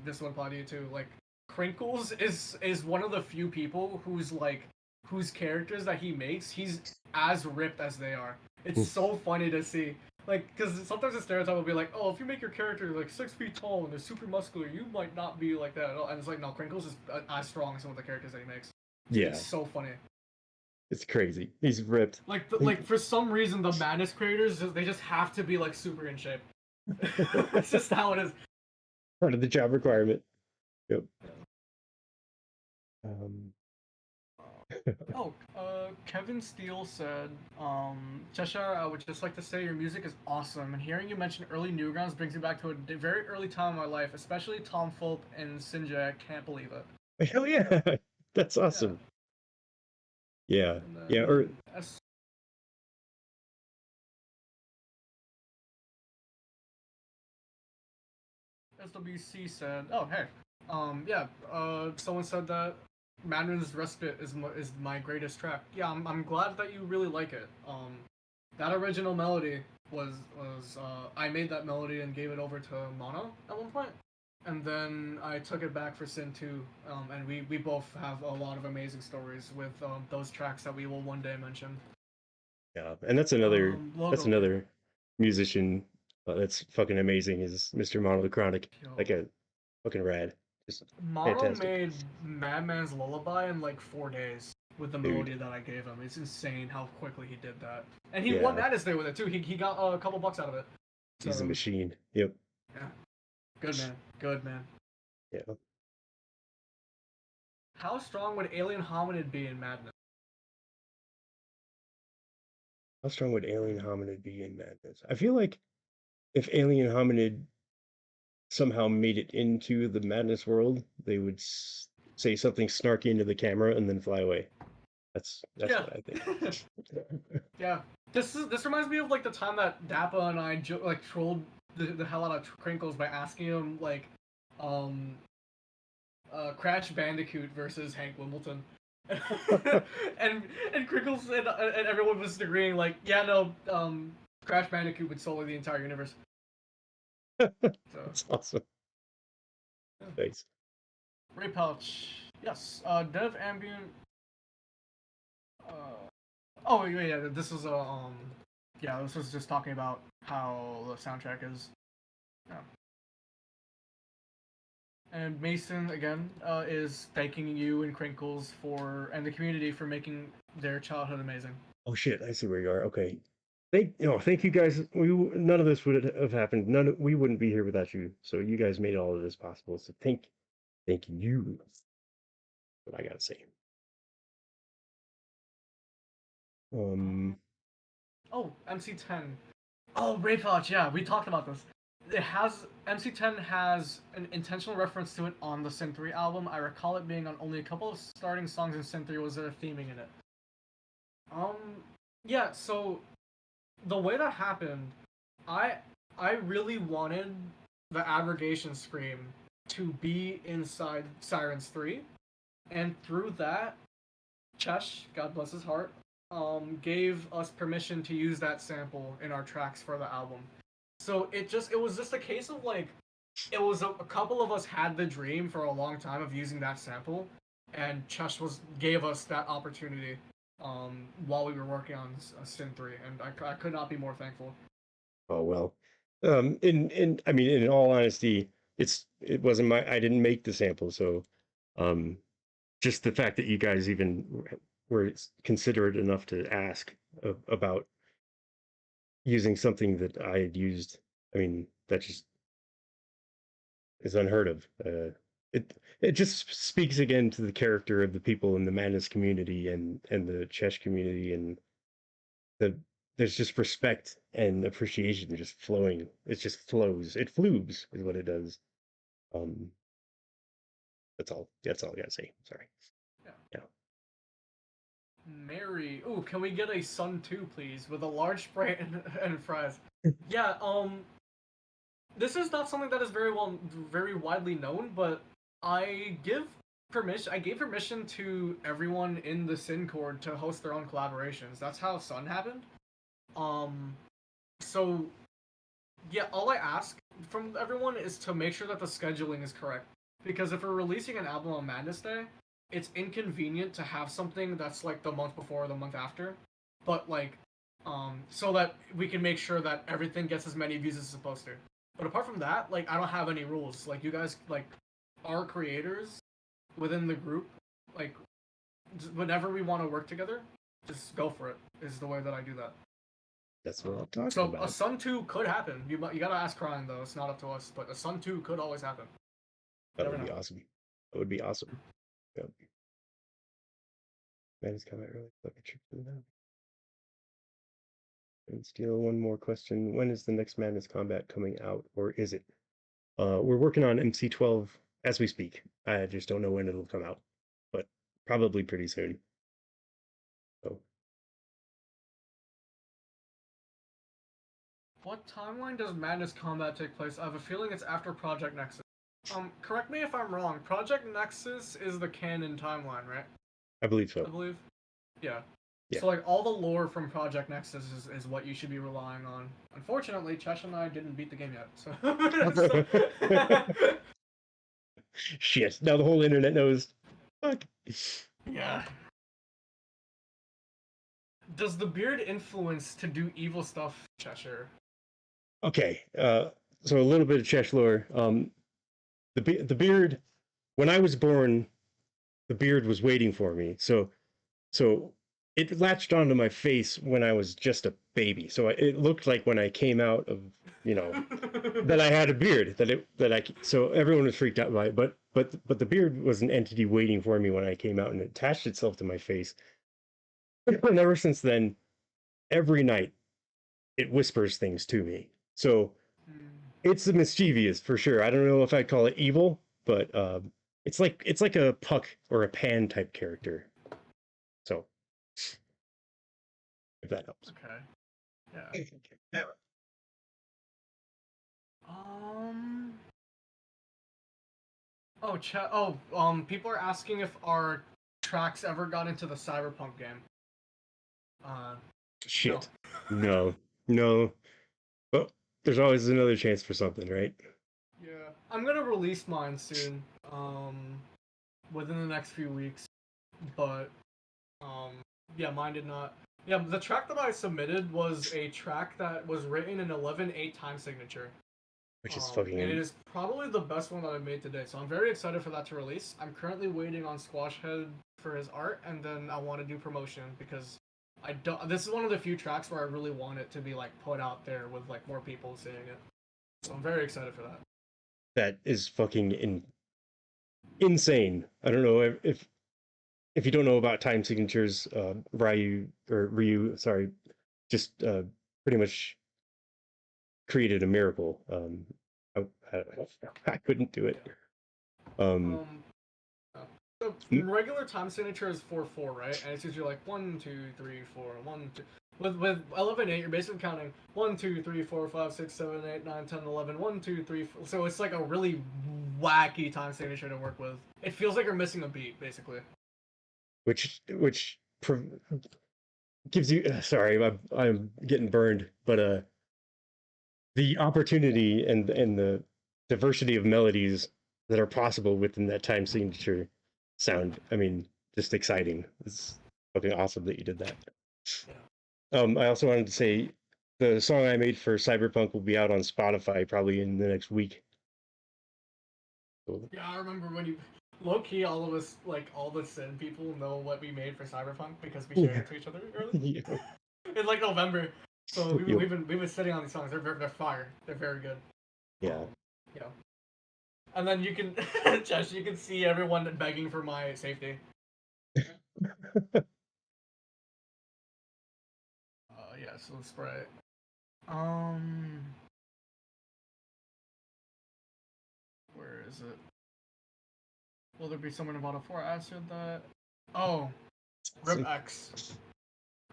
this would apply to you too. Like Crinkles is one of the few people whose characters that he makes, he's as ripped as they are. It's so funny to see. Like, because sometimes the stereotype will be like, oh, if you make your character like 6 feet tall and they're super muscular, you might not be like that at all. And it's like, no, Crinkles is as strong as some of the characters that he makes. Yeah, It's so funny. it's crazy. He's ripped. Like for some reason, the Madness creators they just have to be like super in shape. It's just how it is. Part of the job requirement. Yep. Um, Oh, Kevin Steele said, Cheshire, I would just like to say your music is awesome, and hearing you mention early Newgrounds brings me back to a very early time in my life, especially Tom Fulp and Sinjay. I can't believe it. hell yeah, that's Yeah. awesome. Yeah, And yeah. then Or SWC said, oh, hey. Yeah, someone said that Mandarin's Respite is my greatest track. Yeah, I'm glad that you really like it. That original melody was I made that melody and gave it over to Mono at one point, and then I took it back for Sin 2, and we both have a lot of amazing stories with those tracks that we will one day mention. yeah, and that's Logo man. another musician that's fucking amazing is Mr. Monochronic. Yo. Like a fucking rad. Just Mono fantastic. made Madman's Lullaby in like 4 days with the Dude. melody that I gave him. It's insane how quickly he did that, and he won Yeah, Madness Day with it too. He got a couple bucks out of it. he's a So machine. Yep. yeah, good man, good man. Yeah. How strong would Alien Hominid be in Madness? How strong would Alien Hominid be in Madness? I feel like if Alien Hominid somehow made it into the Madness world, they would say something snarky into the camera and then fly away. That's Yeah, what I think. yeah. This reminds me of like the time that Dappa and I like trolled the hell out of Crinkles by asking him like, um, Crash Bandicoot versus Hank Wimbledon. and Crinkles and everyone was agreeing like, yeah, no, Crash Bandicoot would solo the entire universe. So That's awesome. yeah. Thanks. Ray Pouch, yes. Dev Ambient. Uh, oh yeah, this was yeah, this was just talking about how the soundtrack is. Yeah. And Mason again is thanking you and Crinkles and the community for making their childhood amazing. Oh shit, I see where you are. Okay. thank you guys. None of this would have happened. We wouldn't be here without you. So you guys made all of this possible. So thank you. That's what I gotta say. Um, Oh, MC10. Oh, Ray Pouch, yeah, we talked about this. MC10 has an intentional reference to it on the Sin 3 album. I recall it being on only a couple of starting songs in Sin 3 was there theming in it. Um, yeah, so the way that happened, I I really wanted the abrogation scream to be inside Sirens 3, and through that, Chesh, God bless his heart, gave us permission to use that sample in our tracks for the album. So it was just a case of like it was a couple of us had the dream for a long time of using that sample, and Chesh gave us that opportunity while we were working on Sin 3, and I could not be more thankful. oh well. I mean, in all honesty, it wasn't I didn't make the sample, so um, just the fact that you guys even were considerate enough to ask about using something that I had used. I mean, that just is unheard of. It just speaks again to the character of the people in the Madness community and the Chesh community, and the there's just respect and appreciation just flowing. It just flows. It flubes is what it does. Um, that's all. That's all I gotta say. Sorry. Yeah. Yeah. Mary, ooh, can we get a Sun 2, please, with a large Sprite and fries? Yeah, this is not something that is very widely known, but I gave permission to everyone in the Syncord to host their own collaborations. That's how Sun happened. Um, so yeah, all I ask from everyone is to make sure that the scheduling is correct. Because if we're releasing an album on Madness Day, it's inconvenient to have something that's like the month before or the month after. But like, so that we can make sure that everything gets as many views as it's supposed to. But apart from that, like I don't have any rules. Like you guys like are creators within the group. Like whenever we want to work together, just go for it. Is the way that I do that. That's what I'm talking So a about. Sun 2 could happen. You gotta ask Crying though. It's not up to us. But a Sun 2 could always happen. That Never would be know. awesome. That would be awesome. Yep. That is kind of really fucking tricky now. And still one more question. When is the next Madness Combat coming out, or is it? We're working on MC12 as we speak. I just don't know when it'll come out, but probably pretty soon. So What timeline does Madness Combat take place? I have a feeling it's after Project Nexus. Correct me if I'm wrong. Project Nexus is the canon timeline, right? I believe I so. believe. Yeah. Yeah. So like all the lore from Project Nexus is what you should be relying on. Unfortunately, Chesh and I didn't beat the game yet, so. Shit. Now the whole internet knows. Fuck. Yeah. Does the beard influence to do evil stuff, Cheshire? Okay. So a little bit of Chesh lore. The beard. When I was born, the beard was waiting for me. So it latched onto my face when I was just a baby. So it looked like when I came out of, you know, that I had a beard. So everyone was freaked out by it. But the beard was an entity waiting for me when I came out, and it attached itself to my face. And ever since then, every night it whispers things to me. So it's a mischievous for sure. I don't know if I'd call it evil, but it's like a Puck or a Pan type character. So if that helps. Okay. Yeah. Um. People are asking if our tracks ever got into the Cyberpunk game. Uh, Shit. No. No. But there's always another chance for something, right? Yeah, I'm gonna release mine soon. Within the next few weeks, but um, yeah, mine did not. Yeah, the track that I submitted was a track that was written in 11/8 time signature. Which is And it fucking. is probably the best one that I've made today. So I'm very excited for that to release. I'm currently waiting on Squashhead for his art, and then I want to do promotion because I don't. This is one of the few tracks where I really want it to be like put out there with like more people seeing it. So I'm very excited for that. That is fucking insane. I don't know if you don't know about time signatures, Ryu, sorry, just pretty much created a miracle. I, I, I couldn't do it. Um, Um, so mm, regular time signature is 4/4, right? And it's usually like 1, 2, 3, 4, 1, 2. With 11/8, you're basically counting 1, 2, 3, 4, 5, 6, 7, 8, 9, 10, 11, 1, 2, 3, 4. So it's like a really wacky time signature to work with. It feels like you're missing a beat, basically. which gives you sorry, I'm getting burned, but the opportunity and the diversity of melodies that are possible within that time signature sound. I mean, just exciting. It's fucking awesome that you did that. Yeah. I also wanted to say the song I made for Cyberpunk will be out on Spotify probably in the next week. So, Yeah, I remember when you. Low key, all of us, like all the Sin people, know what we made for Cyberpunk because we shared yeah. it to each other early Yeah. in like November. So Yep. we've been sitting on these songs. They're fire. They're very good. Yeah. Yeah. And then you can, Josh, you can see everyone begging for my safety. Yeah. So let's spray. Um, where is it? Will there be someone about a 4 answered that? Oh, Rip X.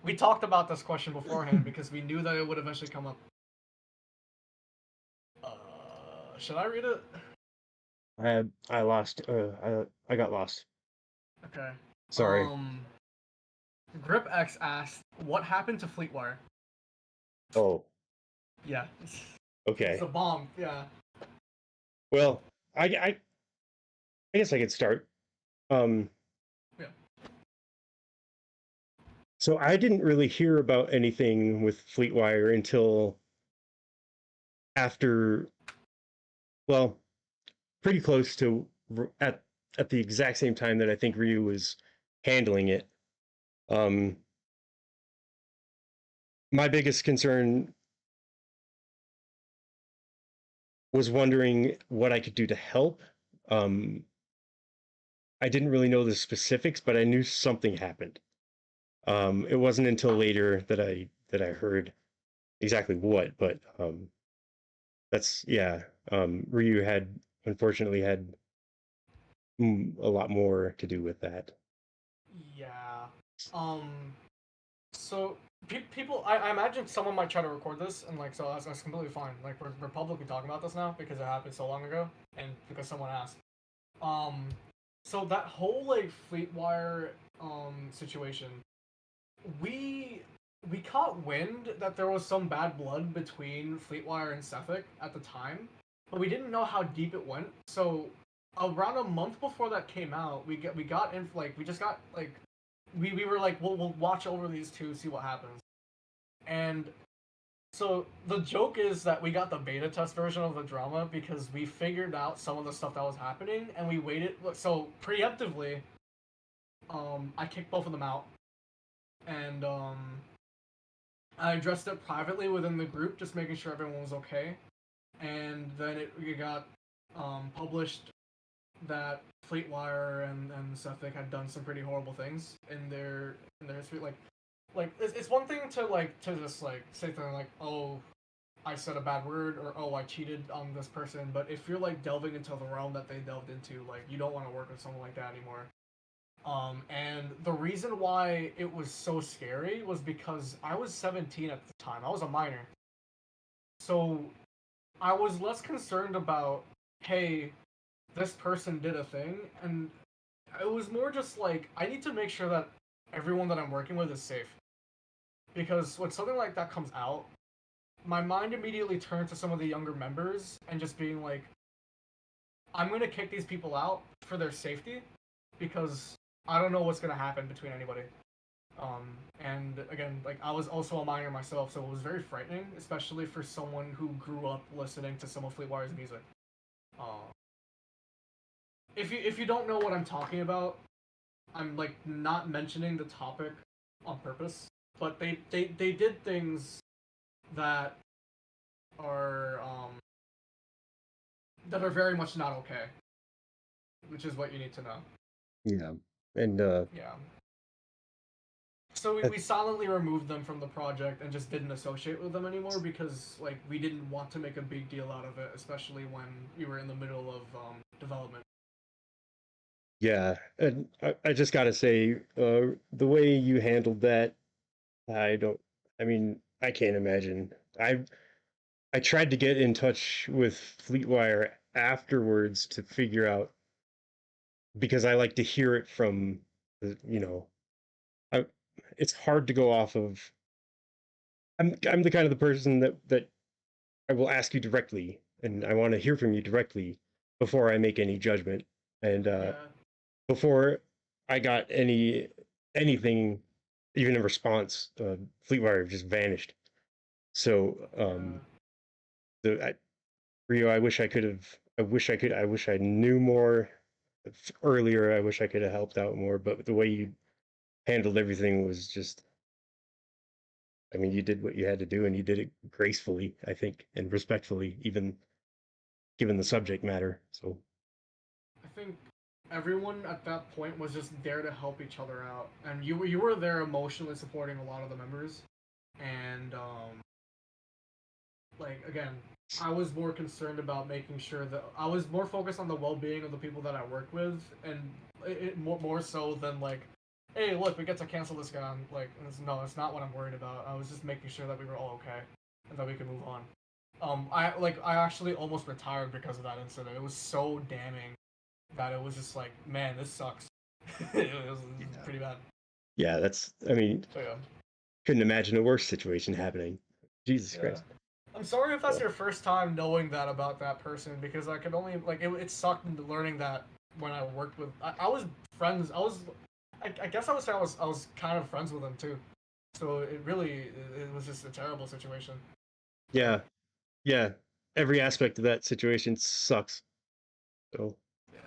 We talked about this question beforehand because we knew that it would eventually come up. Should I read it? I lost. I got lost. Okay. Sorry. Um, Grip X asked, "What happened to Fleetwire?" Oh. Yeah, it's a Okay. bomb. Yeah. Well, I guess I could start. Um, Yeah. so I didn't really hear about anything with Fleetwire until after, well, pretty close to at the exact same time that I think Ryu was handling it. Um, my biggest concern was wondering what I could do to help. Um, I didn't really know the specifics, but I knew something happened. It wasn't until later that I heard exactly what, but that's yeah. Ryu had unfortunately had a lot more to do with that. Yeah. Um. So people, I imagine someone might try to record this, and like, so that's completely fine. Like, we're publicly talking about this now because it happened so long ago, and because someone asked. Um. So that whole like Fleetwire situation, we we caught wind that there was some bad blood between Fleetwire and Sethik at the time, but we didn't know how deep it went. So around a month before that came out, we got in like we just got like we were like we'll watch over these two, see what happens. And so the joke is that we got the beta test version of the drama because we figured out some of the stuff that was happening and we waited. So preemptively, I kicked both of them out, and I addressed it privately within the group, just making sure everyone was okay. And then it got published that Fleetwire and Suffolk had done some pretty horrible things in their history. Like it's one thing to like to just like say something like, oh, I said a bad word, or oh, I cheated on this person. But if you're like delving into the realm that they delved into, like you don't want to work with someone like that anymore. And the reason why it was so scary was because I was 17 at the time. I was a minor. So I was less concerned about, hey, this person did a thing, and it was more just like, I need to make sure that everyone that I'm working with is safe. Because when something like that comes out, my mind immediately turned to some of the younger members and just being like, I'm gonna kick these people out for their safety because I don't know what's gonna happen between anybody. And again, like I was also a minor myself, so it was very frightening, especially for someone who grew up listening to some of Fleetwire's music. Uh, if you don't know what I'm talking about, I'm like not mentioning the topic on purpose. but they did things that are very much not okay, which is what you need to know. Yeah, and Yeah. So we silently removed them from the project and just didn't associate with them anymore because like we didn't want to make a big deal out of it, especially when we were in the middle of development. yeah, and I just gotta say, the way you handled that, I don't. I mean, I can't imagine. I tried to get in touch with Fleetwire afterwards to figure out because I like to hear it from you know, I, it's hard to go off of. I'm the kind of the person that I will ask you directly, and I want to hear from you directly before I make any judgment. And Yeah. before I got anything, even a response, Fleetwire just vanished. So Yeah. Ryu, I wish I could have. I wish I knew more earlier. I wish I could have helped out more. But the way you handled everything was just. I mean, you did what you had to do, and you did it gracefully, I think, and respectfully, even given the subject matter. So. I think everyone at that point was just there to help each other out, and you were there emotionally supporting a lot of the members, and like again, I was more concerned about making sure that I was more focused on the well-being of the people that I work with, and more so than like, hey, look, we get to cancel this guy. Like, no, it's not what I'm worried about. I was just making sure that we were all okay and that we could move on. I actually almost retired because of that incident. It was so damning that it was just like, man, this sucks. it was pretty bad. Yeah, that's. I mean, So yeah. couldn't imagine a worse situation happening. Jesus Yeah. Christ. I'm sorry if that's your first time knowing that about that person because I could only like it sucked learning that when I worked with I was friends I guess I would say I was kind of friends with him too, so it was just a terrible situation. So, Yeah, yeah. Every aspect of that situation sucks. So. yeah.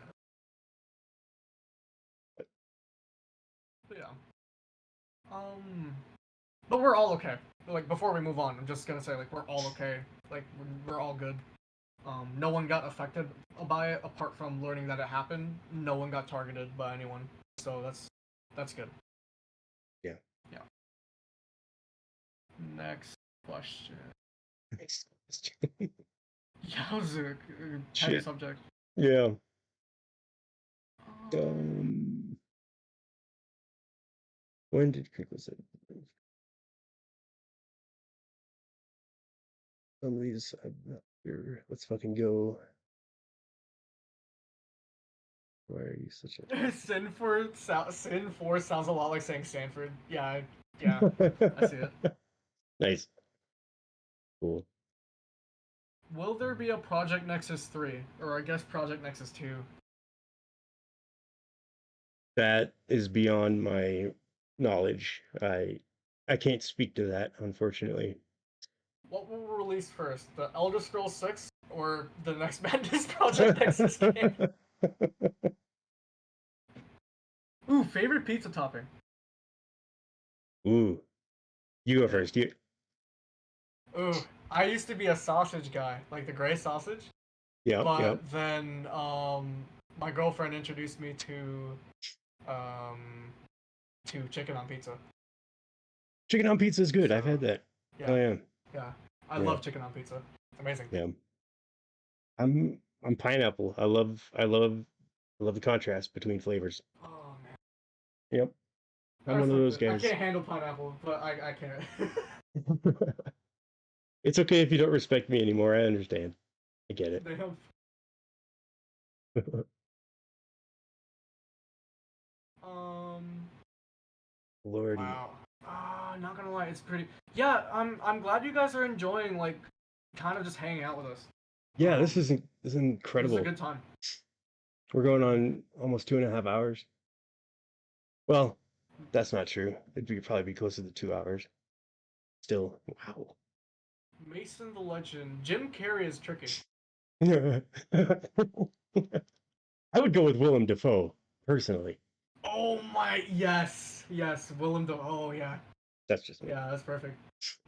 But yeah. But we're all okay. Like before we move on, I'm just gonna say like we're all okay. Like we're all good. No one got affected by it apart from learning that it happened. No one got targeted by anyone, so that's good. Yeah. Yeah. Next question. Next question. Yeah, that was a heavy Shit. subject. Yeah. Um, When did Crinkle say? Some of these, I'm not sure. Let's fucking go. Why are you such Sin 4 sounds a lot like saying Stanford. Yeah, yeah, I see it. Nice. Cool. Will there be a Project Nexus 3? Or I guess Project Nexus 2? That is beyond my knowledge. I can't speak to that, unfortunately. What will release first? The Elder Scrolls 6 or the next Madness Project Nexus game? Ooh, favorite pizza topping? Ooh, you go Yeah. first. You. Ooh, I used to be a sausage guy, like the gray sausage. Yep, But yep. then my girlfriend introduced me um, to chicken on pizza. Chicken on pizza is good. So I've had that. Oh yeah, yeah, yeah, I yeah, love chicken on pizza. It's amazing. yeah. I'm pineapple. I love the contrast between flavors. Oh man, Yep. I'm I one of flipped those it. I guys. can't handle pineapple, but I can't. It's okay if you don't respect me anymore. I understand. I get it. Damn. Um. Lordy. Wow. Not gonna lie, it's pretty. Yeah, I'm glad you guys are enjoying like, kind of just hanging out with us. Yeah, Um, this is this is a incredible. good time. We're going on almost 2.5 hours. Well, that's not true. Probably be closer to 2 hours. Still, wow. Mason the Legend. Jim Carrey is tricky. I would go with Willem Dafoe personally. Oh my yes, yes, Willem Dafoe. Oh yeah. That's just me. Yeah, that's perfect.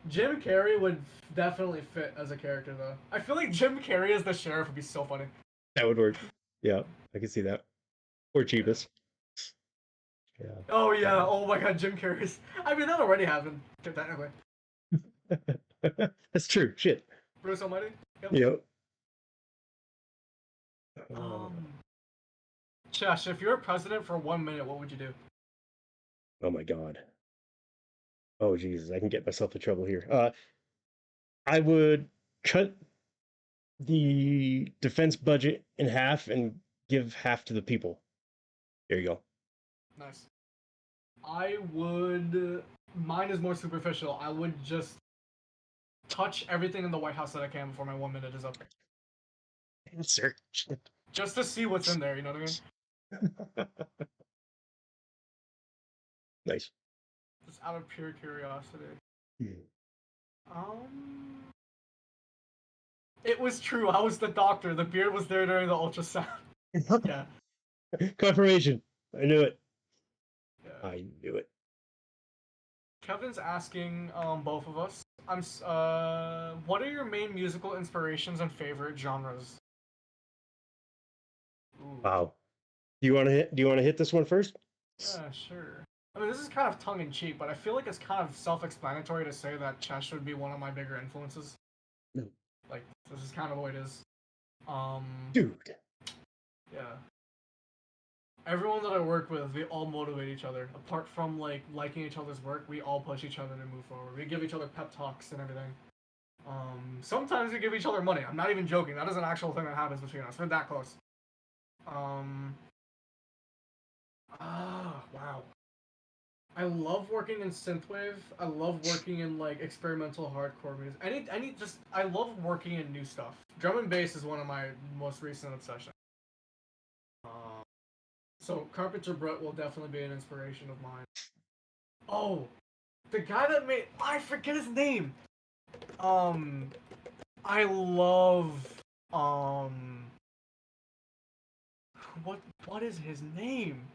Jim Carrey would definitely fit as a character, though. I feel like Jim Carrey as the sheriff would be so funny. That would work. Yeah, I can see that. Or Yeah. cheapest. Yeah. Oh yeah. Oh my God, Jim Carrey's. I mean, that already happened technically. That's true. Shit. Bruce Almighty. Yep. Yep. Chesh, if you're president for 1 minute, what would you do? Oh my god. Oh Jesus, I can get myself in trouble here. I would cut the defense budget in half and give half to the people. There you go. Nice. I would. Mine is more superficial. I would just touch everything in the White House that I can before my 1 minute is up. Answer. Just to see what's in there, you know what I mean? Nice. Just out of pure curiosity. It was true. I was the doctor. The beard was there during the ultrasound. Yeah. Confirmation. I knew it. Yeah. I knew it. Kevin's asking both of us. What are your main musical inspirations and favorite genres? Ooh. Wow. Do you want to hit this one first? Yeah, sure. I mean, this is kind of tongue in cheek, but I feel like it's kind of self-explanatory to say that Chesh would be one of my bigger influences. No. Like, this is kind of what it is. Dude. Yeah. Everyone that I work with, we all motivate each other. Apart from like liking each other's work, we all push each other to move forward. We give each other pep talks and everything. Sometimes we give each other money. I'm not even joking. That is an actual thing that happens between us. We're that close. Wow. I love working in synthwave. I love working in like experimental hardcore music. I love working in new stuff. Drum and bass is one of my most recent obsessions. So Carpenter Brett will definitely be an inspiration of mine. Oh, the guy that made I forget his name. I love what is his name?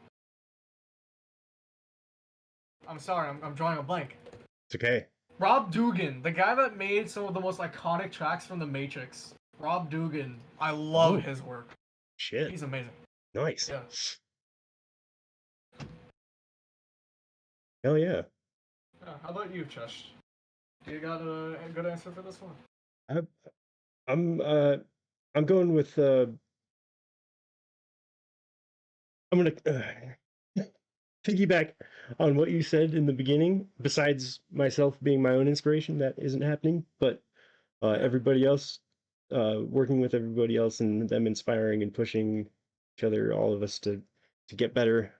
I'm sorry, I'm drawing a blank. It's okay. Rob Dugan, the guy that made some of the most iconic tracks from The Matrix. Rob Dugan, I love his work. Shit. He's amazing. Nice. Yeah. Hell yeah. How about you, Chesh? Do you got a good answer for this one? I'm going with I'm gonna piggyback on what you said in the beginning. Besides myself being my own inspiration, that isn't happening, but everybody else, working with everybody else and them inspiring and pushing each other, all of us to get better,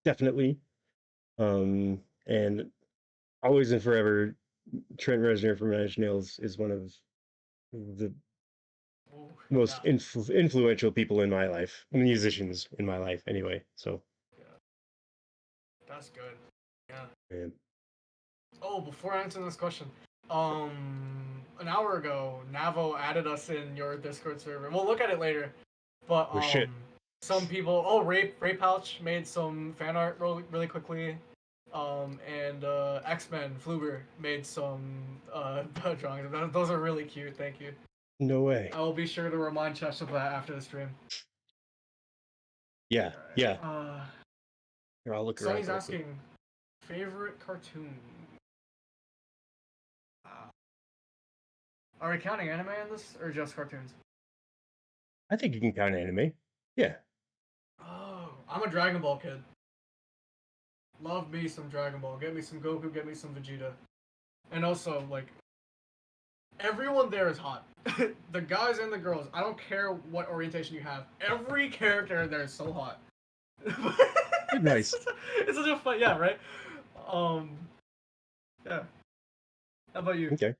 definitely. And always and forever, Trent Reznor from Nine Inch Nails is one of the most influential people in my life, musicians in my life, anyway. So, yeah. That's good. Yeah. Man. Oh, before I answer this question, an hour ago, Navo added us in your Discord server. We'll look at it later, but shit. some people. Oh, Ray Pouch made some fan art really quickly. And X-Men Fluber made some drawings. Those are really cute. Thank you. No way. I will be sure to remind Chesh of that after the stream. Yeah, right. Yeah. Here, I'll look around. Sonny's asking, favorite cartoon? Are we counting anime in this, or just cartoons? I think you can count anime. Yeah. Oh, I'm a Dragon Ball kid. Love me some Dragon Ball. Get me some Goku, get me some Vegeta. And also, like, everyone there is hot. The guys and the girls. I don't care what orientation you have. Every character there is so hot. Nice. It's such a fun, yeah, right? Yeah. How about you? Okay.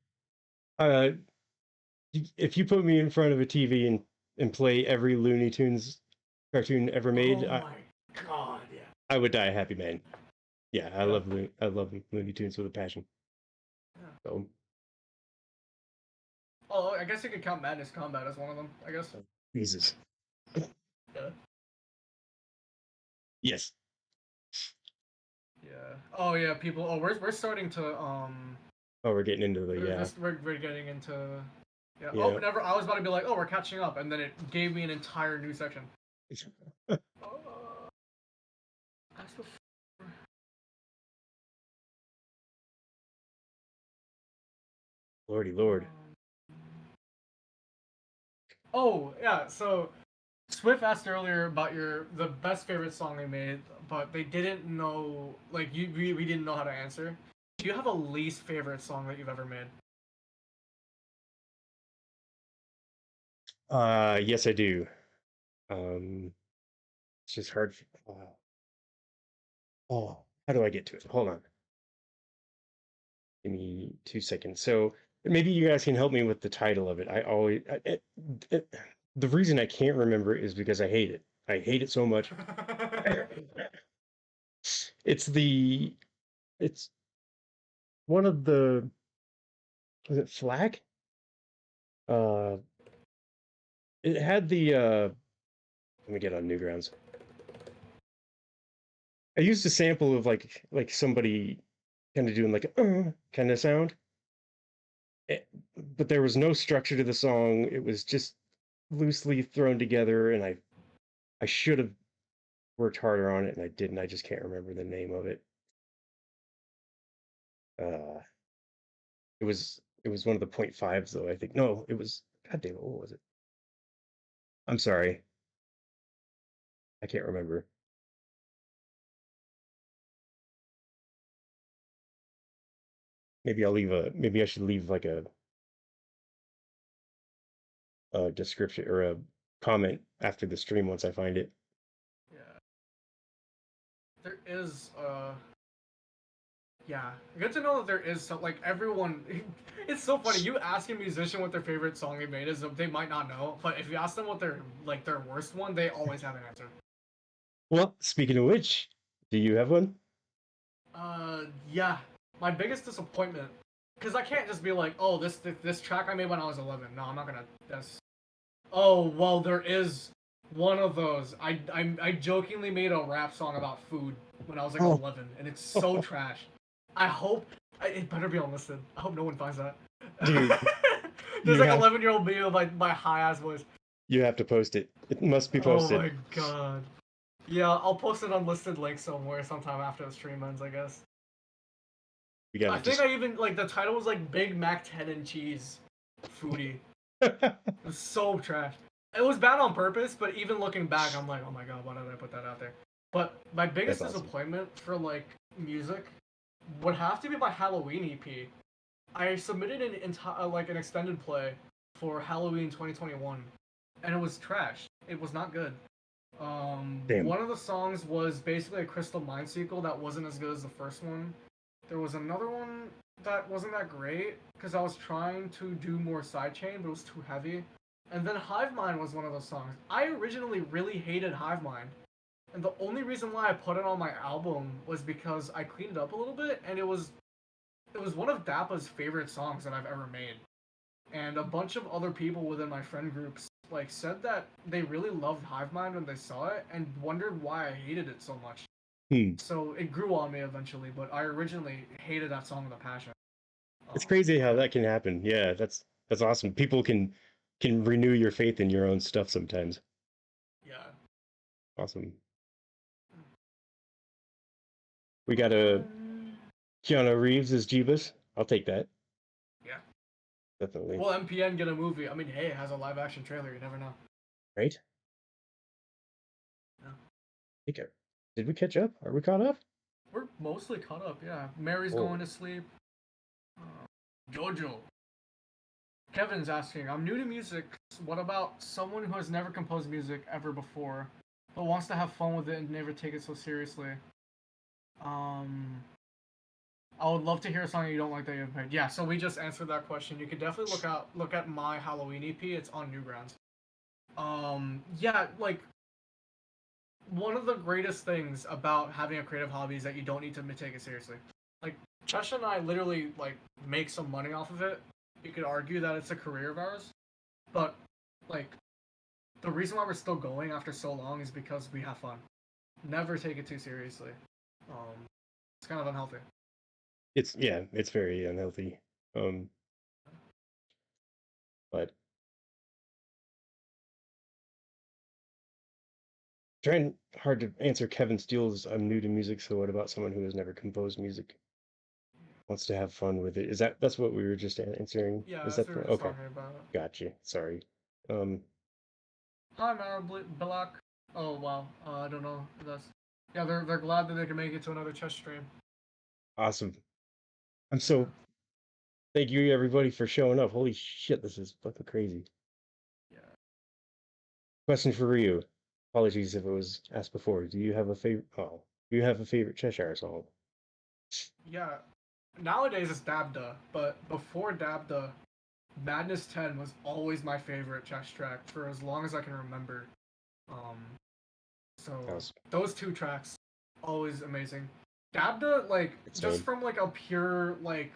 If you put me in front of a TV and play every Looney Tunes cartoon ever made, oh my god, yeah, I would die a happy man. Yeah, I love Looney Tunes with a passion. Yeah. So. Oh, I guess you could count Madness Combat as one of them. I guess. Jesus. Yeah. Yes. Yeah. Oh yeah, people. Oh, we're starting to Oh, we're getting into the we're getting into. Yeah. Oh, yeah. never. I was about to be like, oh, we're catching up, and then it gave me an entire new section. As before. Lordy Lord. Oh yeah, so Swift asked earlier about the best favorite song they made, but they didn't know like we didn't know how to answer. Do you have a least favorite song that you've ever made? Yes, I do. It's just hard. Oh, how do I get to it? Hold on. Give me 2 seconds. So maybe you guys can help me with the title of it. It, the reason I can't remember is because I hate it. I hate it so much. It's the it's one of the was it Flag? Uh, it had the let me get on Newgrounds. I used a sample of like somebody kind of doing like a kind of sound. It, but there was no structure to the song. It was just loosely thrown together, and I should have worked harder on it, and I didn't. I just can't remember the name of it. Uh, it was one of the point fives though. I think no, it was. God damn it, what was it? I'm sorry, I can't remember. Maybe I should leave like a description or a comment after the stream once I find it. Yeah. There is yeah. Good to know that there is some like everyone it's so funny. You ask a musician what their favorite song they made is, they might not know, but if you ask them what their worst one, they always have an answer. Well, speaking of which, do you have one? Yeah. My biggest disappointment, because I can't just be like, oh, this track I made when I was 11. No, I'm not gonna. That's. Oh well, there is one of those. I jokingly made a rap song about food when I was like Oh, 11, and it's so trash. I hope it better be unlisted. I hope no one finds that. dude, There's you like have 11-year-old me with my high ass voice. you have to post it. It must be Oh posted. my god. Yeah, I'll post an unlisted link somewhere sometime after the stream ends, I guess. We I gotta think just. I even like the title was like Big Mac 10 and cheese foodie. It was so trash. It was bad on purpose, but even looking back, I'm like, oh my god, why did I put that out there? But my biggest That's awesome. disappointment for like music would have to be my Halloween EP. I submitted an entire like an extended play for Halloween 2021, and it was trash. It was not good. Damn. One of the songs was basically a Crystal Mind sequel that wasn't as good as the first one. There was another one that wasn't that great because I was trying to do more sidechain, but it was too heavy. And then Hive Mind was one of those songs. I originally really hated Hive Mind, and the only reason why I put it on my album was because I cleaned it up a little bit, and it was one of Dappa's favorite songs that I've ever made. And a bunch of other people within my friend groups like said that they really loved Hive Mind when they saw it and wondered why I hated it so much. Hmm. So it grew on me eventually, but I originally hated that song with a passion. It's crazy how Yeah, that can happen. Yeah, that's awesome. People can renew your faith in your own stuff sometimes. yeah. Awesome. We got a Keanu Reeves as Jeebus. I'll take that. Yeah. Definitely. Will MPN get a movie? I mean, hey, it has a live action trailer. You never know. Right? Yeah. Okay. Did we catch up? Are we caught up? We're mostly caught up. Yeah. Mary's Oh. going to sleep. Jojo. Kevin's asking, I'm new to music. What about someone who has never composed music ever before, but wants to have fun with it and never take it so seriously? Um, I would love to hear a song you don't like that you've played. Yeah, so we just answered that question. You could definitely look at my Halloween EP. It's on Newgrounds. Yeah, like one of the greatest things about having a creative hobby is that you don't need to take it seriously. Like Chesha and I literally like make some money off of it. You could argue that it's a career of ours, but like the reason why we're still going after so long is because we have fun. Never take it too seriously. Um, It's kind of unhealthy. It's yeah, it's very unhealthy. But trying hard to answer Kevin Steele's I'm new to music, so what about someone who has never composed music? Wants to have fun with it. Is that's what we were just answering? Yeah, Is that's that what we were just okay? talking about. Gotcha. Sorry. Um, Hi, Mara Black. Oh wow. I don't know. That's yeah. They're glad that they can make it to another chess stream. awesome. I'm Yeah. so thank you everybody for showing up. Holy shit, this is fucking crazy. Yeah. Question for Ryu. Apologies if it was asked before. Do you have a favorite? Oh, do you have a favorite Cheshire song? Yeah. Nowadays it's Dabda, but before Dabda, Madness 10 was always my favorite chess track for as long as I can remember. Um, so That was those two tracks, always amazing. Dabda, like just insane. from like a pure like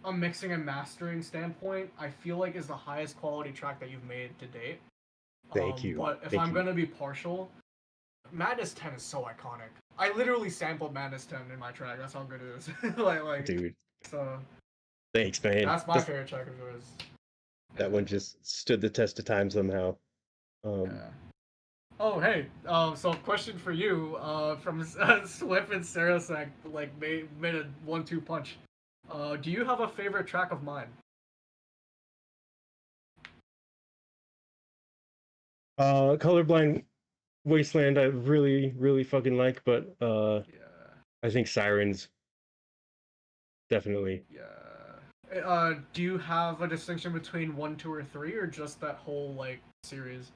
a mixing and mastering standpoint, I feel like is the highest quality track that you've made to date. Thank you. But if Thank I'm you. gonna be partial, Madness 10 is so iconic. I literally sampled Madness 10 in my track. That's how good it is. like Dude, so. thanks, man. That's my favorite track of yours. Yeah. That one just stood the test of time somehow. Yeah. Oh hey, so question for you, from Swift and Sarasek, like made a 1-2 punch. Do you have a favorite track of mine? Colorblind Wasteland I really, really fucking like, but Yeah. I think Sirens definitely. Yeah. Do you have a distinction between 1, 2, or 3, or just that whole like series?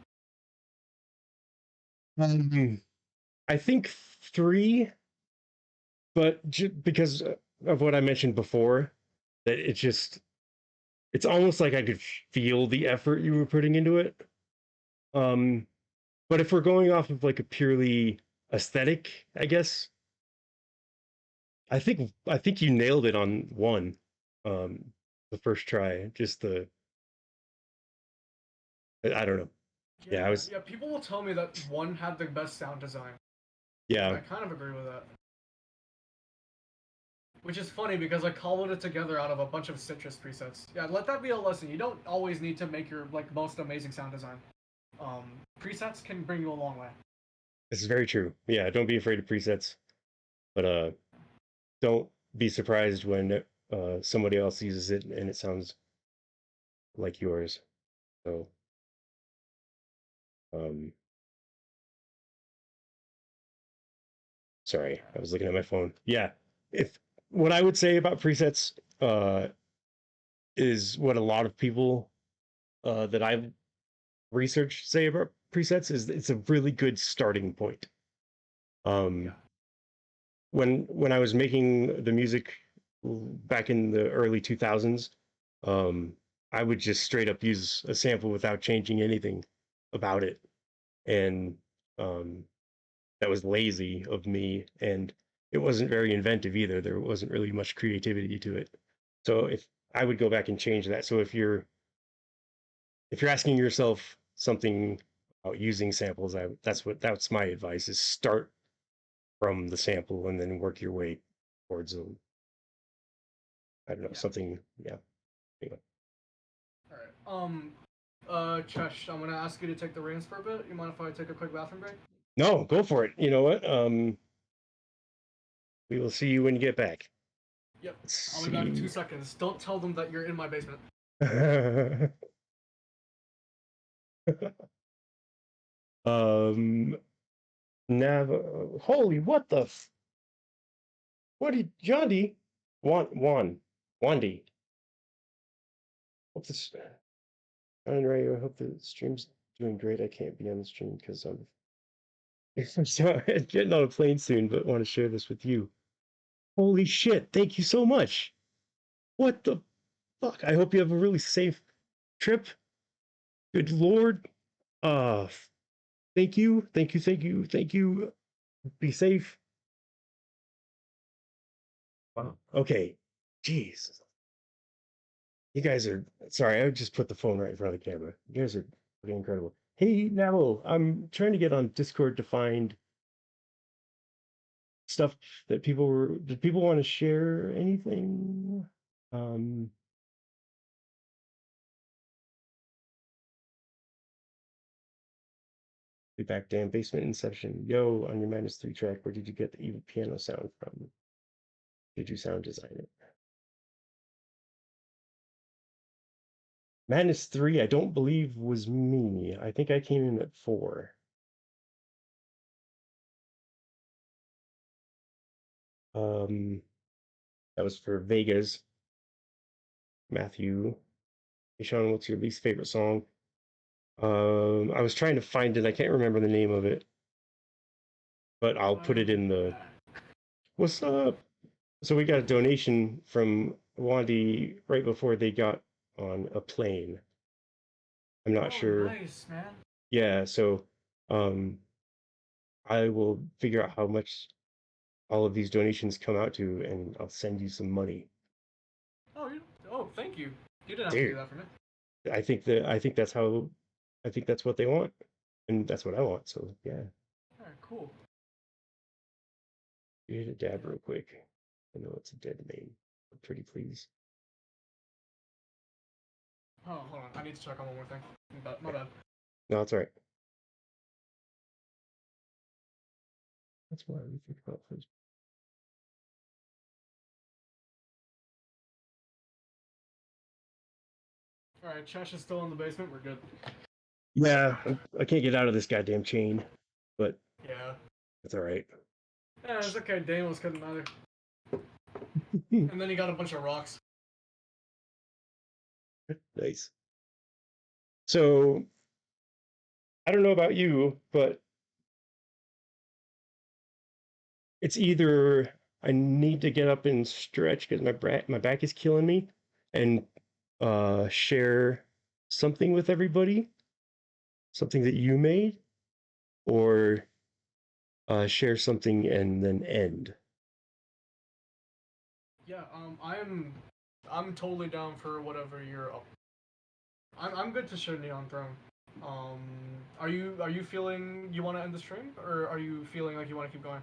I think three, but because of what I mentioned before, that it's almost like I could feel the effort you were putting into it. Um, but if we're going off of like a purely aesthetic, I guess I think you nailed it on one, the first try. Just I don't know. Yeah, I Yeah, was yeah. People will tell me that 1 had the best sound design, and yeah. I kind of agree with that. Which is funny because I cobbled it together out of a bunch of citrus presets. Yeah, let that be a lesson. You don't always need to make your like most amazing sound design. Um, Presets can bring you a long way. This is very true. Yeah, don't be afraid of presets, but don't be surprised when somebody else uses it and it sounds like yours. So um sorry, I was looking at my phone. Yeah, if what I would say about presets is what a lot of people that I've researched say about presets is it's a really good starting point. Yeah. Um, when I was making the music back in the early 2000s, um, I would just straight up use a sample without changing anything about it, and um, that was lazy of me, and it wasn't very inventive either. There wasn't really much creativity to it. So if I would go back and change that. So if you're asking yourself something about using samples, that's my advice is start from the sample and then work your way towards a, I don't know, Yeah. something. Yeah. Anyway. All right. Chesh, I'm gonna ask you to take the reins for a bit. You mind if I take a quick bathroom break? No, go for it. You know what? We will see you when you get back. Yep. Let's I'll be back in see. 2 seconds. Don't tell them that you're in my basement. um, Nav. Holy, what the? What did Johnny? Wandy. Hope this. And Ray, I hope the stream's doing great. I can't be on the stream because I'm getting on a plane soon, but want to share this with you. Holy shit! Thank you so much. What the fuck? I hope you have a really safe trip. Good lord. Uh, thank you, thank you, thank you, thank you. Be safe. Wow. Okay. Jeez. You guys are sorry. I just put the phone right in front of the camera. You guys are pretty incredible. Hey, Navo, I'm trying to get on Discord to find stuff that people were. Did people want to share anything? Be back down basement inception. Yo, on your -3 track, where did you get the evil piano sound from? Did you sound design it? -3, I don't believe was me. I think I came in at 4. That was for Vegas. Matthew. Hey Sean, what's your least favorite song? I was trying to find it. I can't remember the name of it, but I'll put it in the. What's up? So we got a donation from Wandy right before they got on a plane. I'm not sure. Nice, man. Yeah, so I will figure out how much all of these donations come out to, and I'll send you some money. Oh, thank you. You didn't have Dude, to do that for me. I think that's what they want, and that's what I want. So yeah. All right, cool. You hit a dab real quick. I know it's a dead name. Pretty please. Oh, hold on. I need to check on one more thing. My bad. No, it's all right. That's why we think about things. All right, Chesh is still in the basement. We're good. Yeah, I can't get out of this goddamn chain, but yeah, that's all right. Yeah, it's okay. Daniels couldn't either. And then he got a bunch of rocks. Nice. So, I don't know about you, but it's either I need to get up and stretch because my back is killing me, and share something with everybody, something that you made, or share something and then end. Yeah, I'm totally down for whatever you're up. I'm good to share Neon Throne. Are you feeling you want to end the stream, or are you feeling like you want to keep going?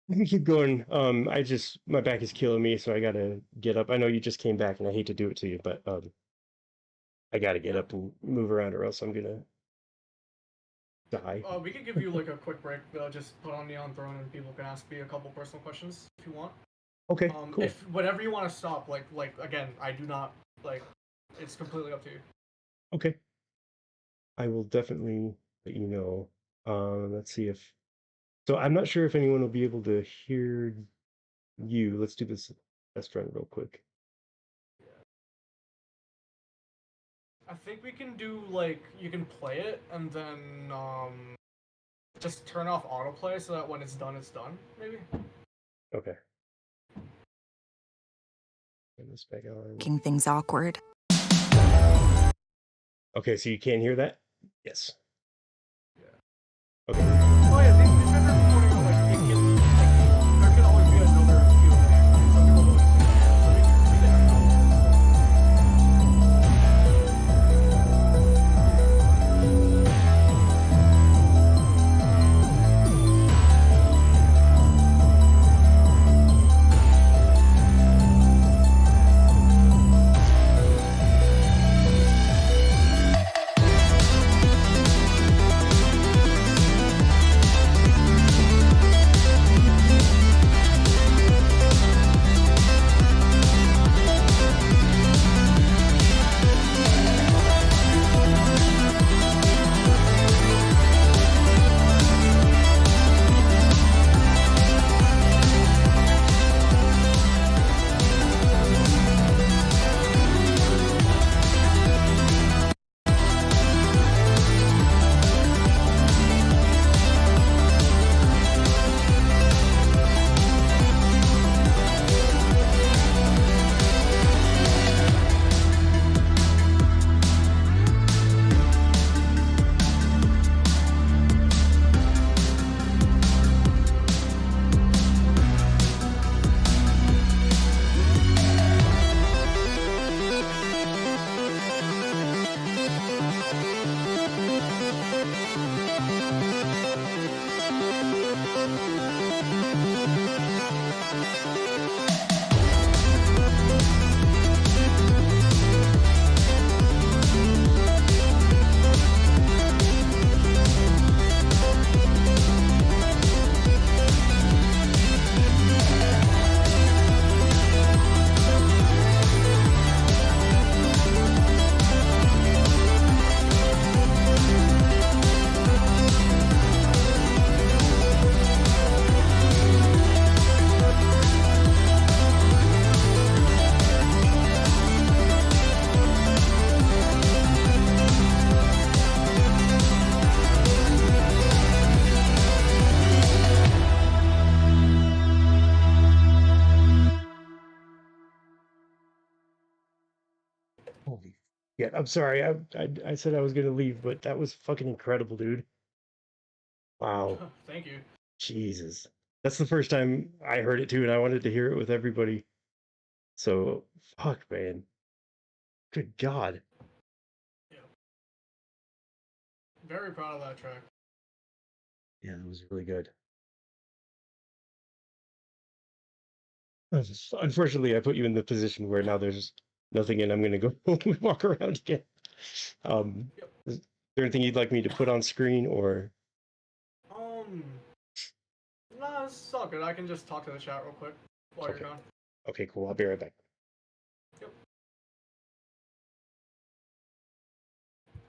We can keep going. My back is killing me, so I gotta get up. I know you just came back, and I hate to do it to you, but I gotta get up and move around, or else I'm gonna die. We could give you like a quick break. Just put on Neon Throne, and people can ask me a couple personal questions if you want. Okay, cool. If whatever you want to stop, like again, I do not like. It's completely up to you. Okay. I will definitely let you know. Let's see if. So I'm not sure if anyone will be able to hear you. Let's do this test run real quick. I think we can do like you can play it and then just turn off autoplay so that when it's done, maybe. Okay. Turn this back on. Making things awkward. Okay, so you can't hear that? Yes. Yeah. Okay. Oh yeah, these guys are recording on like it can like there can always be another Q&A. Some people don't see that, so we can have that. Holy yeah, I'm sorry. I said I was gonna leave, but that was fucking incredible, dude. Wow. Thank you. Jesus. That's the first time I heard it too, and I wanted to hear it with everybody. So fuck, man. Good God. Yeah, very proud of that track. Yeah, that was really good. Unfortunately, I put you in the position where now there's nothing, and I'm gonna go home and walk around again. Yep. Is there anything you'd like me to put on screen, or Um, nah, it's all good. I can just talk to the chat real quick while you're okay? gone. Okay, cool. I'll be right back. Yep.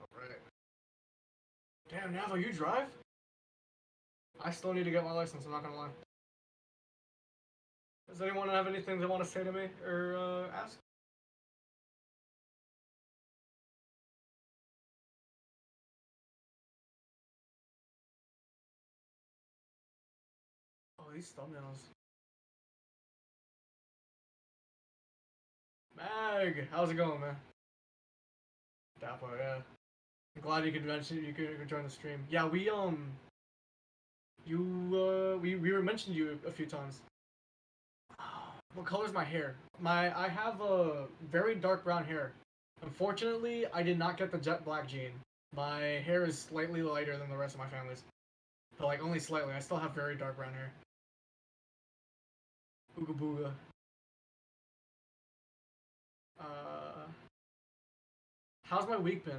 All right. Damn, Navo, you drive? I still need to get my license. I'm not gonna lie. Does anyone have anything they want to say to me or ask? Oh, these thumbnails. Mag, how's it going, man? Dapo, yeah. I'm glad you could mention you could join the stream. Yeah, we were mentioned you a few times. What color's my hair? I have a very dark brown hair. Unfortunately, I did not get the jet black gene. My hair is slightly lighter than the rest of my family's, but like only slightly. I still have very dark brown hair. Ooga booga. Uh, how's my week been?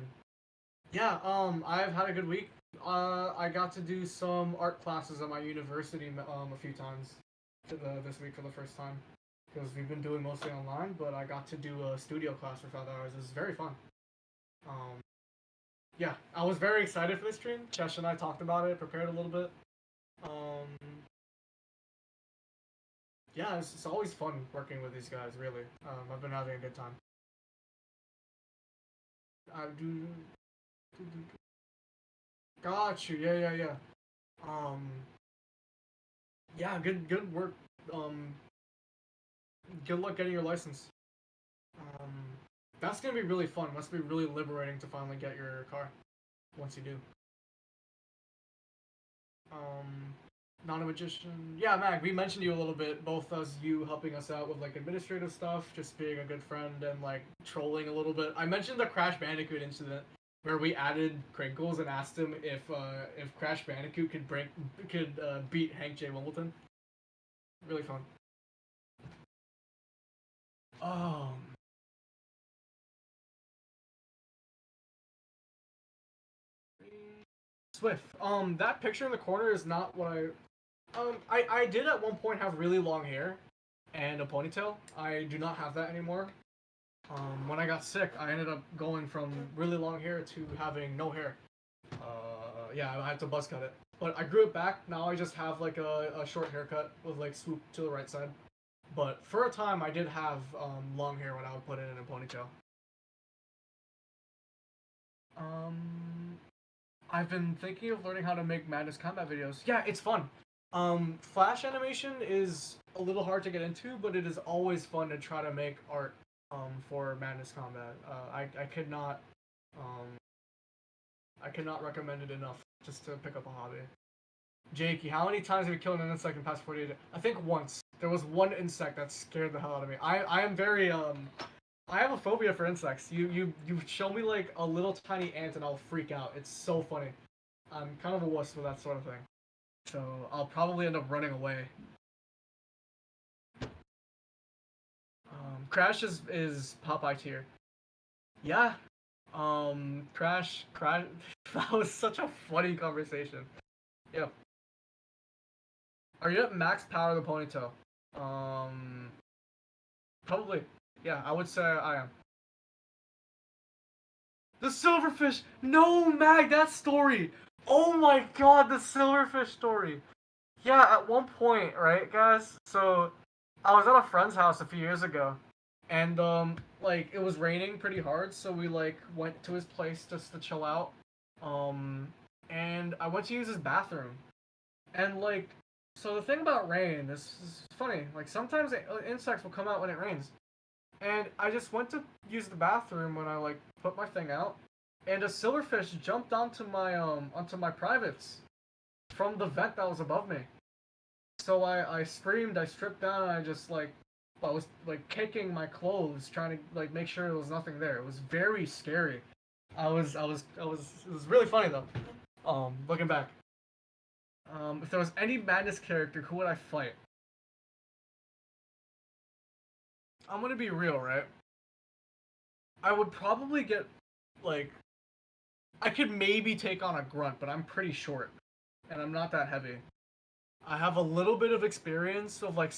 Yeah, I've had a good week. I got to do some art classes at my university a few times this week for the first time because we've been doing mostly online. But I got to do a studio class for 5 hours. It was very fun. Um, yeah, I was very excited for this stream. Chesh and I talked about it, prepared a little bit. Um, yeah, it's always fun working with these guys. Really, I've been having a good time. I do. Got you. Yeah, yeah, yeah. Um, yeah, good work. Um, good luck getting your license. Um, that's gonna be really fun. Must be really liberating to finally get your car once you do. Um, not a magician. Yeah, Mag, we mentioned you a little bit, both as you helping us out with like administrative stuff, just being a good friend and like trolling a little bit. I mentioned the Crash Bandicoot incident where we added Crinkles and asked him if Crash Bandicoot could beat Hank J. Wimbledon. Really fun. Oh, Swift. That picture in the corner is not what I. I did at one point have really long hair and a ponytail. I do not have that anymore. When I got sick, I ended up going from really long hair to having no hair. Yeah, I had to buzz cut it. But I grew it back. Now I just have like a short haircut with like swoop to the right side. But for a time, I did have long hair when I would put it in a ponytail. Um, I've been thinking of learning how to make Madness Combat videos. Yeah, it's fun. Flash animation is a little hard to get into, but it is always fun to try to make art for Madness Combat. Um, I cannot recommend it enough just to pick up a hobby. Jakey, how many times have you killed an insect in the past 48 days? I think once. There was one insect that scared the hell out of me. I am very I have a phobia for insects. You show me like a little tiny ant and I'll freak out. It's so funny. I'm kind of a wuss with that sort of thing. So I'll probably end up running away. Crash is Popeye tier. Yeah. Crash. That was such a funny conversation. Yep. Are you at max power of the ponytail? Um, Probably. Yeah, I would say I am. The silverfish. No, Mag, that story. Oh my God, the silverfish story. Yeah, at one point, right, guys? So I was at a friend's house a few years ago, and like it was raining pretty hard, so we like went to his place just to chill out. Um, and I went to use his bathroom, and like, so the thing about rain is funny. Like sometimes insects will come out when it rains, And I just went to use the bathroom when I like put my thing out, and a silverfish jumped onto my privates from the vent that was above me. So I screamed, I stripped down, and I was like kicking my clothes, trying to like make sure there was nothing there. It was very scary. It was really funny though. Looking back. If there was any madness character, who would I fight? I'm gonna be real, right? I would probably get like I could maybe take on a grunt, but I'm pretty short, and I'm not that heavy. I have a little bit of experience of like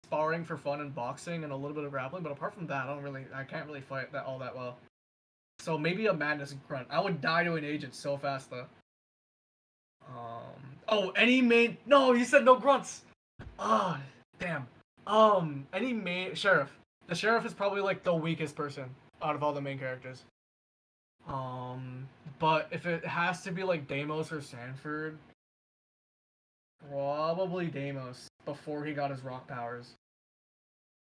sparring for fun and boxing and a little bit of grappling, but apart from that, I can't really fight that all that well. So maybe a madness grunt. I would die to an agent so fast though. Oh, any main? No, you said no grunts. Ah, oh, damn. Any main sheriff? The sheriff is probably like the weakest person out of all the main characters. Um, but if it has to be like Deimos or Sanford, probably Deimos before he got his rock powers.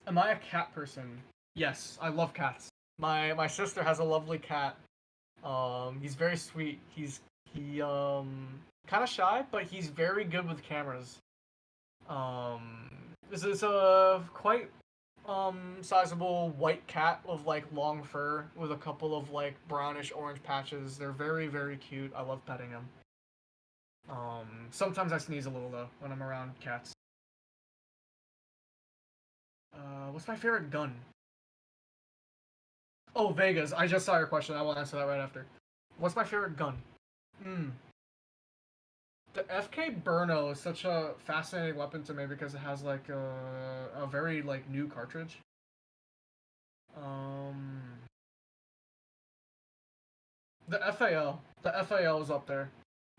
Am I a cat person? Yes, I love cats. My sister has a lovely cat. He's very sweet. He kind of shy, but he's very good with cameras. Um, this is a quite sizable white cat with like long fur with a couple of like brownish orange patches. They're very cute. I love petting them. Sometimes I sneeze a little though when I'm around cats. What's my favorite gun? Oh, Vegas. I just saw your question. I will answer that right after. What's my favorite gun? Hmm. The FK Burno is such a fascinating weapon to me because it has like a very like new cartridge. Um, the FAL. The FAL is up there.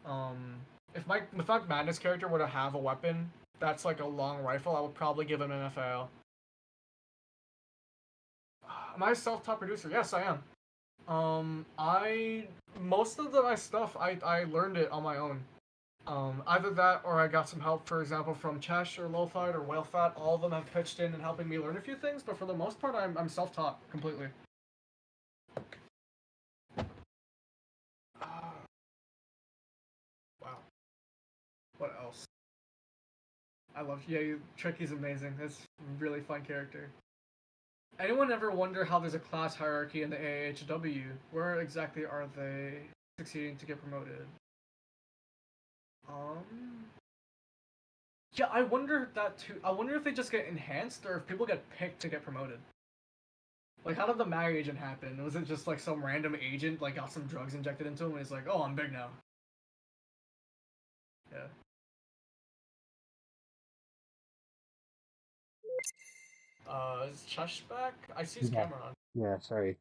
Um, if my Madness character were to have a weapon that's like a long rifle, I would probably give him an FAL. Am I a self-taught producer? Yes, I am. I most of my stuff I learned it on my own. Either that or I got some help, for example, from Chesh or Lowfight or Whalefat. All of them have pitched in and helping me learn a few things, but for the most part, I'm self-taught completely. Wow. What else? I love Tricky's amazing. That's a really fun character. Anyone ever wonder how there's a class hierarchy in the AHW? Where exactly are they succeeding to get promoted? Um, yeah, I wonder that too. I wonder if they just get enhanced or if people get picked to get promoted. Like, how did the Mag agent happen? Was it just like some random agent like got some drugs injected into him and he's like, "Oh, I'm big now." Yeah. Is Chesh back? I see his Yeah. camera on. Yeah, sorry.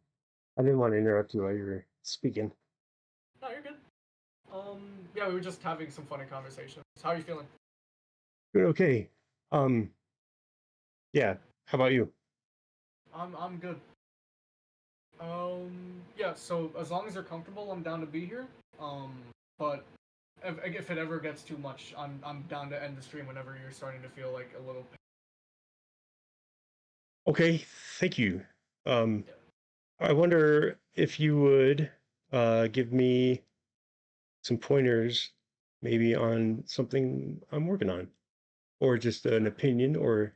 I didn't want to interrupt you while you were speaking. No, you're good. Yeah, we were just having some funny conversations. How are you feeling? Good, okay. Um, yeah. How about you? I'm good. Yeah. So as long as you're comfortable, I'm down to be here. Um, but if it ever gets too much, I'm down to end the stream whenever you're starting to feel like a little. Okay, thank you. Yeah. I wonder if you would give me some pointers, maybe on something I'm working on, or just an Sure. opinion, or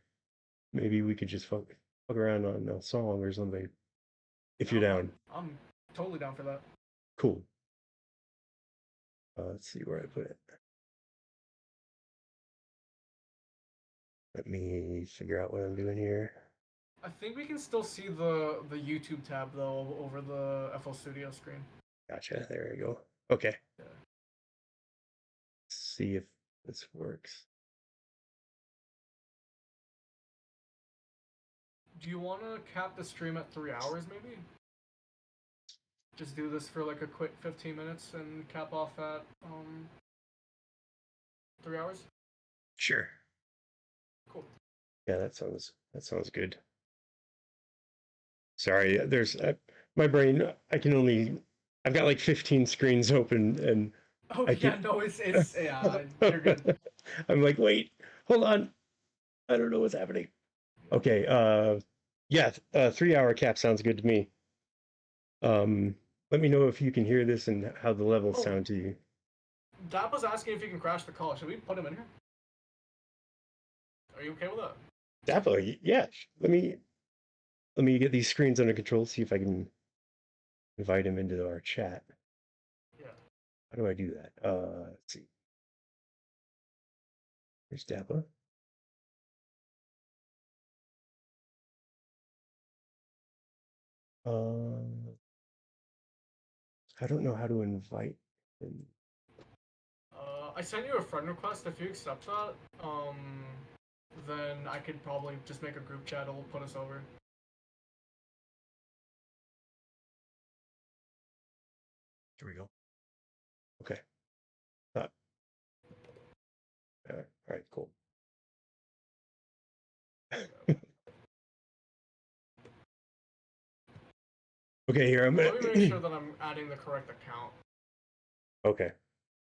maybe we could just fuck around on a song or something. If you're No, down, I'm totally down for that. cool. Let's see where I put it. Let me figure out what I'm doing here. I think we can still see the YouTube tab though over the FL Studio screen. Gotcha. There we go. Okay. Yeah. Let's see if this works. Do you want to cap the stream at 3 hours maybe? Just do this for like a quick 15 minutes and cap off at 3 hours. Sure. Cool. Yeah, that sounds good. Sorry, there's my brain. I've got like 15 screens open, and Oh I yeah, can. no, it's yeah, you're good. I'm like, wait, hold on. I don't know what's happening. Okay. Yeah, 3 hour cap sounds good to me. Um, Let me know if you can hear this and how the levels Oh, sound to you. Dap was asking if you can crash the call. Should we put him in here? Are you okay with that? Definitely, yeah. Let me get these screens under control. See if I can invite him into our chat. Yeah. How do I do that? Let's see. Here's Dappa. Um, I don't know how to invite him. I sent you a friend request. If you accept that, then I could probably just make a group chat. It'll put us over. Here we go. Okay. Uh, all right, cool. Okay, here I'm Well, gonna. let me make sure that I'm adding the correct account. Okay.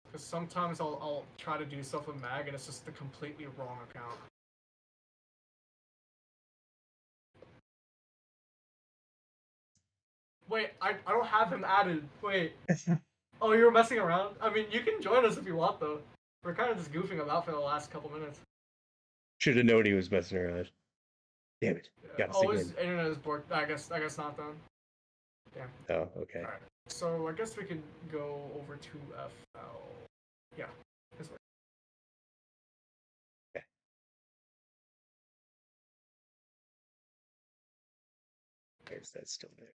Because sometimes I'll try to do stuff with Mag and it's just the completely wrong account. Wait, I don't have him added. Wait. Oh, you were messing around? I mean, you can join us if you want, though. We're kind of just goofing about for the last couple minutes. Should have known he was messing around. Damn it. Yeah. Got us Oh, his again. internet is bored. I guess not then. Damn. Oh, okay. Alright. So I guess we could go over to FL. Yeah. This way. Okay. Is that still there?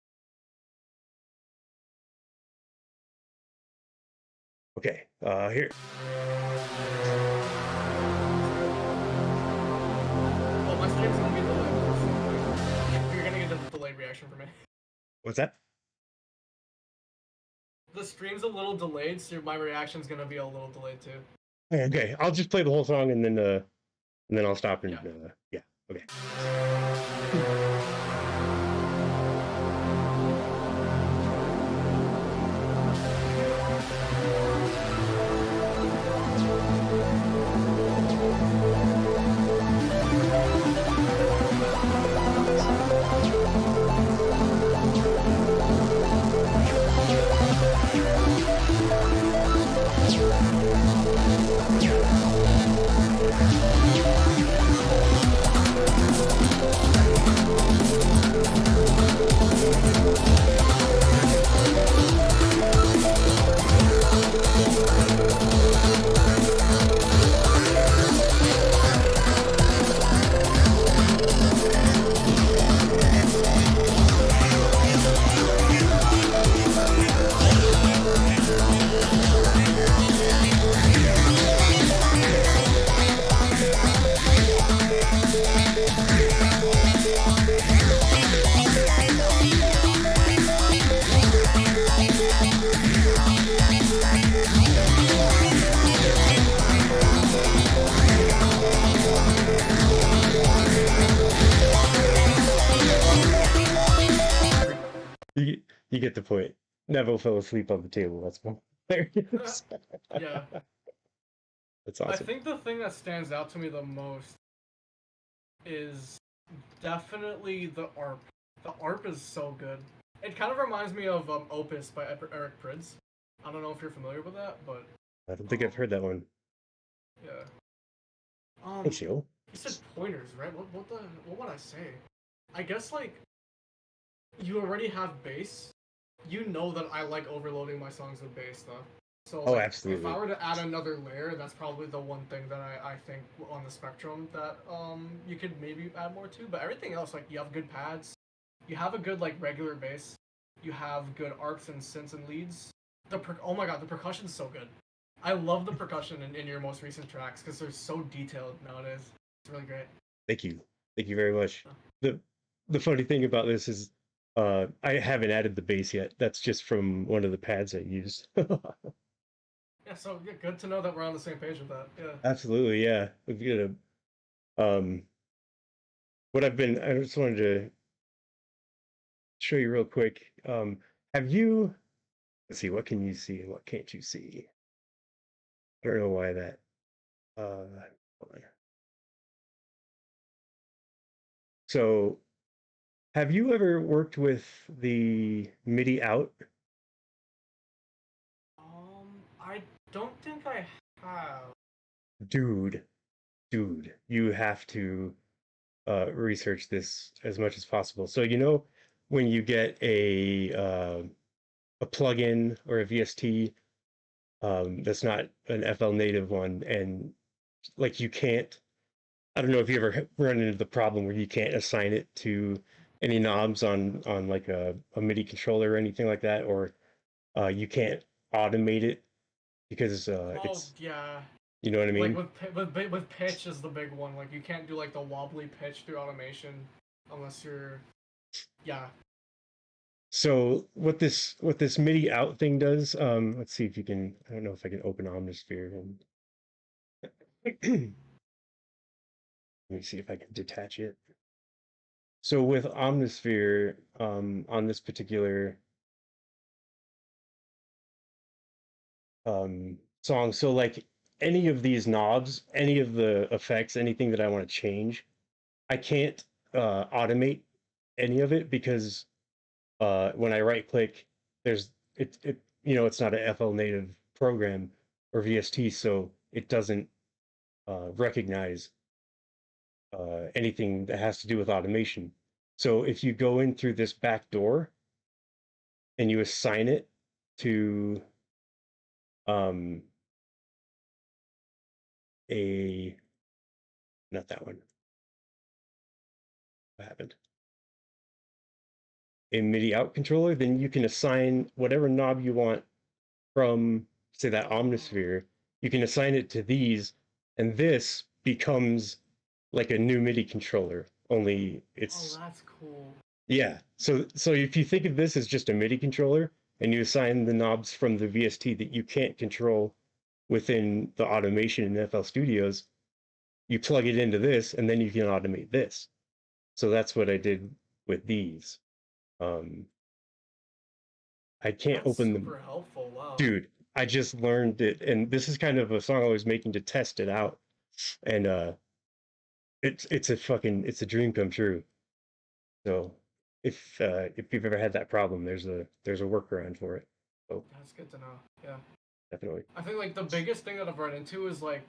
Okay. Here. Well, my stream's gonna be delayed. You're gonna get a delayed reaction from me. What's that? The stream's a little delayed, so my reaction's gonna be a little delayed too. Okay. I'll just play the whole song and then I'll stop and Yeah. yeah. Okay. You you get the point. Neville fell asleep on the table. That's hilarious. Yeah. That's I awesome. think the thing that stands out to me the most is definitely the ARP. The ARP is so good. It kind of reminds me of Opus by Eric Prydz. I don't know if you're familiar with that, but I don't think I've heard that one. yeah. Thanks, yo. You said pointers, right? What would I say? I guess like you already have bass. You know that I like overloading my songs with bass though. So Oh, like if I absolutely. were to add another layer, that's probably the one thing that I think on the spectrum that you could maybe add more to. But everything else, like you have good pads, you have a good like regular bass, you have good arcs and synths and leads. Oh my god, the percussion's so good. I love the percussion in your most recent tracks because they're so detailed nowadays. It's really great. Thank you. Thank you very much. The the funny thing about this is I haven't added the bass yet. That's just from one of the pads I used. Yeah, so yeah, good to know that we're on the same page with that. Yeah. Absolutely, yeah. We've got a what I just wanted to show you real quick. Have you let's see, what can you see and what can't you see? I don't know why that hold on. So Have you ever worked with the MIDI out? I don't think I have. Dude, dude, you have to research this as much as possible. So you know when you get a plugin or a VST that's not an FL native one, and like you can't. I don't know if you ever run into the problem where you can't assign it to any knobs on like a MIDI controller or anything like that, or you can't automate it because Oh it's yeah, you know what I like mean. with pitch is the big one. Like you can't do like the wobbly pitch through automation unless you're yeah. So what this MIDI out thing does, let's see if you can. I don't know if I can open Omnisphere and let me see if I can detach it. So with Omnisphere, on this particular song, so like any of these knobs, any of the effects, anything that I want to change, I can't automate any of it because when I right click, there's it's not a FL native program or VST, so it doesn't recognize anything that has to do with automation. So if you go in through this back door and you assign it to um, a not that one, what happened? A MIDI out controller, then you can assign whatever knob you want from, say, that Omnisphere. You can assign it to these, and this becomes like a new MIDI controller. Only Oh, it's that's cool. yeah. So if you think of this as just a MIDI controller and you assign the knobs from the VST that you can't control within the automation in FL Studios, you plug it into this and then you can automate this. So that's what I did with these. Um, I can't That's open them. super helpful. Wow. Dude, I just learned it, and this is kind of a song I was making to test it out, and it's a dream come true. So if you've ever had that problem, there's a workaround for it. So That's good to know. Yeah. definitely. I think like the biggest thing that I've run into is like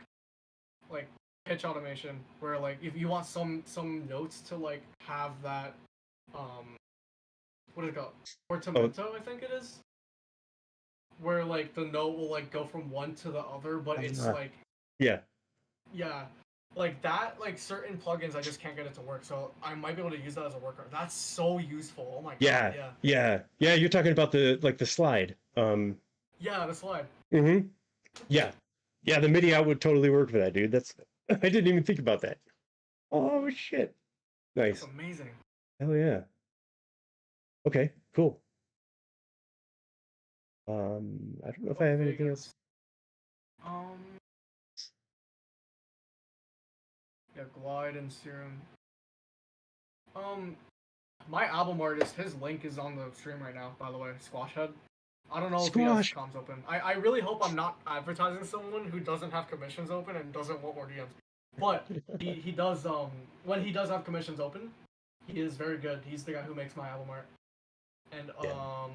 pitch automation where like if you want some notes to like have that um what is it called? Oh Portamento, I think it is. Where like the note will like go from one to the other, but it's uh, like yeah. yeah. Like that, like certain plugins, I just can't get it to work. So I might be able to use that as a workaround. That's so useful. Oh my god, Yeah, yeah, yeah, yeah. You're talking about the like the slide. yeah. The slide. Mm-hmm. Yeah, yeah. The MIDI out would totally work for that, dude. That's I didn't even think about that. Oh shit. That's Nice. amazing. Hell yeah. Okay, cool. I don't know if I But have anything else. Vegas. Um, yeah, Glide and Serum. Um, my album artist, his link is on the stream right now. By the way, Squashhead. I don't know if he has Squash. comms open. I really hope I'm not advertising someone who doesn't have commissions open and doesn't want more DMs. But he does when he does have commissions open, he is very good. He's the guy who makes my album art. And Yeah.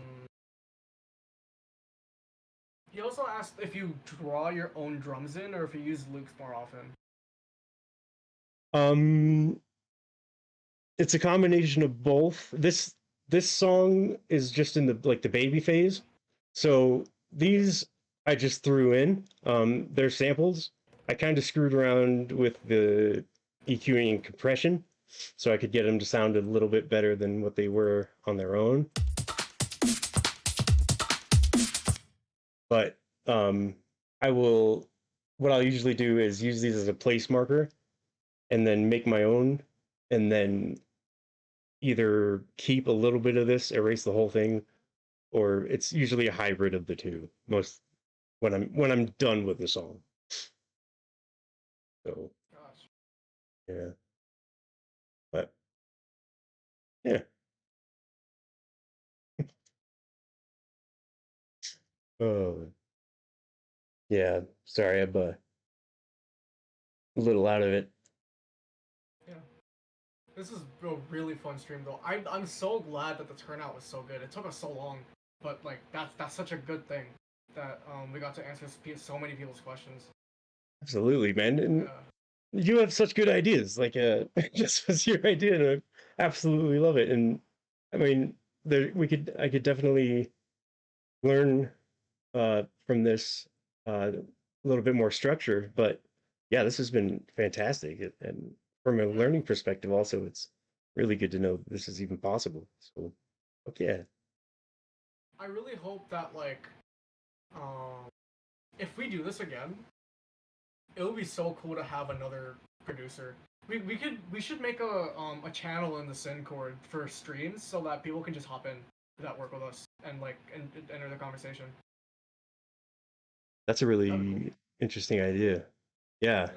he also asked if you draw your own drums in or if you use loops more often. Um, it's a combination of both. This song is just in the like the baby phase. So Yeah. these I just threw in. They're samples. I kind of screwed around with the EQing and compression so I could get them to sound a little bit better than what they were on their own. But I will what I'll usually do is use these as a place marker and then make my own and then either keep a little bit of this, erase the whole thing, or it's usually a hybrid of the two. Most when I'm done with the song. So Gosh. yeah, but yeah. Oh yeah. Sorry, I'm a little out of it. Yeah. This is a really fun stream though. I'm so glad that the turnout was so good. It took us so long, but like that's such a good thing that we got to answer so many people's questions. Absolutely, man. And Yeah. you have such good ideas. Like, just was your idea, and I absolutely love it. And I mean, I could definitely learn from this a little bit more structure. But yeah, this has been fantastic. And from a Yeah. learning perspective, also, it's really good to know this is even possible. So, okay, I really hope that like um if we do this again, it would be so cool to have another producer. We should make a channel in the Syncord for streams so that people can just hop in that work with us and like and enter the conversation. that's a That'd be cool. really interesting idea. Yeah, Yeah.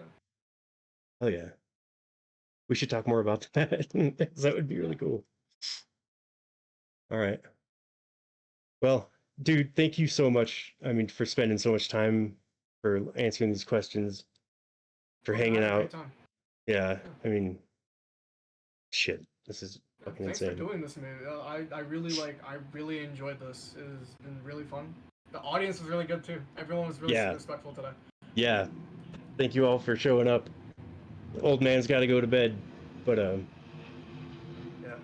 oh yeah, we should talk more about that. That would be Yeah. really cool. All right. Well, dude, thank you so much. I mean, for spending so much time for answering these questions, for Oh yeah, I hanging had a great out. time. Yeah, Yeah. I mean, shit, this is Yeah, fucking thanks for insane. doing this, man. I really enjoyed this. It's been really fun. The audience was really good too. Everyone was really Yeah, respectful today. yeah. Thank you all for showing up. The old man's got to go to bed, but Yeah.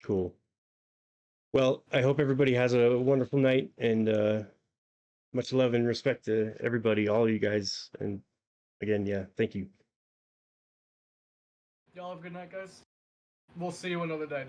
cool. Well, I hope everybody has a wonderful night, and much love and respect to everybody, all you guys. And again, yeah, thank you. Y'all have a good night, guys. We'll see you another day. Don't